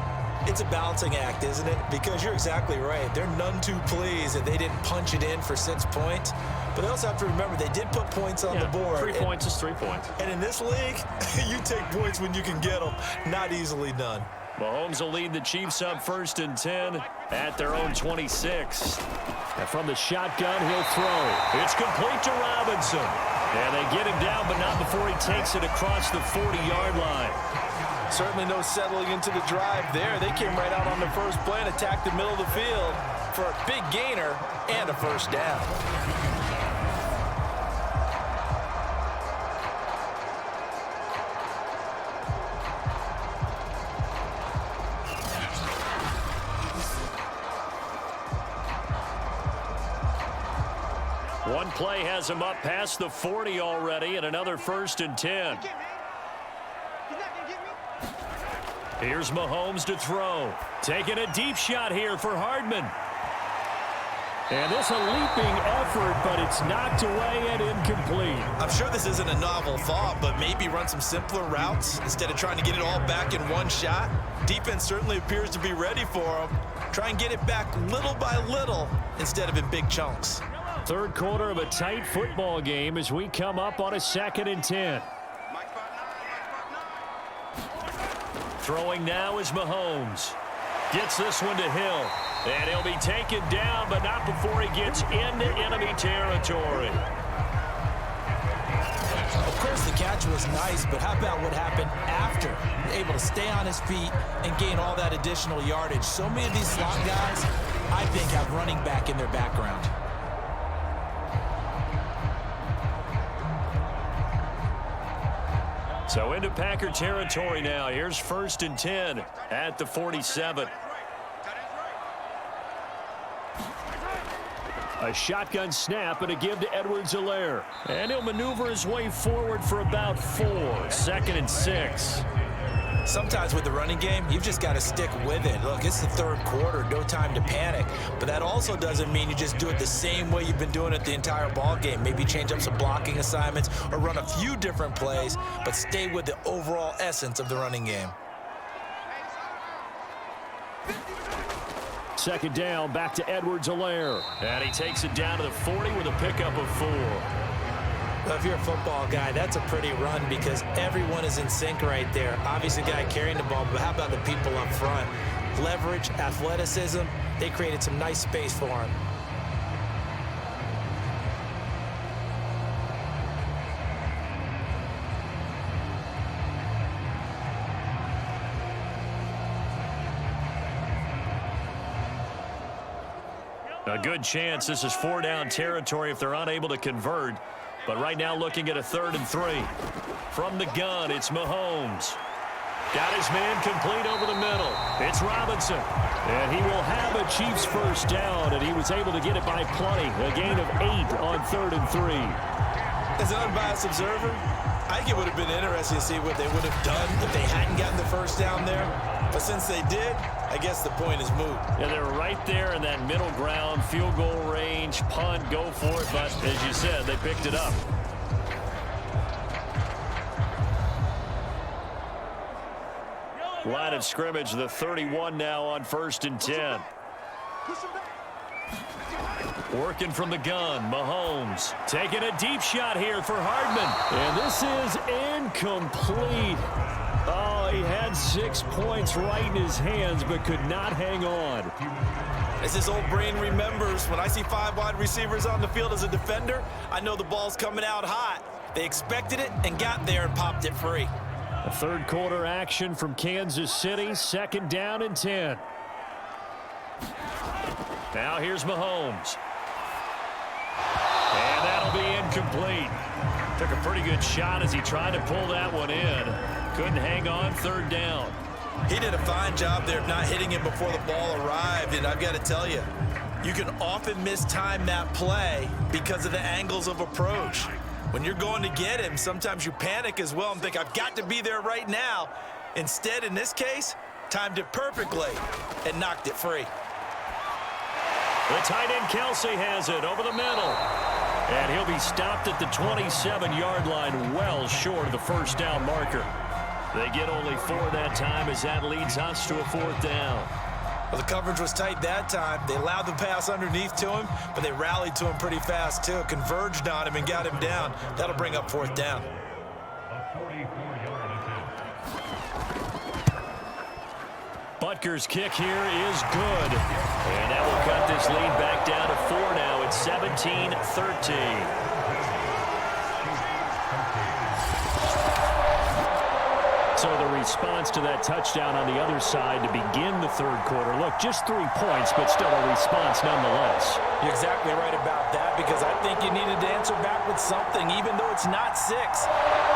It's a balancing act, isn't it? Because you're exactly right. They're none too pleased that they didn't punch it in for 6 points. But they also have to remember they did put points on the board. 3 points is 3 points. And in this league, you take points when you can get them. Not easily done. Mahomes will lead the Chiefs up 1st and 10 at their own 26. And from the shotgun, he'll throw. It's complete to Robinson. And they get him down, but not before he takes it across the 40-yard line. Certainly no settling into the drive there. They came right out on the first play and attacked the middle of the field for a big gainer and a 1st down. One play has him up past the 40 already, and another 1st and 10. Here's Mahomes to throw. Taking a deep shot here for Hardman. And this a leaping effort, but it's knocked away and incomplete. I'm sure this isn't a novel thought, but maybe run some simpler routes instead of trying to get it all back in one shot. Defense certainly appears to be ready for him. Try and get it back little by little instead of in big chunks. 3rd quarter of a tight football game as we come up on a 2nd and 10. Throwing now is Mahomes. Gets this one to Hill. And he'll be taken down, but not before he gets into enemy territory. Of course, the catch was nice, but how about what happened after? Able to stay on his feet and gain all that additional yardage. So many of these slot guys, I think, have running back in their background. So into Packer territory now. Here's 1st and 10 at the 47. A shotgun snap and a give to Edwards-Helaire. And he'll maneuver his way forward for about 4. 2nd and 6. Sometimes with the running game, you've just got to stick with it. Look, it's the 3rd quarter, no time to panic. But that also doesn't mean you just do it the same way you've been doing it the entire ball game. Maybe change up some blocking assignments or run a few different plays, but stay with the overall essence of the running game. 2nd down, back to Edwards-Helaire. And he takes it down to the 40 with a pickup of 4. Well, if you're a football guy, that's a pretty run because everyone is in sync right there. Obviously, the guy carrying the ball, but how about the people up front? Leverage, athleticism, they created some nice space for him. A good chance this is 4-down territory if they're unable to convert. But right now looking at a 3rd and 3. From the gun, it's Mahomes. Got his man complete over the middle. It's Robinson. And he will have a Chiefs first down, and he was able to get it by plenty. A gain of 8 on 3rd and 3. As an unbiased observer, I think it would have been interesting to see what they would have done if they hadn't gotten the first down there. But since they did, I guess the point is moot. Yeah, they were right there in that middle ground, field goal range, punt, go for it. But as you said, they picked it up. Line of scrimmage, the 31 now on 1st and 10. Working from the gun, Mahomes taking a deep shot here for Hardman. And this is incomplete. Oh, he had 6 points right in his hands, but could not hang on. As his old brain remembers, when I see 5 wide receivers on the field as a defender, I know the ball's coming out hot. They expected it and got there and popped it free. A 3rd quarter action from Kansas City, 2nd down and 10. Now here's Mahomes. And that'll be incomplete. Took a pretty good shot as he tried to pull that one in. Couldn't hang on, 3rd down. He did a fine job there of not hitting him before the ball arrived, and I've got to tell you, you can often mistime that play because of the angles of approach. When you're going to get him, sometimes you panic as well and think, I've got to be there right now. Instead, in this case, timed it perfectly and knocked it free. The tight end Kelsey has it over the middle. And he'll be stopped at the 27-yard line, well short of the first down marker. They get only 4 that time as that leads us to a 4th down. Well, the coverage was tight that time. They allowed the pass underneath to him, but they rallied to him pretty fast, too. Converged on him and got him down. That'll bring up 4th down. Butker's kick here is good. And that will cut this lead back down to 4 now. It's 17-13. So the response to that touchdown on the other side to begin the 3rd quarter. Look, just 3 points, but still a response nonetheless. You're exactly right about that, because I think you needed to answer back with something, even though it's not 6.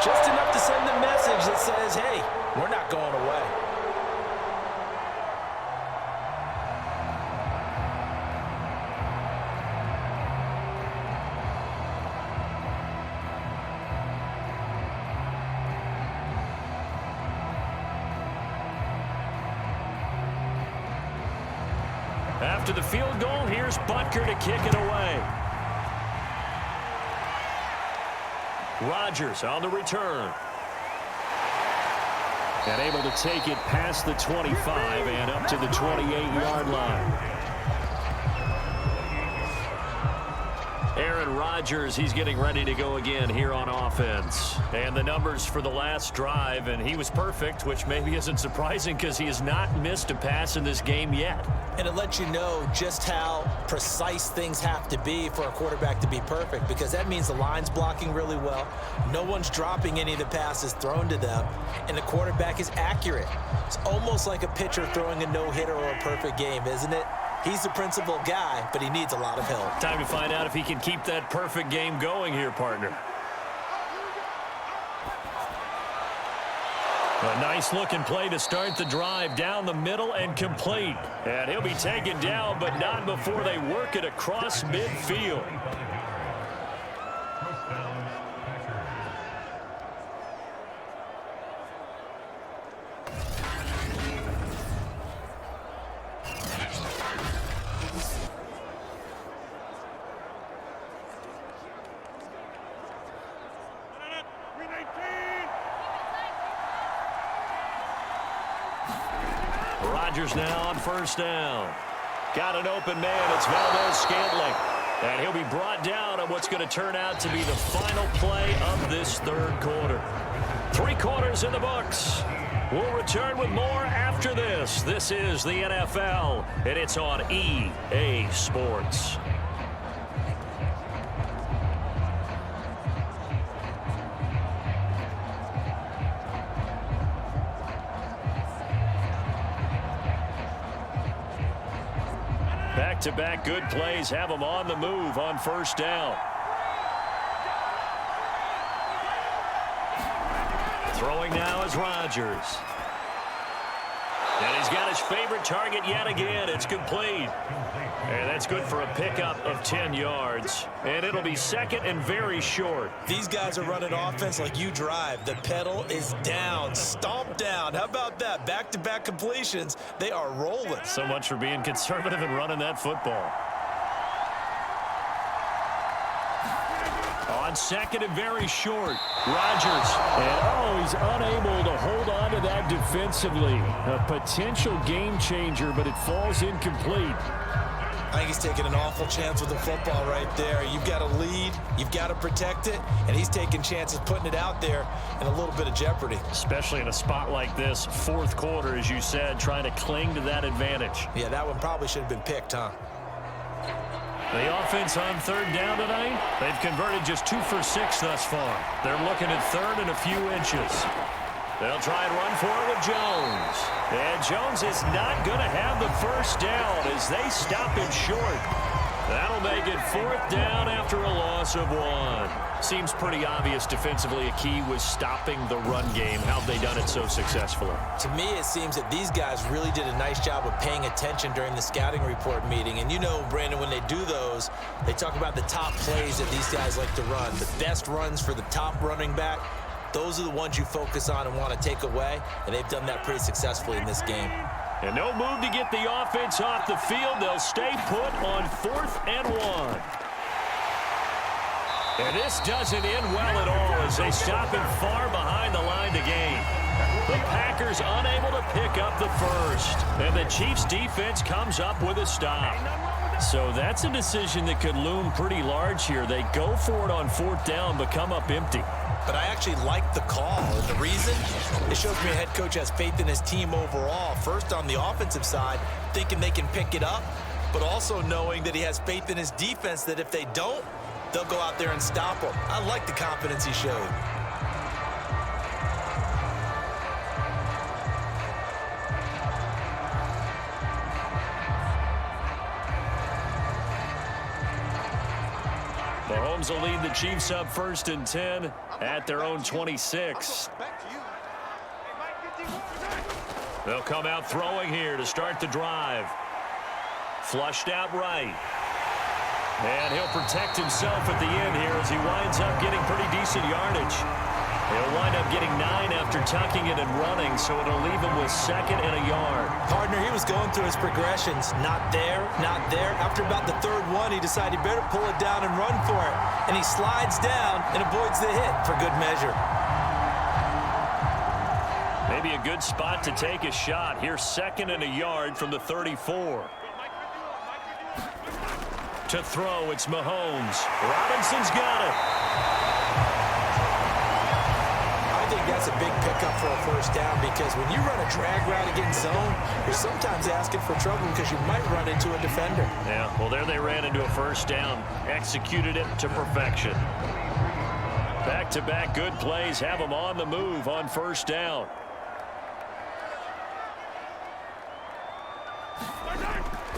Just enough to send the message that says, hey, we're not going away. After the field goal, here's Butker to kick it away. Rodgers on the return. And able to take it past the 25 and up to the 28-yard line. Aaron Rodgers, he's getting ready to go again here on offense. And the numbers for the last drive, and he was perfect, which maybe isn't surprising because he has not missed a pass in this game yet. And it lets you know just how precise things have to be for a quarterback to be perfect, because that means the line's blocking really well, no one's dropping any of the passes thrown to them, and the quarterback is accurate. It's almost like a pitcher throwing a no-hitter or a perfect game, isn't it? He's the principal guy, but he needs a lot of help. Time to find out if he can keep that perfect game going here, partner. A nice-looking play to start the drive down the middle and complete. And he'll be taken down, but not before they work it across midfield. Rodgers now on first down. Got an open man. It's Valdez-Scantling. And he'll be brought down on what's going to turn out to be the final play of this 3rd quarter. 3 quarters in the books. We'll return with more after this. This is the NFL, and it's on EA Sports. Back-to-back good plays have them on the move on first down. Throwing now is Rodgers. And he's got his favorite target yet again. It's complete. And that's good for a pickup of 10 yards. And it'll be second and very short. These guys are running offense like you drive. The pedal is down, stomp down. How about that? Back-to-back completions. They are rolling. So much for being conservative and running that football. On second and very short, Rodgers. And he's unable to hold on to that defensively. A potential game changer, but it falls incomplete. I think he's taking an awful chance with the football right there. You've got to lead, you've got to protect it, and he's taking chances putting it out there in a little bit of jeopardy. Especially in a spot like this, fourth quarter, as you said, trying to cling to that advantage. Yeah, that one probably should have been picked, huh? The offense on third down tonight, they've converted just 2 for 6 thus far. They're looking at third and a few inches. They'll try and run for it with Jones. And Jones is not going to have the first down as they stop him short. That'll make it fourth down after a loss of 1. Seems pretty obvious defensively a key was stopping the run game. How have they done it so successfully? To me, it seems that these guys really did a nice job of paying attention during the scouting report meeting. And you know, Brandon, when they do those, they talk about the top plays that these guys like to run. The best runs for the top running back. Those are the ones you focus on and want to take away. And they've done that pretty successfully in this game. And no move to get the offense off the field. They'll stay put on 4th and 1. And this doesn't end well at all as they stop him far behind the line to gain. The Packers unable to pick up the first. And the Chiefs defense comes up with a stop. So that's a decision that could loom pretty large here. They go for it on 4th down, but come up empty. But I actually like the call. And the reason? It shows me a head coach has faith in his team overall. First on the offensive side, thinking they can pick it up, but also knowing that he has faith in his defense that if they don't, they'll go out there and stop him. I like the confidence he showed. Mahomes will lead the Chiefs up 1st and 10 at their own 26. They'll come out throwing here to start the drive. Flushed out right. And he'll protect himself at the end here as he winds up getting pretty decent yardage. He'll wind up getting 9 after tucking it and running, so it'll leave him with 2nd and a yard. Partner, he was going through his progressions. Not there, not there. After about the 3rd one, he decided he better pull it down and run for it. And he slides down and avoids the hit for good measure. Maybe a good spot to take a shot. Here's 2nd and a yard from the 34. To throw, it's Mahomes. Robinson's got it. I think that's a big pickup for a first down because when you run a drag route against zone, you're sometimes asking for trouble because you might run into a defender. Yeah, well, there they ran into a first down. Executed it to perfection. Back-to-back good plays have them on the move on first down.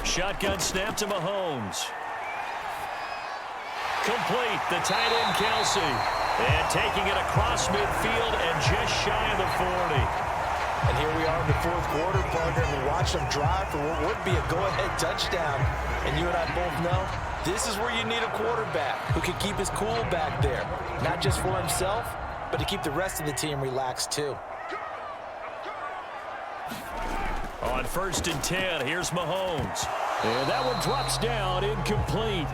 Shotgun snap to Mahomes. Complete, the tight end Kelsey. And taking it across midfield and just shy of the 40. And here we are in the 4th quarter, partner, and we watch them drive for what would be a go-ahead touchdown. And you and I both know this is where you need a quarterback who can keep his cool back there. Not just for himself, but to keep the rest of the team relaxed too. On 1st and 10, here's Mahomes. And that one drops down, incomplete.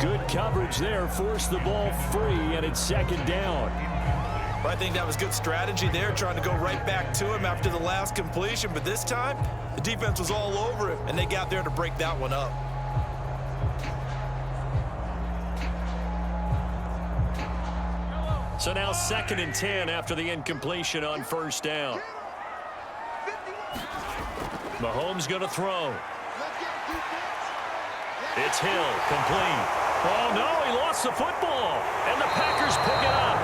Good coverage there, forced the ball free, and it's 2nd down. Well, I think that was good strategy there, trying to go right back to him after the last completion. But this time, the defense was all over him, and they got there to break that one up. So now 2nd and 10 after the incompletion on 1st down. Mahomes going to throw. It's Hill, complete. Oh, no, he lost the football. And the Packers pick it up.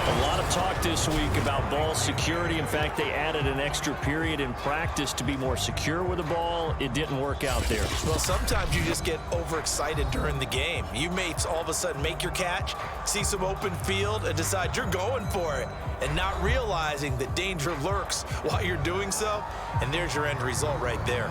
A lot of talk talked this week about ball security. In fact, they added an extra period in practice to be more secure with the ball. It didn't work out there. Well, sometimes you just get overexcited during the game. You may all of a sudden make your catch, see some open field, and decide you're going for it, and not realizing that danger lurks while you're doing so, and there's your end result right there.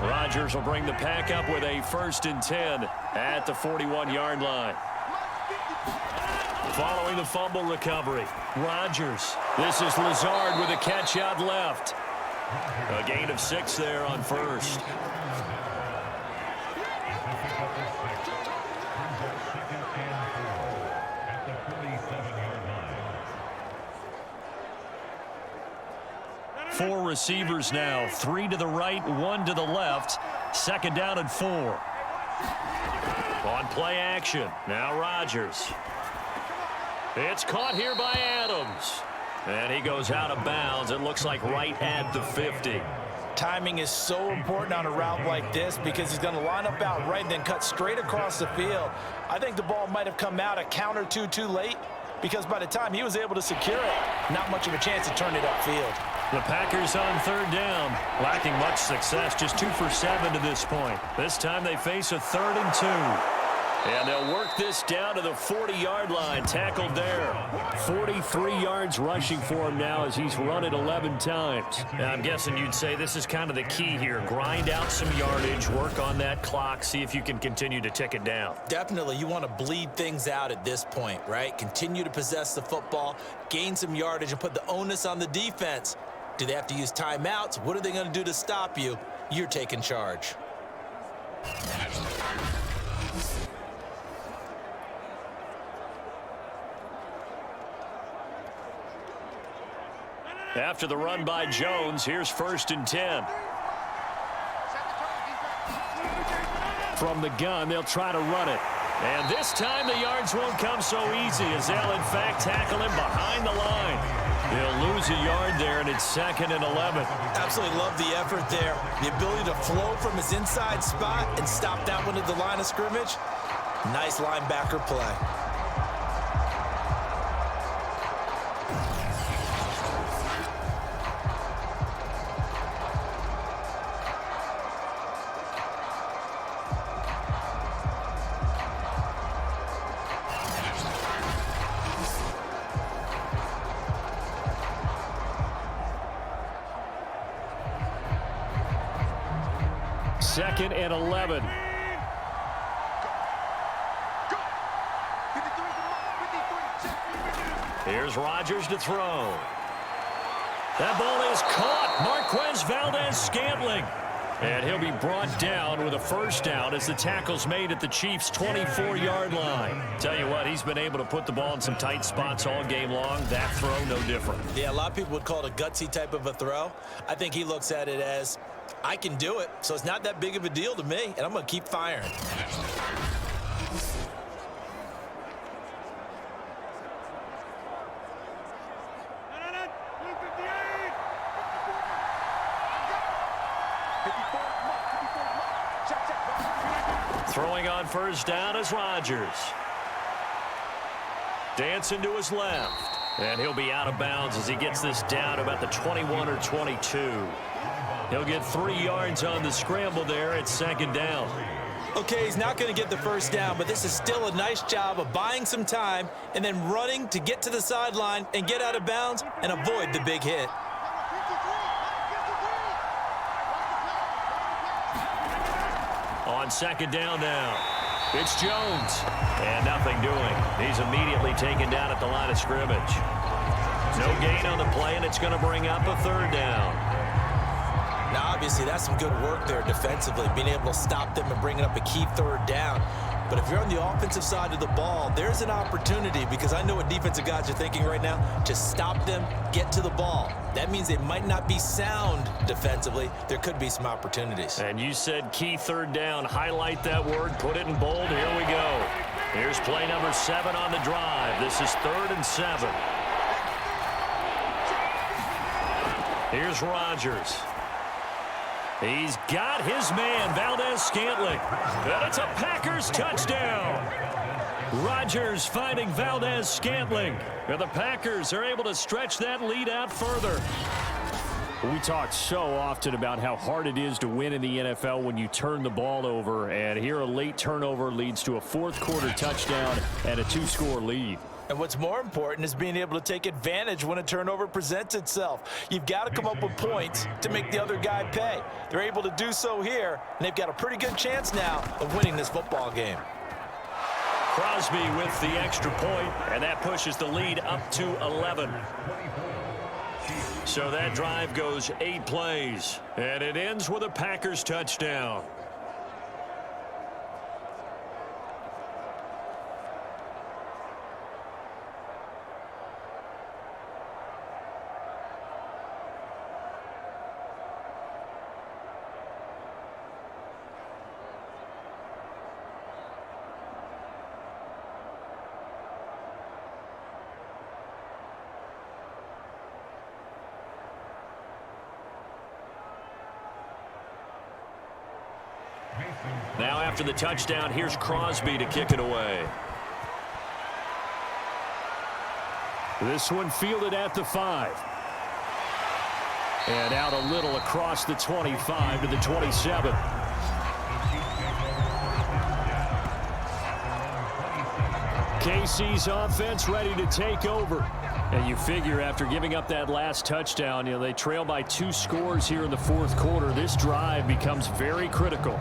Rodgers will bring the pack up with a 1st and 10 at the 41-yard line. Following the fumble recovery, Rodgers. This is Lazard with a catch out left. A gain of 6 there on 1st. Four receivers now, 3 to the right, 1 to the left. 2nd down and 4. On play action, now Rodgers. It's caught here by Adams. And he goes out of bounds. It looks like right at the 50. Timing is so important on a route like this because he's going to line up out right and then cut straight across the field. I think the ball might have come out a count or two too late because by the time he was able to secure it, not much of a chance to turn it upfield. The Packers on 3rd down, lacking much success, just 2 for 7 to this point. This time they face a 3rd and 2. And they'll work this down to the 40-yard line, tackled there. 43 yards rushing for him now as he's run it 11 times. Now, I'm guessing you'd say this is kind of the key here. Grind out some yardage, work on that clock, see if you can continue to tick it down. Definitely, you want to bleed things out at this point, right? Continue to possess the football, gain some yardage, and put the onus on the defense. Do they have to use timeouts? What are they going to do to stop you? You're taking charge. After the run by Jones, here's 1st and 10. From the gun, they'll try to run it. And this time the yards won't come so easy as they'll in fact tackle him behind the line. They'll lose a yard there, and it's 2nd and 11. Absolutely love the effort there. The ability to flow from his inside spot and stop that one at the line of scrimmage. Nice linebacker play. Second and 11. Here's Rodgers to throw. That ball is caught. Marquez Valdez-Scantling. And he'll be brought down with a 1st down as the tackle's made at the Chiefs' 24-yard line. Tell you what, he's been able to put the ball in some tight spots all game long. That throw, no different. Yeah, a lot of people would call it a gutsy type of a throw. I think he looks at it as, I can do it, so it's not that big of a deal to me, and I'm going to keep firing. Throwing on 1st down is Rodgers. Dancing to his left. And he'll be out of bounds as he gets this down about the 21 or 22. He'll get 3 yards on the scramble there at 2nd down. Okay, he's not going to get the 1st down, but this is still a nice job of buying some time and then running to get to the sideline and get out of bounds and avoid the big hit. On 2nd down now, it's Jones. And nothing doing. He's immediately taken down at the line of scrimmage. No gain on the play, and it's going to bring up a 3rd down. Now, obviously, that's some good work there defensively, being able to stop them and bringing up a key 3rd down. But if you're on the offensive side of the ball, there's an opportunity, because I know what defensive guys are thinking right now, to stop them, get to the ball. That means they might not be sound defensively. There could be some opportunities. And you said key 3rd down. Highlight that word, put it in bold. Here we go. Here's play number 7 on the drive. This is 3rd and 7. Here's Rodgers. He's got his man, Valdez-Scantling. And it's a Packers touchdown. Rodgers finding Valdez-Scantling. And the Packers are able to stretch that lead out further. We talk so often about how hard it is to win in the NFL when you turn the ball over. And here a late turnover leads to a fourth-quarter touchdown and a 2-score lead. And what's more important is being able to take advantage when a turnover presents itself. You've got to come up with points to make the other guy pay. They're able to do so here, and they've got a pretty good chance now of winning this football game. Crosby with the extra point, and that pushes the lead up to 11. So that drive goes 8 plays, and it ends with a Packers touchdown. Now after the touchdown, here's Crosby to kick it away. This one fielded at the 5. And out a little across the 25 to the 27. KC's offense ready to take over. And you figure after giving up that last touchdown, they trail by 2 scores here in the fourth quarter. This drive becomes very critical.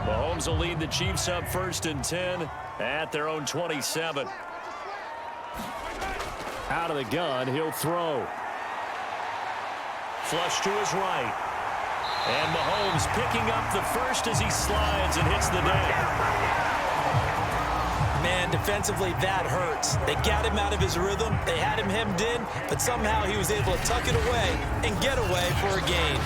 Mahomes will lead the Chiefs up 1st and 10 at their own 27. Out of the gun, he'll throw. Flush to his right. And Mahomes picking up the first as he slides and hits the deck. Man, defensively, that hurts. They got him out of his rhythm. They had him hemmed in, but somehow he was able to tuck it away and get away for a gain.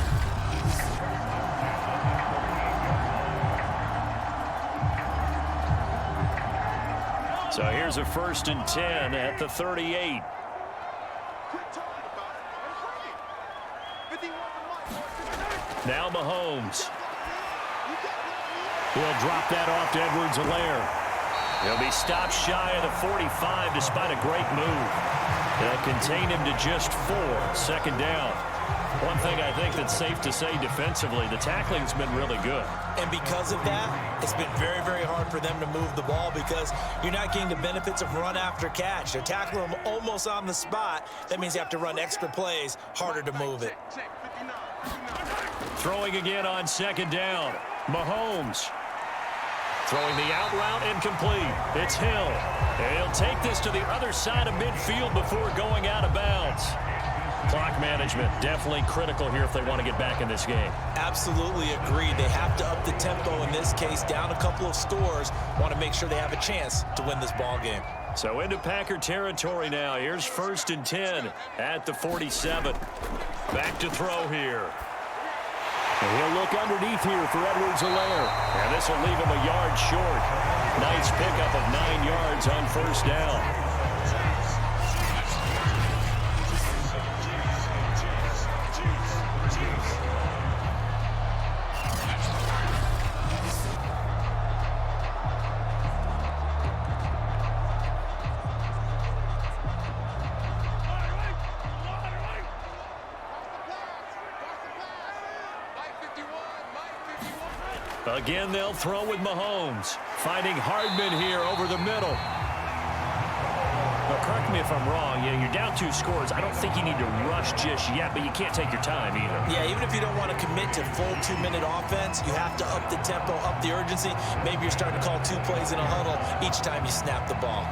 So here's a 1st and 10 at the 38. Now Mahomes. He'll drop that off to Edwards-Helaire. He'll be stopped shy of the 45 despite a great move. They'll contain him to just 4. 2nd down. One thing I think that's safe to say defensively, the tackling's been really good. And because of that, it's been very, very hard for them to move the ball because you're not getting the benefits of run after catch. They're tackling them almost on the spot. That means you have to run extra plays, harder to move it. Throwing again on 2nd down. Mahomes. Throwing the out route incomplete. It's Hill. And he'll take this to the other side of midfield before going out of bounds. Clock management definitely critical here if they want to get back in this game. Absolutely agreed. They have to up the tempo in this case, down a couple of scores. Want to make sure they have a chance to win this ball game. So into Packer territory now. Here's 1st and 10 at the 47. Back to throw here. And he'll look underneath here for Edwards-Helaire. And this will leave him a yard short. Nice pickup of 9 yards on 1st down. Again, they'll throw with Mahomes. Finding Hardman here over the middle. Well, correct me if I'm wrong. You're down 2 scores. I don't think you need to rush just yet, but you can't take your time either. Yeah, even if you don't want to commit to full 2-minute offense, you have to up the tempo, up the urgency. Maybe you're starting to call 2 plays in a huddle each time you snap the ball.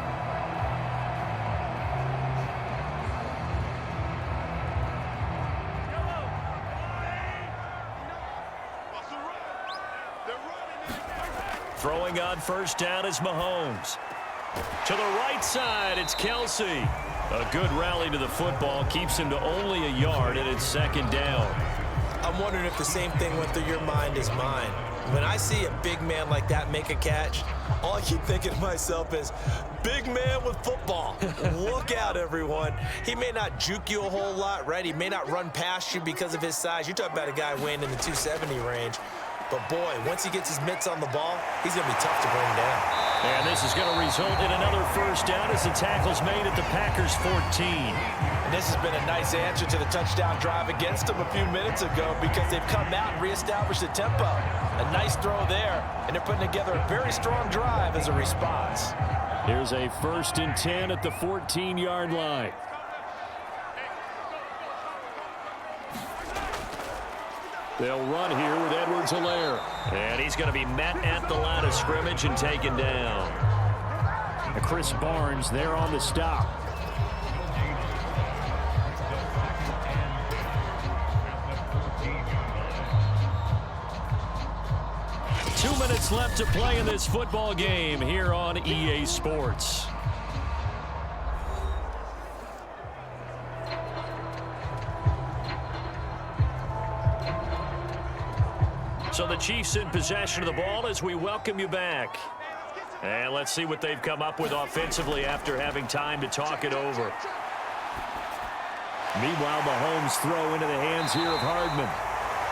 Throwing on 1st down is Mahomes. To the right side, it's Kelsey. A good rally to the football keeps him to only a yard, and it's 2nd down. I'm wondering if the same thing went through your mind as mine. When I see a big man like that make a catch, all I keep thinking to myself is, big man with football. Look out, everyone. He may not juke you a whole lot, right? He may not run past you because of his size. You're talking about a guy weighing in the 270 range. But, boy, once he gets his mitts on the ball, he's going to be tough to bring down. And this is going to result in another first down as the tackle's made at the Packers' 14. And this has been a nice answer to the touchdown drive against them a few minutes ago because they've come out and reestablished the tempo. A nice throw there, and they're putting together a very strong drive as a response. Here's a 1st and 10 at the 14-yard line. They'll run here with Edwards-Helaire. And he's going to be met at the line of scrimmage and taken down. And Chris Barnes there on the stop. Two minutes left to play in this football game here on EA Sports. So the Chiefs in possession of the ball as we welcome you back. And let's see what they've come up with offensively after having time to talk it over. Meanwhile, Mahomes throw into the hands here of Hardman.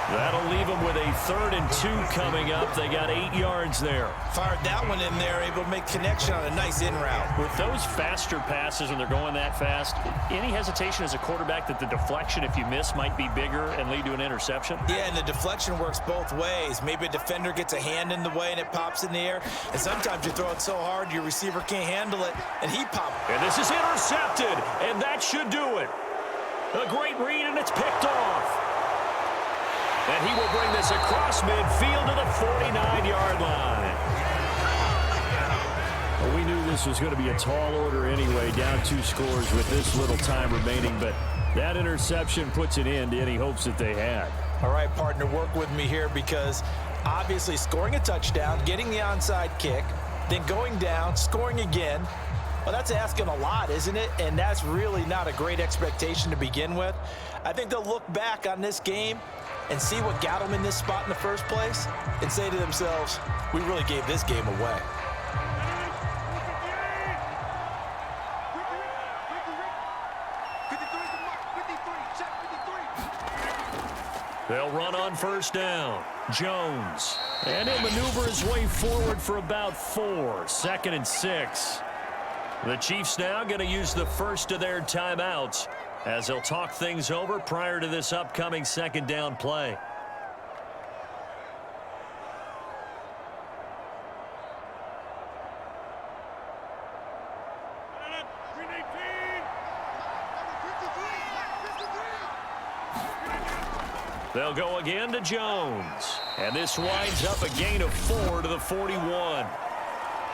That'll leave them with a 3rd and 2 coming up. They got 8 yards there. Fired that one in there, able to make connection on a nice in route. With those faster passes when they're going that fast, any hesitation as a quarterback that the deflection, if you miss, might be bigger and lead to an interception? Yeah, and the deflection works both ways. Maybe a defender gets a hand in the way and it pops in the air. And sometimes you throw it so hard your receiver can't handle it, and he pops. And this is intercepted, and that should do it. A great read, and it's picked off. And he will bring this across midfield to the 49-yard line. Well, we knew this was going to be a tall order anyway, down 2 scores with this little time remaining, but that interception puts an end to any hopes that they had. All right, partner, work with me here because obviously scoring a touchdown, getting the onside kick, then going down, scoring again, well, that's asking a lot, isn't it? And that's really not a great expectation to begin with. I think they'll look back on this game and see what got them in this spot in the first place and say to themselves, we really gave this game away. They'll run on first down. Jones. And he'll maneuver his way forward for about 4. 2nd and 6. The Chiefs now going to use the first of their timeouts as they'll talk things over prior to this upcoming 2nd down play. They'll go again to Jones. And this winds up a gain of 4 to the 41.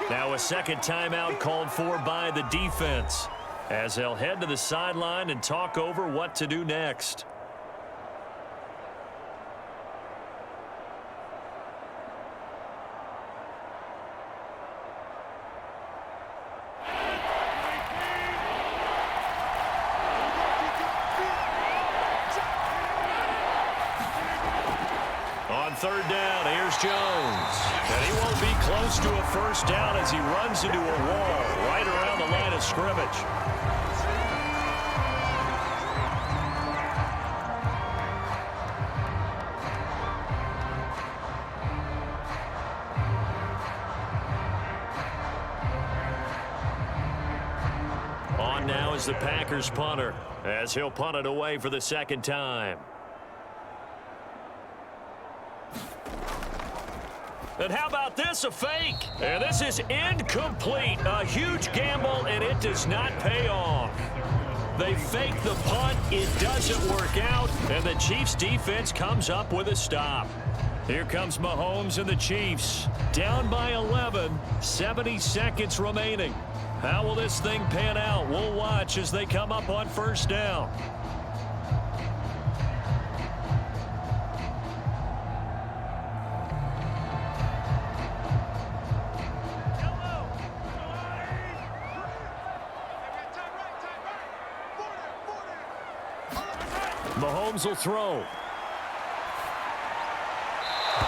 Now a 2nd timeout called for by the defense as they'll head to the sideline and talk over what to do next. On 3rd down, here's Jones. And he won't be close to a first down as he runs into a wall right around the line of scrimmage. On now is the Packers punter as he'll punt it away for the 2nd time. And how about this, a fake? And this is incomplete. A huge gamble, and it does not pay off. They fake the punt. It doesn't work out, and the Chiefs' defense comes up with a stop. Here comes Mahomes and the Chiefs. Down by 11, 70 seconds remaining. How will this thing pan out? We'll watch as they come up on first down. Mahomes will throw.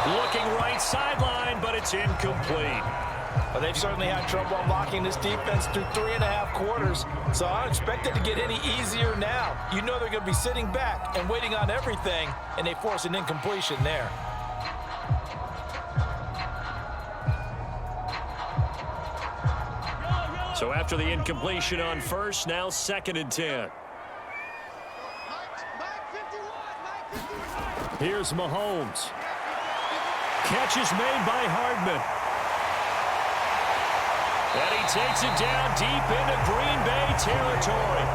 Looking right sideline, but it's incomplete. Well, they've certainly had trouble unlocking this defense through 3.5 quarters, so I don't expect it to get any easier now. You know they're going to be sitting back and waiting on everything, and they force an incompletion there. So after the incompletion on first, now 2nd and 10. Here's Mahomes. Catch is made by Hardman. And he takes it down deep into Green Bay territory.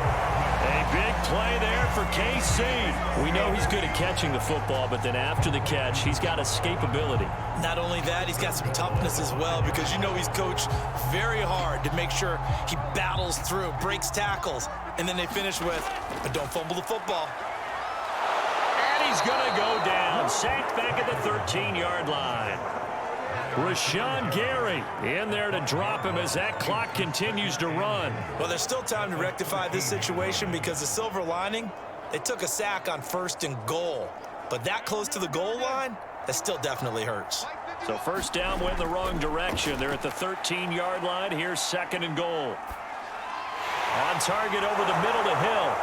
A big play there for KC. We know he's good at catching the football, but then after the catch, he's got escapability. Not only that, he's got some toughness as well, because you know he's coached very hard to make sure he battles through, breaks tackles, and then they finish with, but don't fumble the football. And he's going to go down, sacked back at the 13-yard line. Rashawn Gary in there to drop him as that clock continues to run. Well, there's still time to rectify this situation, because the silver lining, they took a sack on 1st and goal. But that close to the goal line, that still definitely hurts. So first down went in the wrong direction. They're at the 13-yard line. Here's 2nd and goal. On target over the middle to Hill.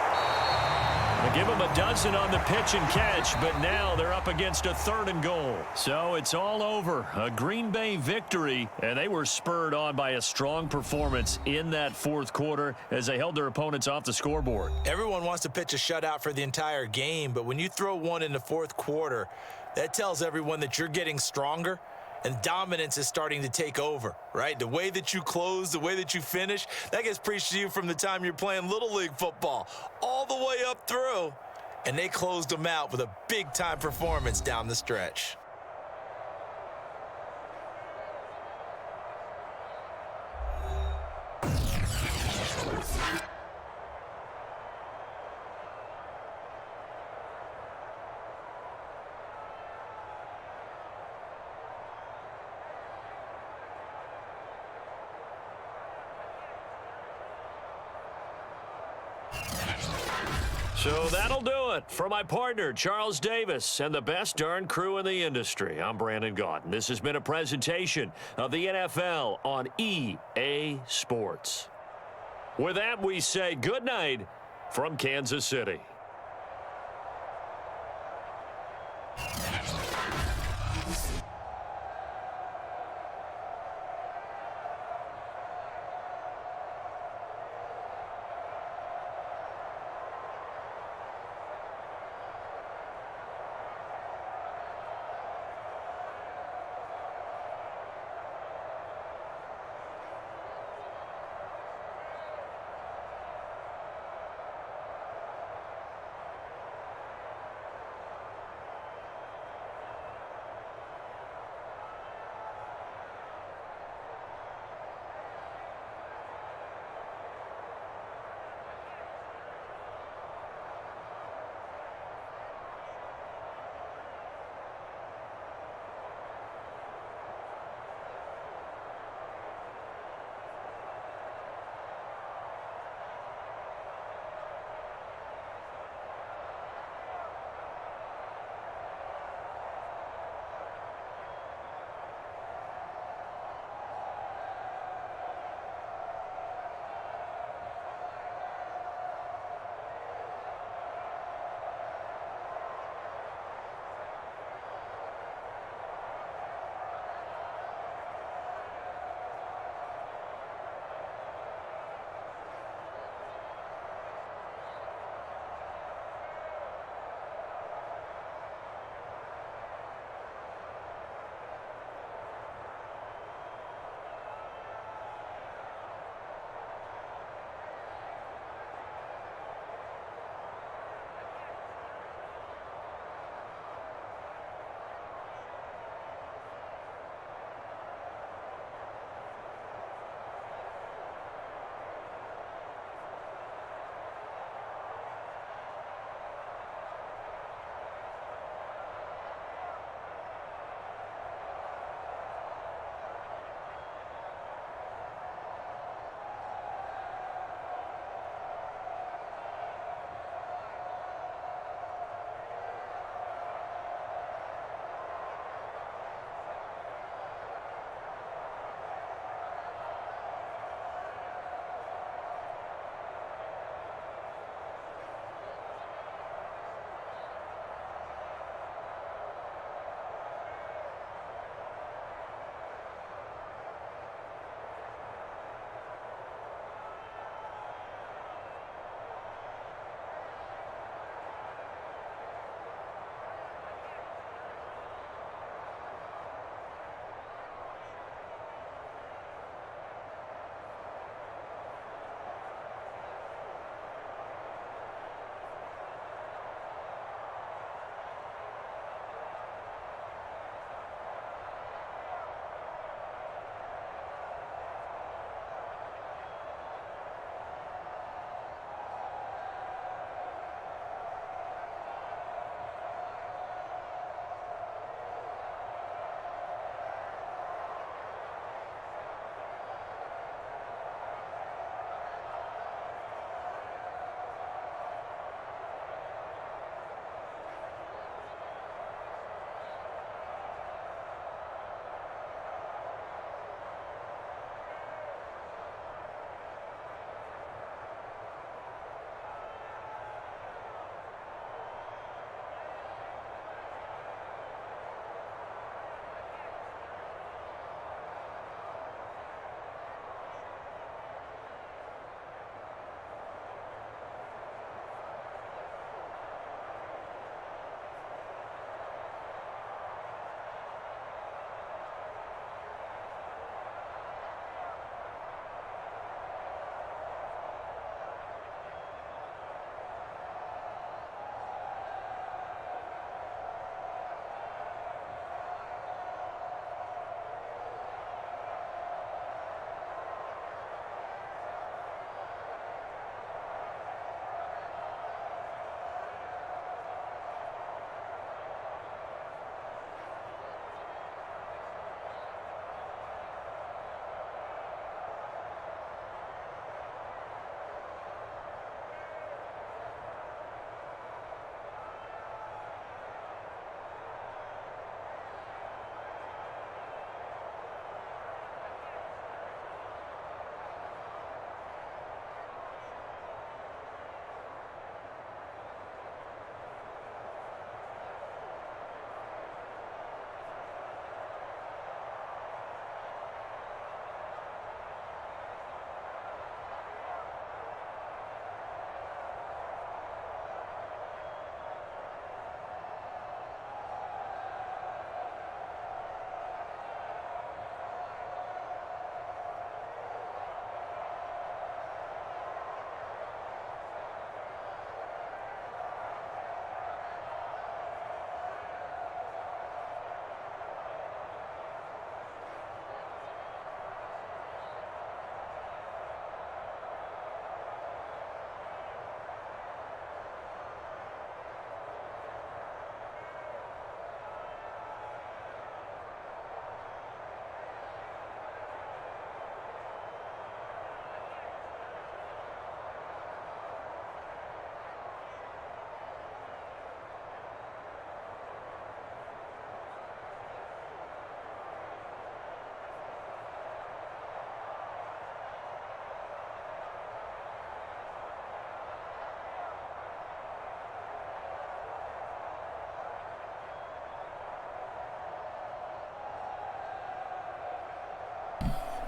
They give him a dozen on the pitch and catch, but now they're up against a 3rd and goal. So it's all over. A Green Bay victory, and they were spurred on by a strong performance in that 4th quarter as they held their opponents off the scoreboard. Everyone wants to pitch a shutout for the entire game, but when you throw one in the 4th quarter, that tells everyone that you're getting stronger and dominance is starting to take over, right? The way that you close, the way that you finish, that gets preached to you from the time you're playing Little League football all the way up through, and they closed them out with a big-time performance down the stretch. So that'll do it for my partner, Charles Davis, and the best darn crew in the industry. I'm Brandon Gaudin. This has been a presentation of the NFL on EA Sports. With that, we say good night from Kansas City.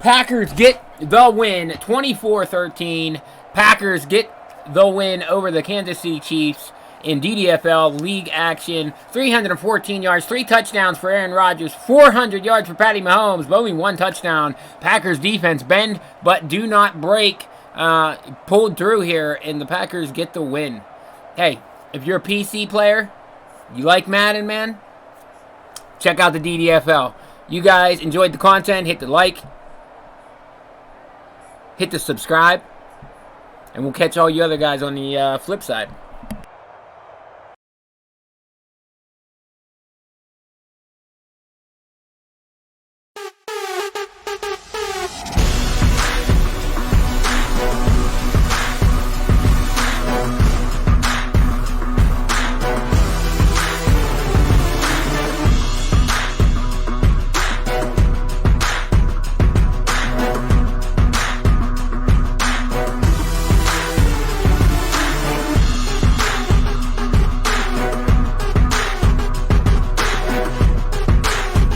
Packers get the win, 24-13. Packers get the win over the Kansas City Chiefs in DDFL league action. 314 yards, 3 touchdowns for Aaron Rodgers, 400 yards for Patty Mahomes, but only 1 touchdown. Packers defense bend but do not break. Pulled through here, and the Packers get the win. Hey, if you're a PC player, you like Madden, man, check out the DDFL. You guys enjoyed the content, hit the like, hit the subscribe, and we'll catch all you other guys on the flip side.